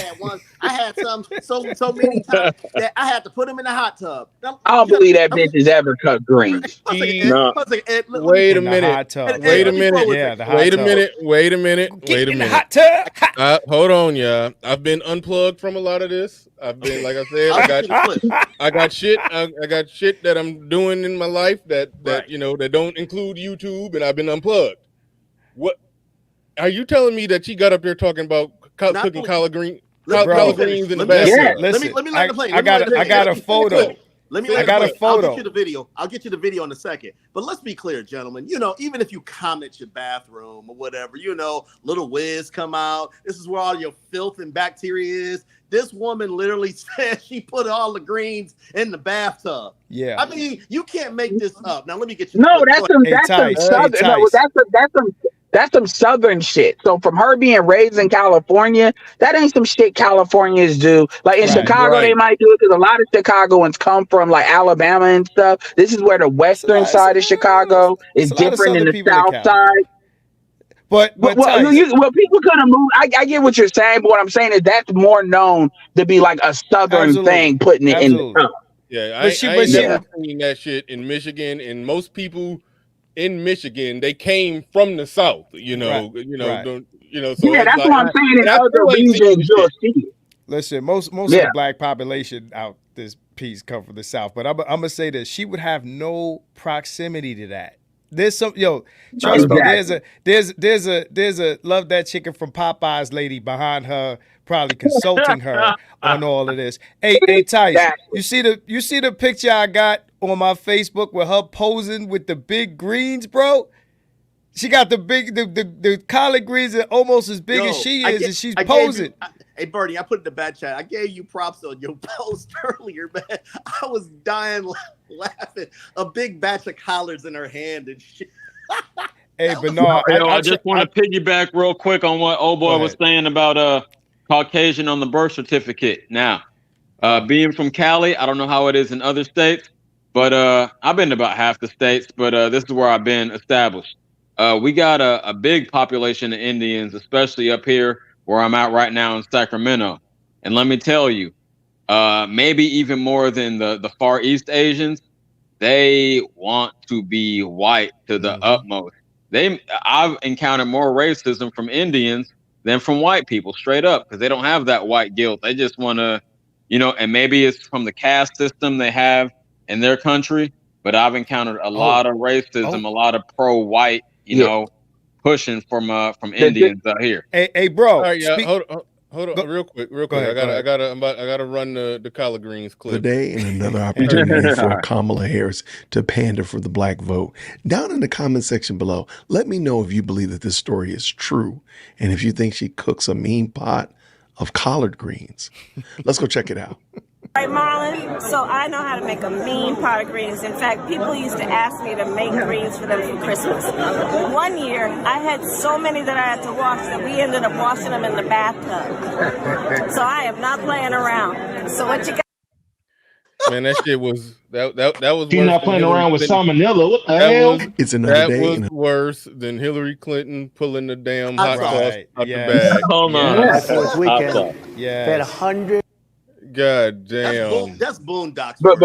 had some so many times that I had to put them in the hot tub. Now, I don't believe that bitch has ever cut greens. Wait a minute. Wait a minute. Wait a minute. Hot tub. Hold on, yeah. I've been unplugged from a lot of this. I've been, like I said, I got shit. I got shit that I'm doing in my life that that don't include YouTube, and I've been unplugged. What are you telling me that she got up there talking about cooking collard greens in the bathtub? Listen, let me land the plane. I got a photo. I got a photo. I'll get you the video in a second. But let's be clear, gentlemen. Even if you comment your bathroom or whatever, little whiz come out. This is where all your filth and bacteria is. This woman literally said she put all the greens in the bathtub. Yeah. I mean, you can't make this up. Now let me get you. No, that's some southern shit. So from her being raised in California, that ain't some shit Californians do. Like in Chicago, they might do it because a lot of Chicagoans come from like Alabama and stuff. This is where the western side of Chicago is different than the south side. But people could have moved. I get what you're saying, but what I'm saying is that's more known to be like a southern thing, putting it in the tub. Yeah, I ain't never seen that shit in Michigan, and most people in Michigan, they came from the South, so that's it's what I'm saying. In other regions, you'll see it. Listen, most of the black population out this piece come from the South, but I'm gonna say this: she would have no proximity to that. There's some trust me. There's a love that chicken from Popeyes lady behind her, probably consulting her on all of this. Hey, Tice, you see the picture I got on my Facebook with her posing with the big greens, bro? She got the collard greens are almost as big as she is, and she's posing. Hey, Bernie, I put in the back chat. I gave you props on your post earlier, man. I was dying laughing. A big batch of collards in her hand and shit. Hey, Bernard, I just want to piggyback real quick on what old boy was saying about Caucasian on the birth certificate. Now, being from Cali, I don't know how it is in other states, but I've been to about half the states, but this is where I've been established. We got a big population of Indians, especially up here where I'm at right now in Sacramento. And let me tell you, maybe even more than the Far East Asians, they want to be white to the utmost. I've encountered more racism from Indians than from white people, straight up, because they don't have that white guilt. They just want to, and maybe it's from the caste system they have in their country, but I've encountered a lot of racism, a lot of pro-white, pushing from Indians out here. Hey, bro. All right, hold on, real quick. Ahead, I gotta run the collard greens clip. Today, and another opportunity for Kamala Harris to pander for the black vote. Down in the comment section below, let me know if you believe that this story is true, and if you think she cooks a mean pot of collard greens. Let's go check it out. Right, Marlon. So I know how to make a mean pot of greens. In fact, people used to ask me to make greens for them for Christmas. One year, I had so many that I had to wash that we ended up washing them in the bathtub. So I am not playing around. So what you got? Man, that shit was that was She's worse not than playing Hillary around with Clinton. salmonella. What the That hell? was It's another that day. was worse than Hillary Clinton pulling the damn Hot hot sauce. sauce Right. out the Yes. bag. Hold on. July Yes. 4th Hot weekend, sauce. they had Yes. 100. God damn. That's Boondocks. But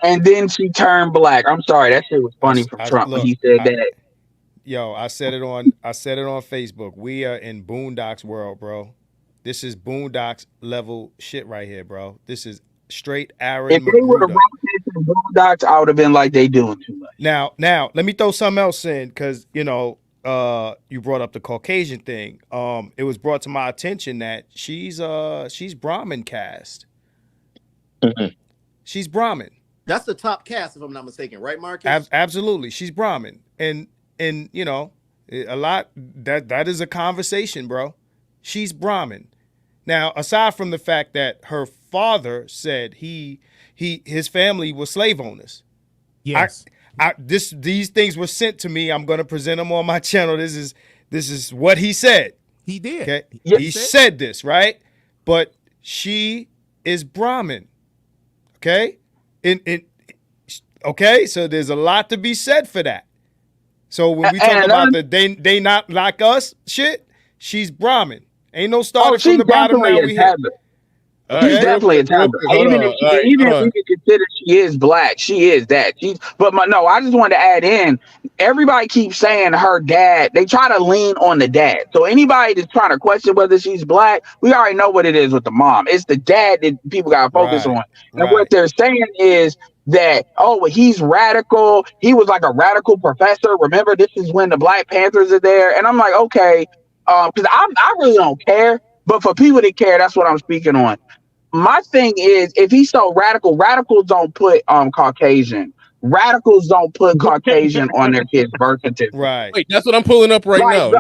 and then she turned black. I'm sorry, that shit was funny from Trump when he said that. Yo, I said it on Facebook. We are in Boondocks world, bro. This is Boondocks level shit right here, bro. This is straight Aaron If they would have Magruder. rotated to the Boondocks, I would have been like, they doing too much. Now, let me throw something else in because you brought up the Caucasian thing. It was brought to my attention that she's Brahmin caste. She's Brahmin. That's the top cast, if I'm not mistaken, right, Marcus? Absolutely, she's Brahmin, and a lot that is a conversation, bro. She's Brahmin. Now, aside from the fact that her father said his family was slave owners. Yes. These things were sent to me. I'm going to present them on my channel. This is what he said. He did. Okay? He said this, right? But she is Brahmin. Okay? Okay, so there's a lot to be said for that. So when we talk about the they not like us shit, she's Brahmin. Ain't no starting from the bottom now. We here. She's definitely a tablet. Even if we could consider she is black, she is that. I just wanted to add in. Everybody keeps saying her dad. They try to lean on the dad. So anybody that's trying to question whether she's black, we already know what it is with the mom. It's the dad that people got to focus on. And what they're saying is that, he's radical. He was like a radical professor. Remember, this is when the Black Panthers are there. And I'm like, okay, because I really don't care. But for people that care, that's what I'm speaking on. My thing is, if he's so radical, radicals don't put Caucasian. Radicals don't put Caucasian on their kids' birth certificate. Right. Wait, that's what I'm pulling up right now.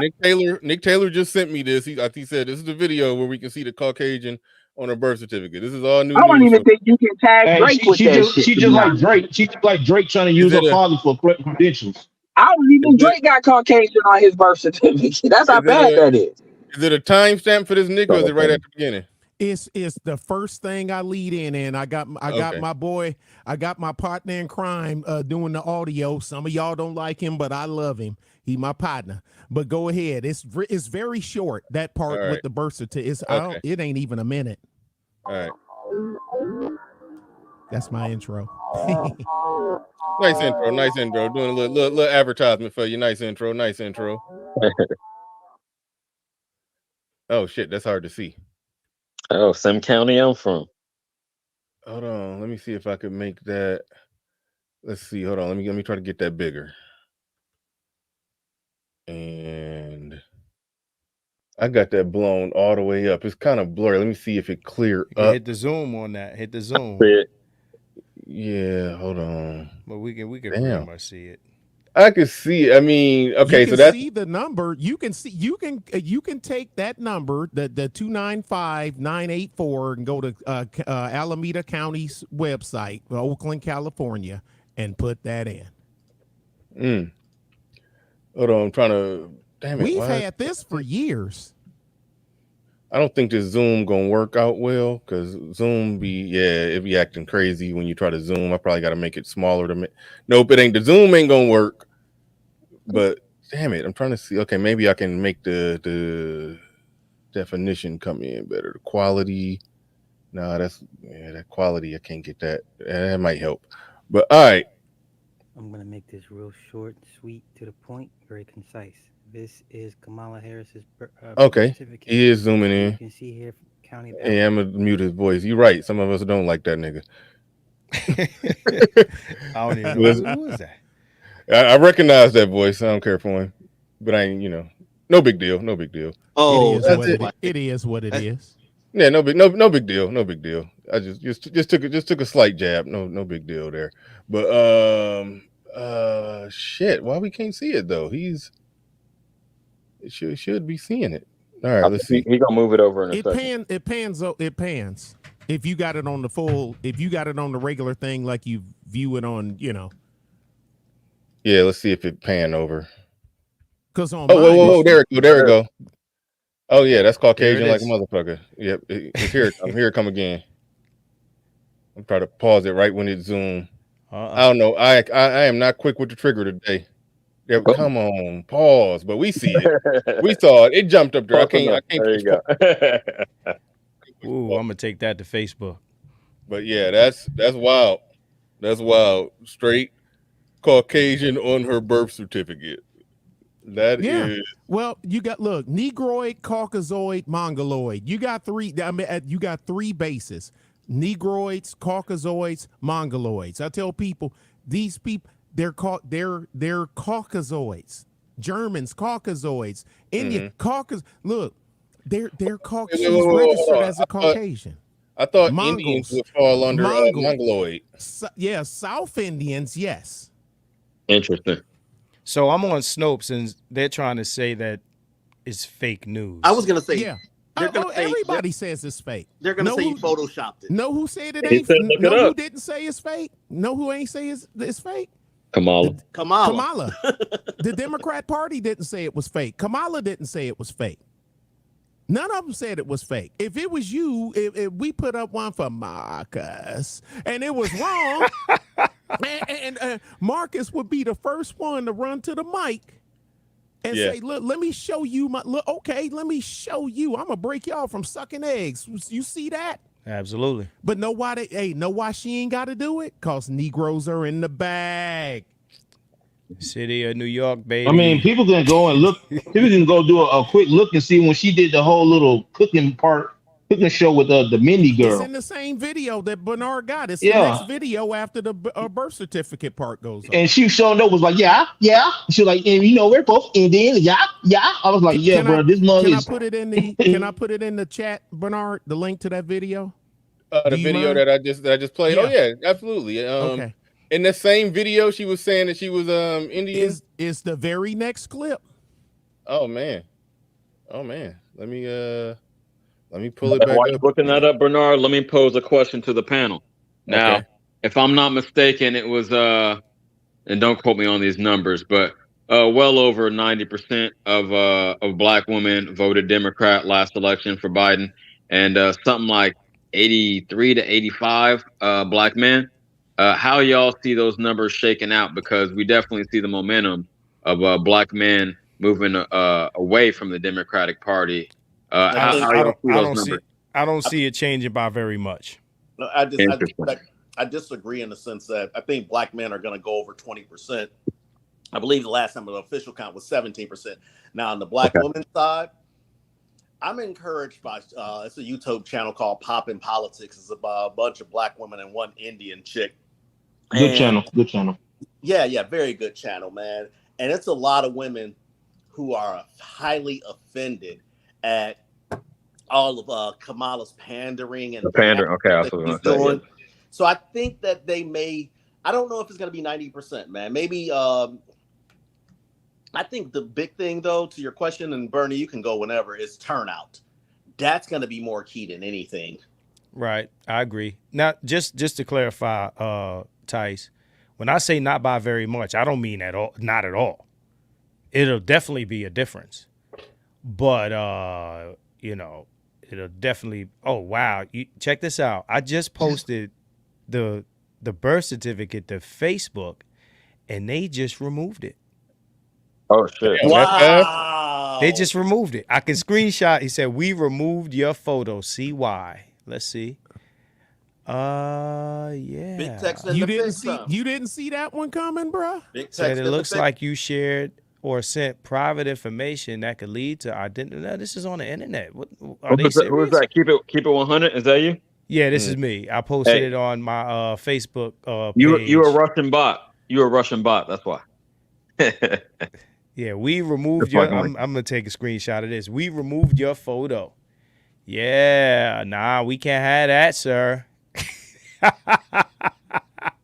Nick Taylor just sent me this. He said this is the video where we can see the Caucasian on her birth certificate. This is all new. I don't even think you can tag Drake with that shit. She just like Drake. She just like Drake trying to use her father for credentials. I don't even Drake got Caucasian on his birth certificate. That's how bad that is. Is it a timestamp for this nigga, or is it right at the beginning? It's the first thing I lead in, and I got my boy, I got my partner in crime doing the audio. Some of y'all don't like him, but I love him. He my partner. But go ahead. It's very short, that part with the birth certificate. It ain't even a minute. All right. That's my intro. Nice intro. Doing a little advertisement for you. Nice intro. Oh shit, that's hard to see. Oh, same county I'm from. Hold on, let me see if I could make that. Let's see. Hold on, let me try to get that bigger. And I got that blown all the way up. It's kind of blurry. Let me see if it clear up. Hit the zoom on that. Hit the zoom. Yeah, hold on. But we can pretty much see it. I can see it. I mean, okay, so that's see the number. You can take that number, the 295-984, and go to Alameda County's website, Oakland, California, and put that in. Hold on, I'm trying to. Damn it, we've had this for years. I don't think this Zoom gonna work out well because Zoom it be acting crazy when you try to zoom. I probably got to make it smaller to nope, it ain't. The Zoom ain't gonna work. But damn it, I'm trying to see. Okay, maybe I can make the definition come in better. The quality. No, that quality. I can't get that. That might help. But all right. I'm gonna make this real short, sweet, to the point, very concise. This is Kamala Harris's okay. certificate. He is zooming in. You can see here county. Hey, I'm gonna mute his voice. You're right. Some of us don't like that nigga. I don't even know who is that. I recognize that voice. I don't care for him, but I ain't. No big deal. Oh, it is what it is. Yeah, no big deal. I just took a slight jab. No big deal there. But shit. Why we can't see it though? It should be seeing it. All right, let's see. He gonna move it over in a second. second. It pans. If you got it on the full, if you got it on the regular thing, like you view it on, Yeah, let's see if it pan over. Because on whoa, there it go. Oh yeah, that's Caucasian like a motherfucker. Yep, it's here. Here it come again. I'm trying to pause it right when it zoomed. I don't know. I am not quick with the trigger today. Yeah, come on, pause. But we see it. We saw it. It jumped up there. I can't. There you go. Ooh, I'm gonna take that to Facebook. But yeah, that's wild. That's wild. Straight Caucasian on her birth certificate. That is. Well, you got Negroid, Caucasoid, Mongoloid. You got three. I mean, you got three bases: Negroids, Caucasoids, Mongoloids. I tell people these people they're Caucasoids. Germans, Caucasoids. Indian, Caucas. Look, they're Caucasians registered as a Caucasian. I thought Indians would fall under Mongoloid. Yeah, South Indians, yes. Interesting. So I'm on Snopes, and they're trying to say that it's fake news. I was gonna say, yeah. Everybody says it's fake. They're gonna say you photoshopped it. Know who said it ain't? Know who didn't say it's fake? Know who ain't say it's fake? Kamala. The Democrat Party didn't say it was fake. Kamala didn't say it was fake. None of them said it was fake. If it was you, if we put up one for Marcus and it was wrong, and Marcus would be the first one to run to the mic and say, "Look, let me show you my look. Okay, let me show you. I'm gonna break y'all from sucking eggs. You see that?" Absolutely. But know why she ain't got to do it? Cause Negroes are in the bag. City of New York, baby. I mean, people can go and look. People can go do a quick look and see when she did the whole little cooking show with the Mindy girl. It's in the same video that Bernard got. It's the next video after the birth certificate part goes on. And she showing up was like, yeah. She was like, and we're both Indian. Yeah. I was like, bro, this mother Can is. I put it in the? Can I put it in the chat, Bernard? The link to that video. The video that I just played. Yeah. Oh yeah, absolutely. Okay. In the same video, she was saying that she was Indian. Is the very next clip. Oh man. Let me pull it back While you're up. looking that up, Bernard, let me pose a question to the panel. Now, if I'm not mistaken, it was and don't quote me on these numbers, but well over 90% of black women voted Democrat last election for Biden, and something like 83 to 85 black men. How y'all see those numbers shaking out? Because we definitely see the momentum of black men moving away from the Democratic Party. I don't see it changing by very much. No, I disagree in the sense that I think black men are going to go over 20%. I believe the last time the official count was 17%. Now on the black woman side, I'm encouraged by it's a YouTube channel called Poppin' Politics. It's about a bunch of black women and one Indian chick. Good channel. Yeah, very good channel, man. And it's a lot of women who are highly offended at all of Kamala's pandering and he's doing. So I think that they may. I don't know if it's going to be 90%, man. Maybe. I think the big thing, though, to your question, and Bernie, you can go whenever, is turnout. That's going to be more key than anything. Right, I agree. Now, just to clarify, Tice, when I say not by very much, I don't mean at all, not at all. It'll definitely be a difference, but it'll definitely. Oh wow, check this out. I just posted the birth certificate to Facebook, and they just removed it. Oh shit! Wow. They just removed it. I can screenshot. He said, "We removed your photo. See why?" Let's see. Yeah. Big text in You the didn't see that one coming, bro? Big text Said it looks like you shared or sent private information that could lead to identity. No, this is on the internet. What are they serious? Who is that? Keep it 100. Is that you? Yeah, this is me. I posted it on my Facebook page. You a Russian bot. You a Russian bot. That's why. Yeah, we removed your. I'm gonna take a screenshot of this. We removed your photo. Yeah, nah, we can't have that, sir.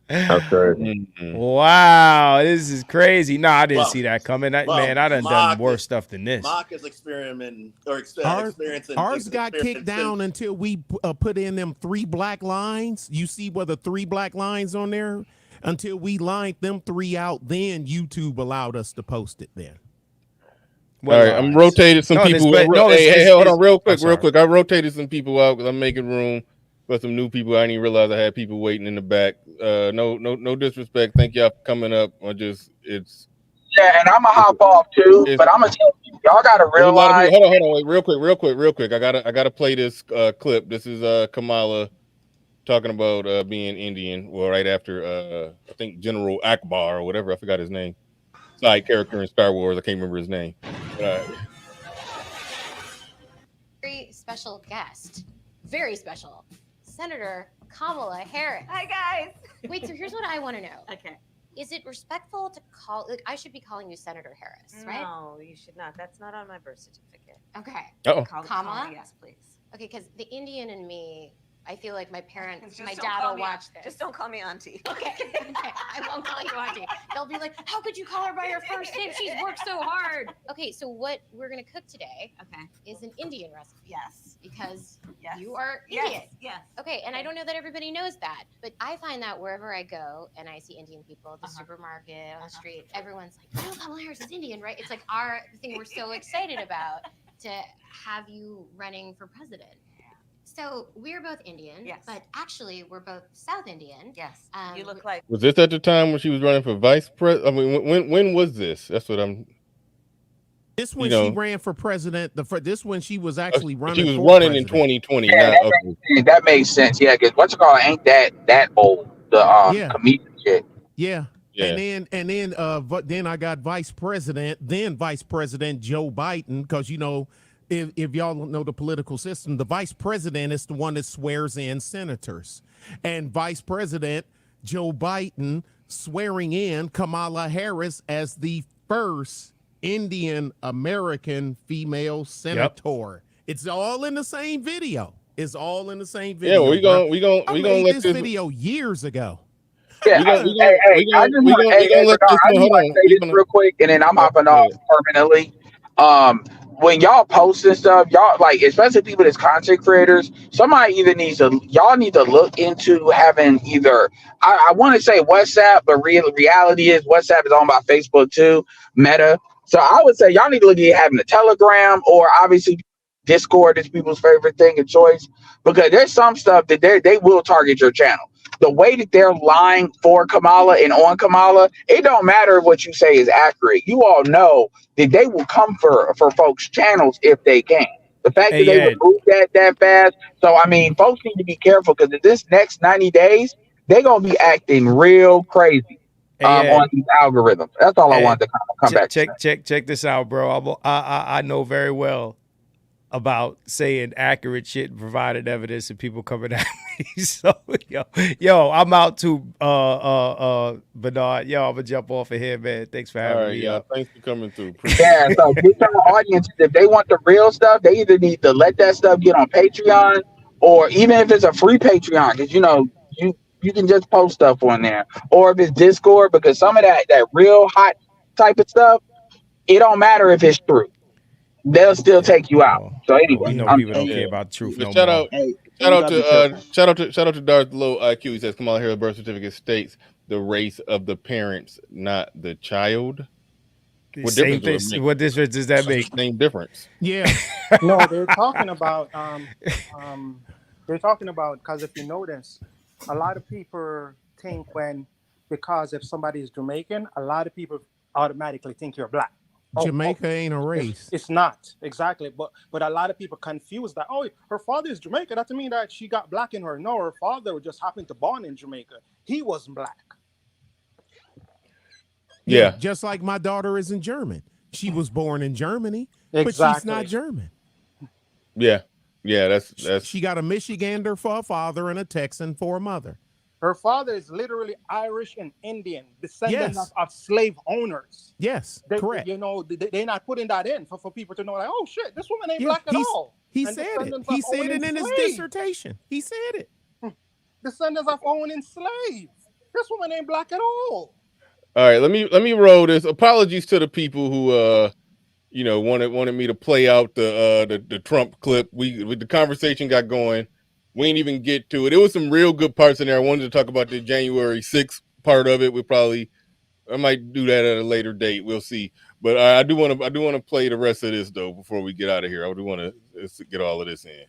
That's crazy. Wow, this is crazy. No, I didn't see that coming. I done worse stuff than this. Mock is experiencing. Ours got kicked down until we put in them 3 black lines. You see where the 3 black lines on there? Until we lined them 3 out, then YouTube allowed us to post it then. All right, I'm rotated some people. Hey, hold on real quick. I rotated some people out because I'm making room. for some new people. I didn't even realize I had people waiting in the back. No disrespect. Thank y'all for coming up. Yeah, and I'm gonna hop off too, but I'm gonna tell you, y'all gotta There's a lot of realize. people. Hold on, wait, real quick. I gotta play this clip. This is Kamala talking about being Indian. Well, right after I think General Akbar or whatever. I forgot his name. Side character in Star Wars. I can't remember his name. Very special guest. Very special. Senator Kamala Harris. Hi, guys. Wait, so here's what I want to know. Okay. Is it respectful to call, like, I should be calling you Senator Harris, right? No, you should not. That's not on my birth certificate. Okay. Uh-oh. Call Kamala? yes, please. Okay, because the Indian in me, I feel like my parents, Just my don't dad call will me- watch this. Just don't call me auntie. Okay, I won't call you auntie. They'll be like, how could you call her by her first name? She's worked so hard. Okay, so what we're gonna cook today is an Indian recipe. Yes. Because Yes. you are Yes, Indian. yes. Okay, and I don't know that everybody knows that, but I find that wherever I go and I see Indian people at the supermarket, on the street, everyone's like, oh, Kamala Harris is Indian, right? It's like the thing we're so excited about to have you running for president. So we're both Indian, but actually we're both South Indian. Yes. You look like. Was this at the time when she was running for vice president? I mean, when was this? That's what I'm. This when she ran for president. This when she was actually running. She was for running in president. 2020. Yeah, that makes sense. Yeah, because what's it called ain't that old. The comedian shit. Yeah. And then I got vice president Joe Biden, because if y'all don't know the political system, the vice president is the one that swears in senators, and Vice President Joe Biden swearing in Kamala Harris as the first Indian American female senator. It's all in the same video. It's all in the same video. Yeah, we gonna made let this this video years ago. Yeah, I just want to say this real quick, and then I'm hopping off permanently. When y'all post and stuff, y'all like, especially people that's content creators, somebody either y'all need to look into having either, I want to say WhatsApp, but reality is WhatsApp is owned by Facebook too, Meta. So I would say y'all need to look at having a Telegram, or obviously Discord is people's favorite thing of choice, because there's some stuff that they will target your channel. The way that they're lying for Kamala and on Kamala, it don't matter if what you say is accurate. You all know that they will come for folks' channels if they can. The fact that they removed that fast. So, I mean, folks need to be careful, because in this next 90 days, they're going to be acting real crazy on these algorithms. That's all I wanted to come back to. Check this out, bro. I know very well about saying accurate shit and providing evidence, and people coming at me. So yo, I'm out too, Bernard. Yo, I'm gonna jump off of here, man. Thanks for having me. Thanks for coming through. Yeah, so get our audience, if they want the real stuff, they either need to let that stuff get on Patreon, or even if it's a free Patreon, because you can just post stuff on there, or if it's Discord, because some of that real hot type of stuff, it don't matter if it's true. They'll still take you out. So anyway, people don't care about truth no shout more. Shout out to Darth Low IQ. He says Kamala Harris birth certificate states the race of the parents, not the child. What difference does that make? Same difference. Yeah. No, they're talking about because if you notice, a lot of people think because if somebody is Jamaican, a lot of people automatically think you're black. Jamaica ain't a race. It's not, exactly. But a lot of people confuse that. Oh, her father is Jamaican. That doesn't mean that she got black in her. No, her father just happened to born in Jamaica. He wasn't black. Yeah. Just like my daughter isn't German. She was born in Germany, but she's Exactly. not German. Yeah. That's She got a Michigander for a father and a Texan for a mother. Her father is literally Irish and Indian, descendants Yes. of slave owners. Yes, correct. They're not putting that in for people to know, like, oh shit, this woman ain't black at all. He And said it. descendants He of said it owning in his slaves. dissertation. He said it. Descendants of owning slaves. This woman ain't black at all. All right, let me roll this. Apologies to the people who wanted me to play out the Trump clip. The conversation got going. We didn't even get to it. It was some real good parts in there. I wanted to talk about the January 6th part of it. I might do that at a later date. We'll see. But I do want to play the rest of this though before we get out of here. I do want to get all of this in.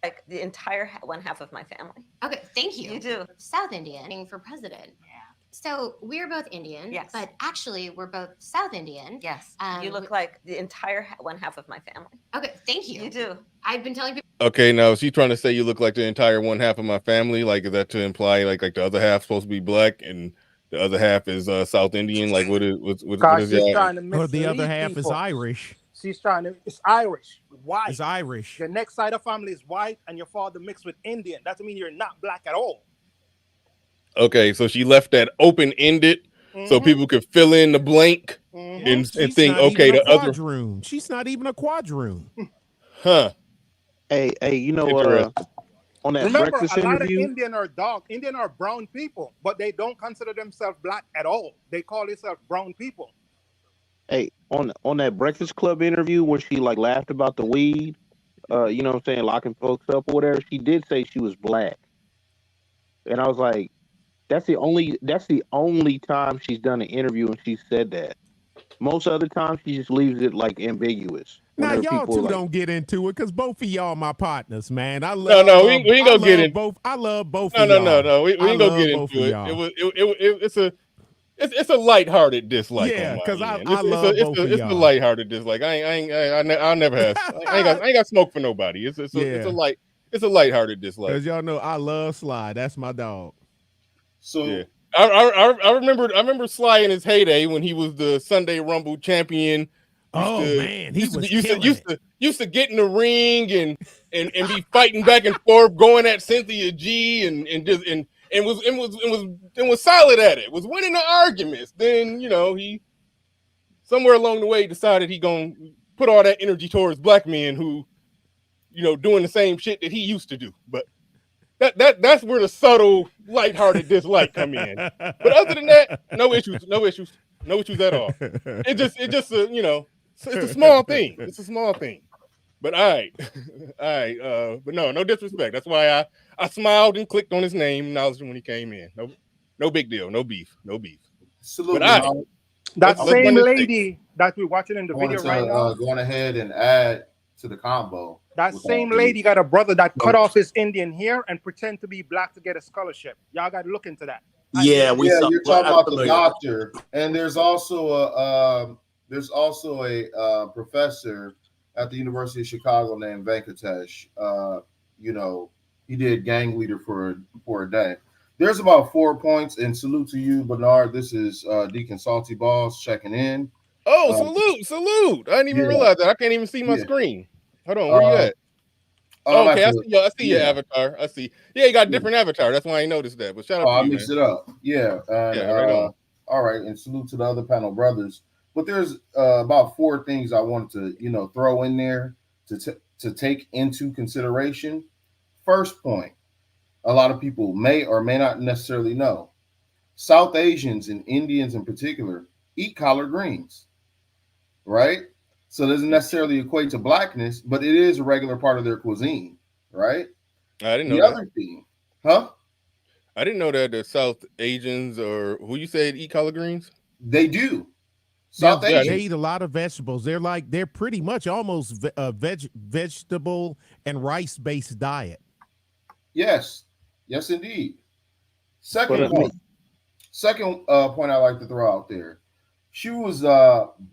like the entire one half of my family. Okay, thank you. You do. South Indian for president. Yeah. So we're both Indian. Yes. But actually, we're both South Indian. Yes. You look like the entire one half of my family. Okay, thank you. You do. I've been telling people. Okay, now is she trying to say you look like the entire one half of my family? Like, is that to imply like the other half supposed to be black and the other half is South Indian? Like, what is she's trying to or the other mislead half is people. Irish? She's trying to. It's Irish. White. It's Irish. Your next side of family is white, and your father mixed with Indian. That doesn't mean you're not black at all. Okay, so she left that open-ended so people could fill in the blank and think, okay, the other room. She's not even a quadroon. Huh. Hey, you know, on that Remember, breakfast a lot interview, of Indian are dark. Indian are brown people, but they don't consider themselves black at all. They call themselves brown people. hey, on that Breakfast Club interview where she like laughed about the weed, you know what I'm saying, locking folks up or whatever, she did say she was black. And I was like, that's the only time she's done an interview and she said that. Most other times she just leaves it like ambiguous. Now Whenever y'all people two like, don't get into it because both of y'all my partners, man. I love we ain't gonna get into both. I love both No, of no, y'all. no. We ain't gonna get into it. It's a lighthearted dislike. Yeah, because I love both of it's y'all. a lighthearted dislike. I'll never have. I ain't got smoke for nobody. It's a lighthearted dislike. Because y'all know I love Sly. That's my dog. So yeah. I remember Sly in his heyday when he was the Sunday Rumble champion. Used to get in the ring and be fighting back and forth, going at Cynthia G and was solid at it. Was winning the arguments. Then he somewhere along the way decided he gonna put all that energy towards black men who doing the same shit that he used to do. But that's where the subtle, lighthearted dislike come in. But other than that, no issues at all. It's just it's a small thing. It's a small thing. But all right. But no disrespect. That's why I smiled and clicked on his name, acknowledged him when he came in. No big deal. No beef. Salute. But that same lady that we're watching in the I wanted video right now. Going ahead and add to the combo. That same lady got a brother that cut off his Indian hair and pretend to be black to get a scholarship. Y'all got to look into that. Yeah, you're talking about the doctor, and there's also a professor at the University of Chicago named Venkatesh. He did gang leader for a day. There's about 4 points, and salute to you, Bernard. This is Deacon Salty Balls checking in. Oh, salute! I didn't even realize that. I can't even see my screen. Hold on, where you at? Okay, I see your avatar. I see. Yeah, you got a different avatar. That's why I noticed that. But shout out to you, I mixed it up. Yeah. Right on. All right, and salute to the other panel brothers. But there's about 4 things I wanted to throw in there to take into consideration. First point, a lot of people may or may not necessarily know. South Asians and Indians in particular eat collard greens, right? So it doesn't necessarily equate to blackness, but it is a regular part of their cuisine, right? I didn't know the that. other thing, huh? I didn't know that the South Asians or who you said eat collard greens. They do. South Asians. They eat a lot of vegetables. They're pretty much almost a vegetable and rice based diet. Yes, indeed. Second point I like to throw out there. She was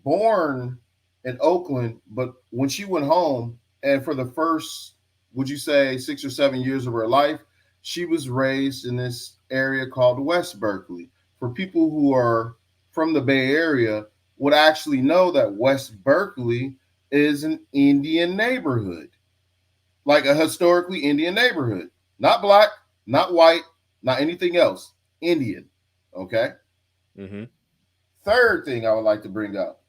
born in Oakland, but when she went home and for the first, would you say 6 or 7 years of her life, she was raised in this area called West Berkeley. For people who are from the Bay Area would actually know that West Berkeley is an Indian neighborhood, like a historically Indian neighborhood, not black, not white, not anything else, Indian. Okay. Mm-hmm. Third thing I would like to bring up.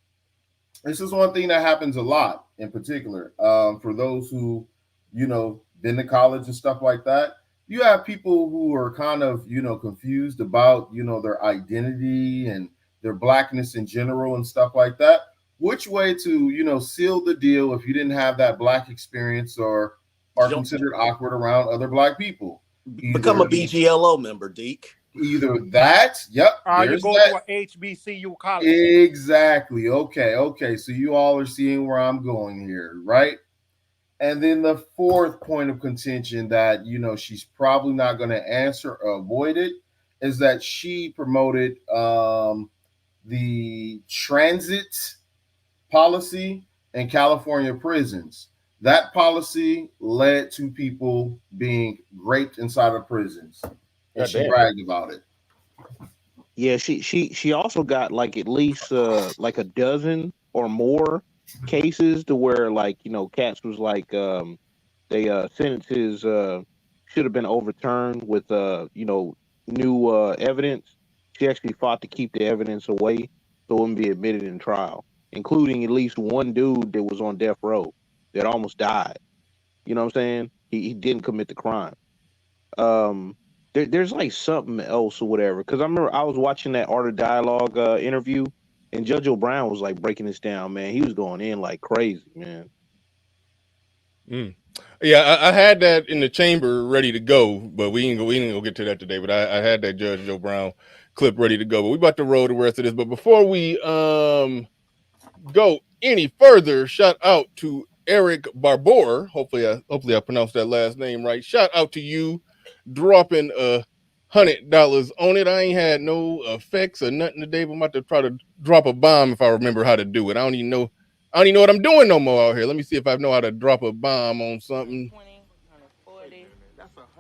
This is one thing that happens a lot in particular for those who, been to college and stuff like that. You have people who are kind of, confused about, their identity and their blackness in general and stuff like that. Which way to, seal the deal if you didn't have that black experience or are considered awkward around other black people? Become a BGLO member, Deke. Either that, yep. Or you go to a HBCU college. Exactly. Okay. So you all are seeing where I'm going here, right? And then the fourth point of contention that, you know, she's probably not going to answer or avoid it is that she promoted the transit policy in California prisons. That policy led to people being raped inside of prisons, and she bragged about it. Yeah, she also got like at least like a dozen or more cases to where, like, you know, cats was like they sentences should have been overturned with you know, new evidence. She actually fought to keep the evidence away so it wouldn't be admitted in trial, including at least one dude that was on death row that almost died. You know what I'm saying? He didn't commit the crime. There's like something else or whatever. Because I remember I was watching that Art of Dialogue interview, and Judge O'Brien was like breaking this down. Man, he was going in like crazy, man. Yeah, I had that in the chamber ready to go, but we didn't go get to that today. But I had that Judge Joe Brown clip ready to go. But we about to roll the rest of this. But before we go any further, shout out to Eric Barbour. Hopefully I pronounced that last name right. Shout out to you, dropping $100 on it. I ain't had no effects or nothing today, but I'm about to try to drop a bomb if I remember how to do it. I don't even know what I'm doing no more out here. Let me see if I know how to drop a bomb on something.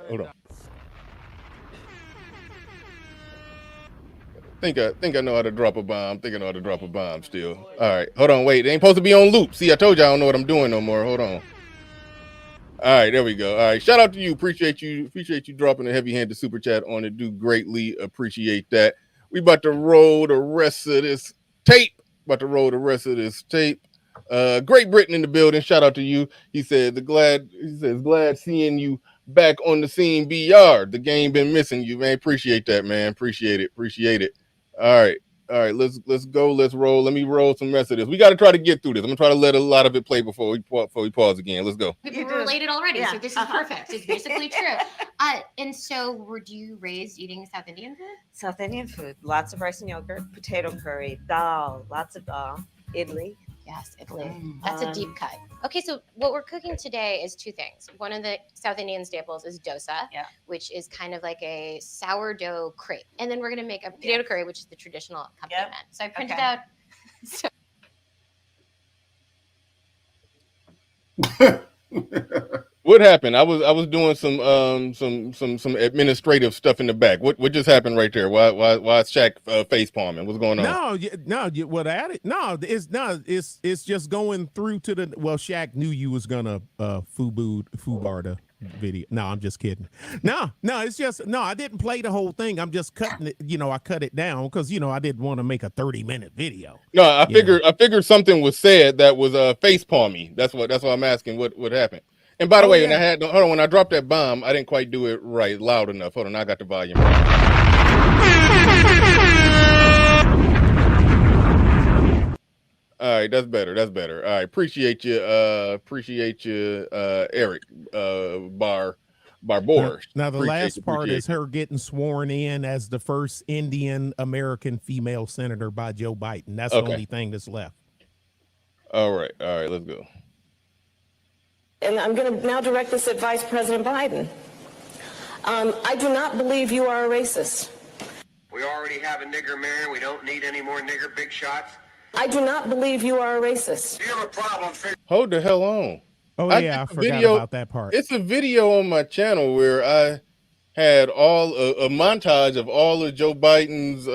Hold on. Think I know how to drop a bomb. Think I know how to drop a bomb still. All right, hold on, wait. It ain't supposed to be on loop. See, I told you I don't know what I'm doing no more. Hold on. All right, there we go. All right, shout out to you. Appreciate you dropping a heavy-handed super chat on it. Do greatly appreciate that. We about to roll the rest of this tape. Great Britain in the building. Shout out to you. He says glad seeing you back on the scene. BR. The game been missing you, man. Appreciate that, man. Appreciate it. All right. Let's go. Let's roll. Let me roll some rest of this. We got to try to get through this. I'm gonna try to let a lot of it play before we pause again. Let's go. People were related already, so this is perfect. It's basically true. And so, were you raised eating South Indian food? South Indian food, lots of rice and yogurt, potato curry, dal, lots of dal, idli. Yes, Italy. That's a deep cut. Okay, so what we're cooking today is two things. One of the South Indian staples is dosa, which is kind of like a sourdough crepe. And then we're going to make a potato curry, which is the traditional accompaniment. So I printed out... What happened? I was doing some administrative stuff in the back. What just happened right there? Why is Shaq face palming? What's going on? It's just going through to the. Well, Shaq knew you was gonna FUBAR the video. No, I'm just kidding. No, it's just I didn't play the whole thing. I'm just cutting it. You know, I cut it down because I didn't want to make a 30-minute video. No, I figured something was said that was face palmy. That's why I'm asking what happened. And by the way, when I dropped that bomb, I didn't quite do it right, loud enough. Hold on, I got the volume right. All right, that's better. All right, appreciate you, Eric Barbour. Now the last part is her getting sworn in as the first Indian American female senator by Joe Biden. That's the only thing that's left. All right, let's go. And I'm going to now direct this at Vice President Biden. I do not believe you are a racist. We already have a nigger mayor. We don't need any more nigger big shots. I do not believe you are a racist. Do you have a problem? Hold the hell on. I forgot about that part. It's a video on my channel where I had a montage of all of Joe Biden's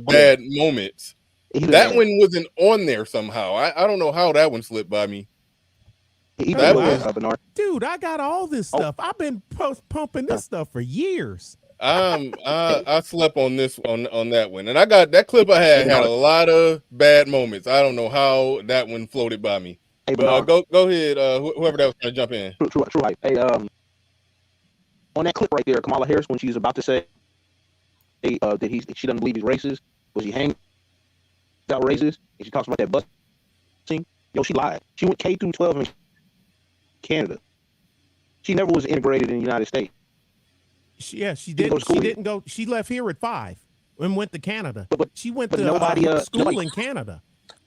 bad moments. That one wasn't on there somehow. I don't know how that one slipped by me. Dude, I got all this stuff. I've been pumping this stuff for years. I slept on this on that one, and I got that clip. I had a lot of bad moments. I don't know how that one floated by me. Hey, but go ahead, whoever that was gonna jump in. True. Hey, on that clip right there, Kamala Harris, when she's about to say that she doesn't believe he's racist, was he hanging out racist, and she talks about that busing. Yo, she lied. She went K through 12 in Canada. She never was integrated in the United States. She didn't go. She left here at 5 and went to Canada. She went to school in Canada.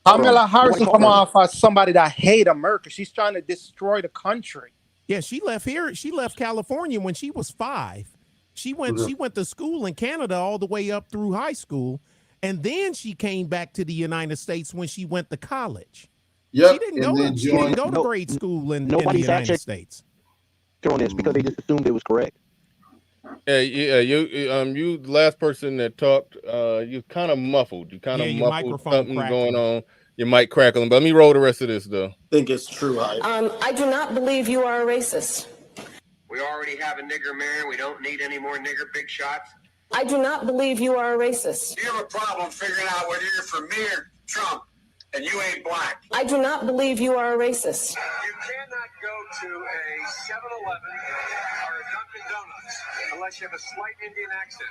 Kamala Harris will come off as somebody that hate America. She's trying to destroy the country. Yeah, she left here. She left California when she was 5. She went to school in Canada all the way up through high school, and then she came back to the United States when she went to college. Yep. She didn't go to grade school in the United States. On this because they just assumed it was correct. You the last person that talked, you kind of muffled. You kind of your muffled microphone something crackling. going on. Your mic crackling. But let me roll the rest of this though. Think it's true, Hype. I do not believe you are a racist. We already have a nigger mayor. We don't need any more nigger big shots. I do not believe you are a racist. You have a problem figuring out whether you're for me or Trump, and you ain't black. I do not believe you are a racist. You cannot go to a 7-Eleven or a Dunkin' Donuts unless you have a slight Indian accent.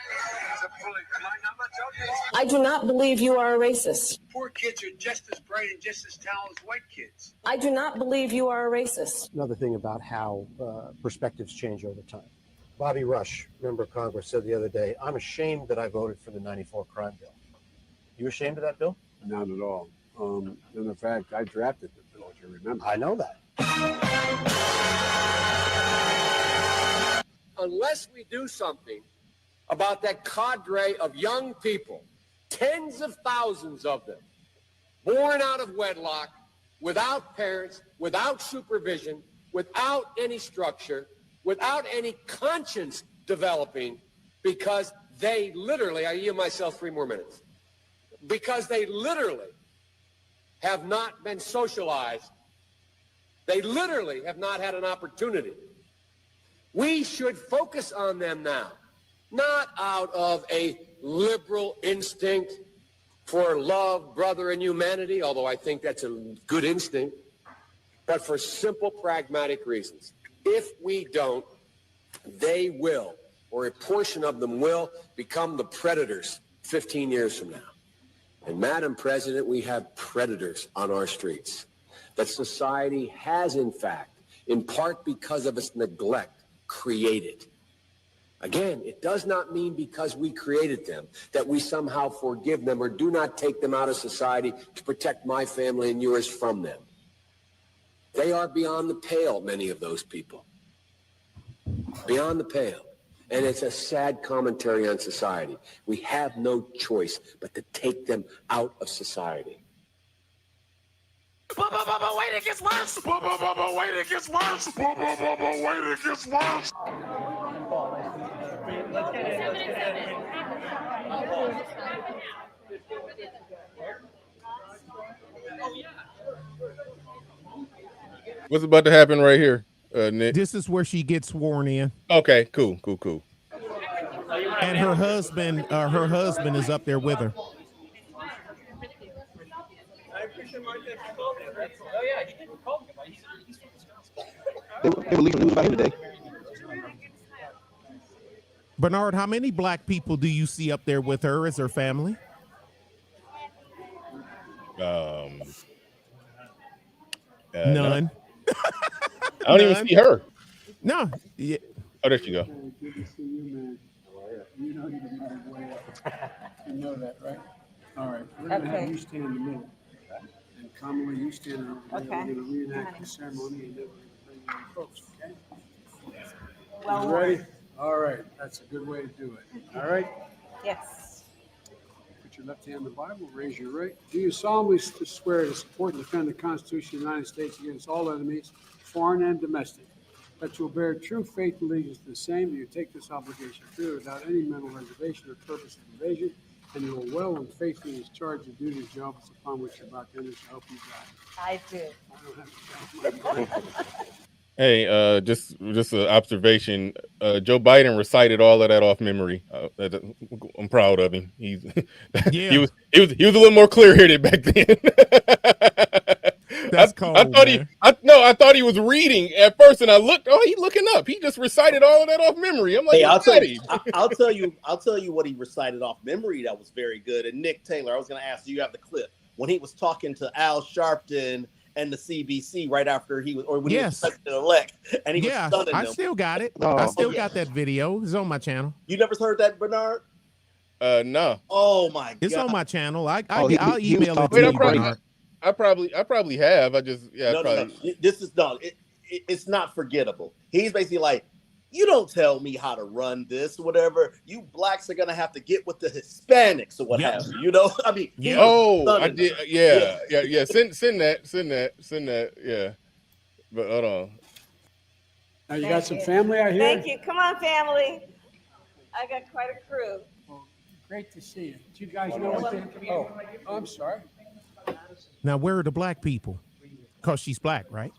I'm not joking. I do not believe you are a racist. Poor kids are just as bright and just as talented as white kids. I do not believe you are a racist. Another thing about how perspectives change over time. Bobby Rush, member of Congress, said the other day, "I'm ashamed that I voted for the '94 crime bill." You ashamed of that bill? Not at all. In fact, I drafted the bill, if you remember. I know that. Unless we do something about that cadre of young people, tens of thousands of them, born out of wedlock, without parents, without supervision, without any structure, without any conscience developing, because they literally, I yield myself 3 more minutes, because they literally have not been socialized. They literally have not had an opportunity. We should focus on them now, not out of a liberal instinct for love, brother, and humanity, although I think that's a good instinct, but for simple, pragmatic reasons. If we don't, they will, or a portion of them will, become the predators 15 years from now. And Madam President, we have predators on our streets that society has, in fact, in part because of its neglect, created. Again, it does not mean because we created them that we somehow forgive them or do not take them out of society to protect my family and yours from them. They are beyond the pale, many of those people. Beyond the pale. And it's a sad commentary on society. We have no choice but to take them out of society. Wait, it gets worse. Wait, it gets worse. Wait, it gets worse. What's about to happen right here, Nick? This is where she gets sworn in. Okay, cool. And her husband is up there with her. They were leaking news about him today. Bernard, how many black people do you see up there with her as her family? None. I don't even see her. No. Yeah. Oh, there she go. Good to see you, man. You know you're the middle way up. You know that, right? All right. We're going to have you stand in the middle. And Kamala, you stand over there. Okay. We're going to reenact the ceremony and then we're going to bring in the folks, okay? Well, You ready? All right. That's a good way to do it. All right? yes. Put your left hand on the Bible, raise your right. Do you solemnly swear to support and defend the Constitution of the United States against all enemies, foreign and domestic? That you will bear true faith and allegiance to the same, and you take this obligation freely without any mental reservation or purpose of evasion, and you will well and faithfully discharge the duties of the office upon which you're about to enter, so help you God. I do. I don't have to. Hey, just an observation. Joe Biden recited all of that off memory. I'm proud of him. He was a little more clear-headed back then. That's cold. I thought he was reading at first, and I looked. Oh, he's looking up. He just recited all of that off memory. I'm like, hey, I'll tell you what he recited off memory that was very good. And Nick Taylor, I was going to ask, do you have the clip when he was talking to Al Sharpton and the CBC right after he was, or when he was president-elect, and he was stunning them. I still got it. Oh, I still got that video. It's on my channel. You never heard that, Bernard? No. Oh my God! It's on my channel. I'll he email was it to you, talking- Bernard. I probably have. I just No. probably. This is no. It's not forgettable. He's basically like, you don't tell me how to run this, or whatever. You blacks are gonna have to get with the Hispanics or what have you. You know, I mean, he was I stunning did. them. Yeah. Send that. Yeah. But hold on. Now you got some family out here. Thank you. Come on, family. I got quite a crew. Great to see you. Do you guys know what they? Oh, I'm sorry. Now, where are the black people? Because she's black, right?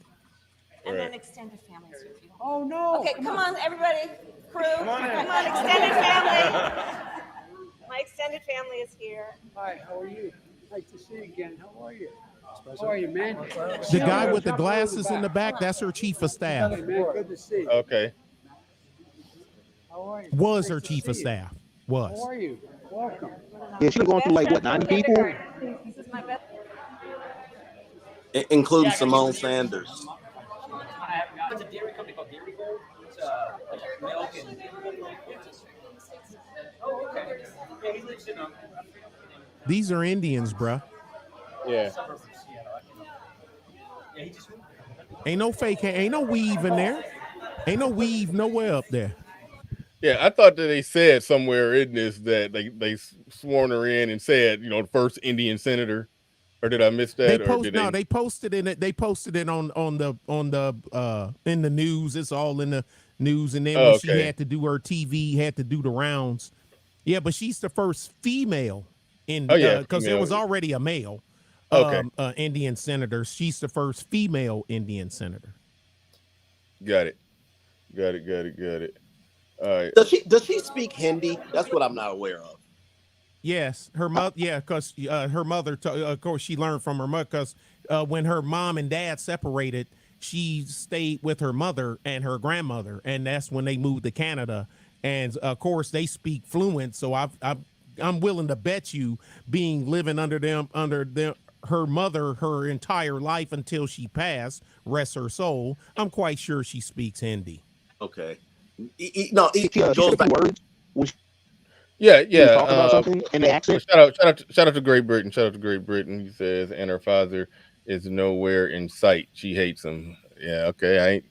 And then extended families with you. Oh no! Okay, come on, everybody. Crew, come on, extended family. My extended family is here. Hi, how are you? Nice to see you again. How are you? How are you, man? The guy with the glasses in the back, that's her chief of staff. Hey, man, good to see you. Okay. How are you? Was her chief of staff. Was. How are you? Welcome. Yeah, she's going through like what, 90 people? This is my best. Including Simone Sanders. It's a dairy company called Dairy Gold. It's like milk and. Oh, okay. Yeah, he lives in These are Indians, bruh. Yeah. Ain't no fake, ain't no weave in there. Ain't no weave nowhere up there. Yeah, I thought that they said somewhere in this that they sworn her in and said, you know, the first Indian senator. Or did I miss that? They posted it. They posted it on the in the news. It's all in the news. And then when she had to do her TV, had to do the rounds. Yeah, but she's the first female in because there was already a male Indian senator. She's the first female Indian senator. Got it. All right. Does she speak Hindi? That's what I'm not aware of. Yes, her mother. Yeah, because her mother. Of course, she learned from her mother. Because when her mom and dad separated, she stayed with her mother and her grandmother, and that's when they moved to Canada. And of course, they speak fluent. So I'm willing to bet you, living under her mother her entire life until she passed, rest her soul. I'm quite sure she speaks Hindi. Okay. Goes back words. Yeah. Talk about something in the accent. Shout out to Great Britain. Shout out to Great Britain. He says, and her father is nowhere in sight. She hates him. Yeah, okay.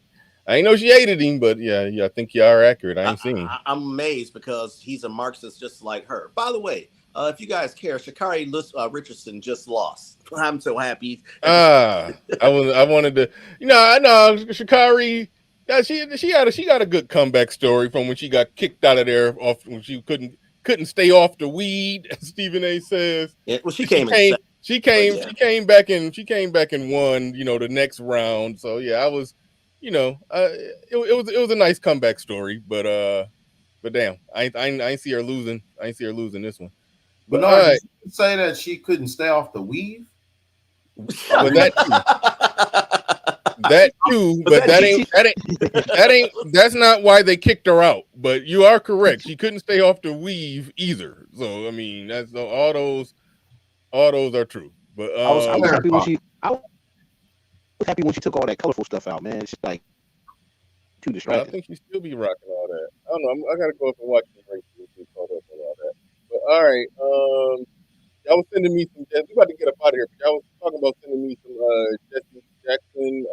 I ain't know she hated him, but yeah, I think you are accurate. I ain't seen him. I'm amazed because he's a Marxist just like her. By the way, if you guys care, Sha'Carri Richardson just lost. I'm so happy. I wanted to, I know Sha'Carri. She got a good comeback story from when she got kicked out of there when she couldn't stay off the weed, as Stephen A says. Yeah, well, she came back and won, the next round. So yeah, I was, it was a nice comeback story, but damn, I ain't see her losing. I ain't see her losing this one. But no, did you say that she couldn't stay off the weave? Well, that too, but that's not why they kicked her out. But you are correct. She couldn't stay off the weave either. So I mean, that's all those are true. But I was happy when she took all that colorful stuff out, man. It's like too distracting. I think she still be rocking all that. I don't know. I gotta go up and watch the race to get caught up on all that. But all right, y'all was sending me some. We about to get up out of here. But y'all was talking about sending me some Jesse Jackson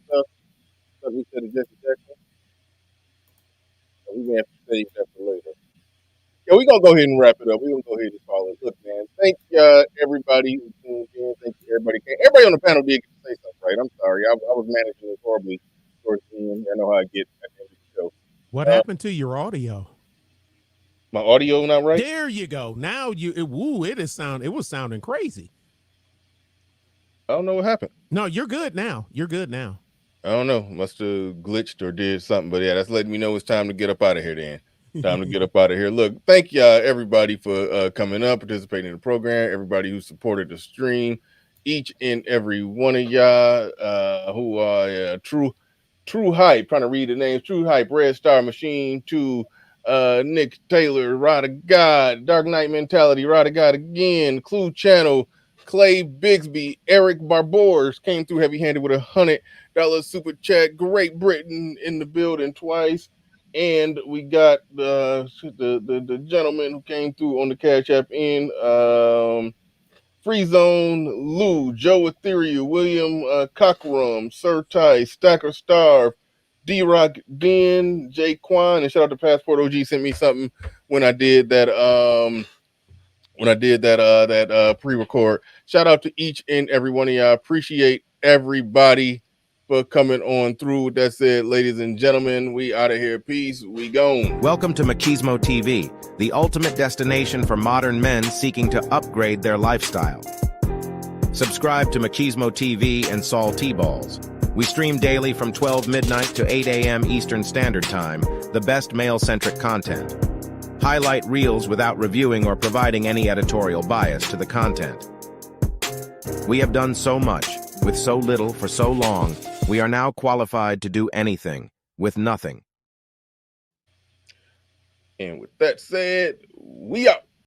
stuff. Something you said to Jesse Jackson. We may have to save that for later. Yeah, we're gonna go ahead and wrap it up. We're gonna go ahead and call it. Look, man, thank everybody who tuned in. Thank you, everybody. Everybody on the panel did get to say something, right? I'm sorry. I was managing this horribly towards the end. I know how I get at the end of the show. What happened to your audio? My audio not right? There you go. Now it was sounding crazy. I don't know what happened. No, you're good now. I don't know. Must have glitched or did something. But yeah, that's letting me know it's time to get up out of here then. Time to get up out of here. Look, thank y'all, everybody, for coming up, participating in the program, everybody who supported the stream, each and every one of y'all who are True Hype, trying to read the names, True Hype, Red Star Machine, to Nick Taylor, Rod of God, Dark Knight Mentality, Rod of God again, Clue Channel, Clay Bigsby, Eric Barbours came through heavy-handed with $100 super chat. Great Britain in the building twice. And we got the gentleman who came through on the Cash App in Free Zone, Lou, Joe Ethereal, William Cockrum, Sir Ty, Stacker Starve, D-Rock, Den, Jay Quan, and shout out to Passport OG sent me something when I did that pre-record. Shout out to each and every one of y'all. Appreciate everybody for coming on through. With that said, ladies and gentlemen, we out of here. Peace. We gone. Welcome to Machismo TV, the ultimate destination for modern men seeking to upgrade their lifestyle. Subscribe to Machismo TV and Saul T-Balls. We stream daily from 12 midnight to 8 a.m. Eastern Standard Time, the best male-centric content. Highlight reels without reviewing or providing any editorial bias to the content. We have done so much, with so little for so long, we are now qualified to do anything, with nothing. And with that said, we out.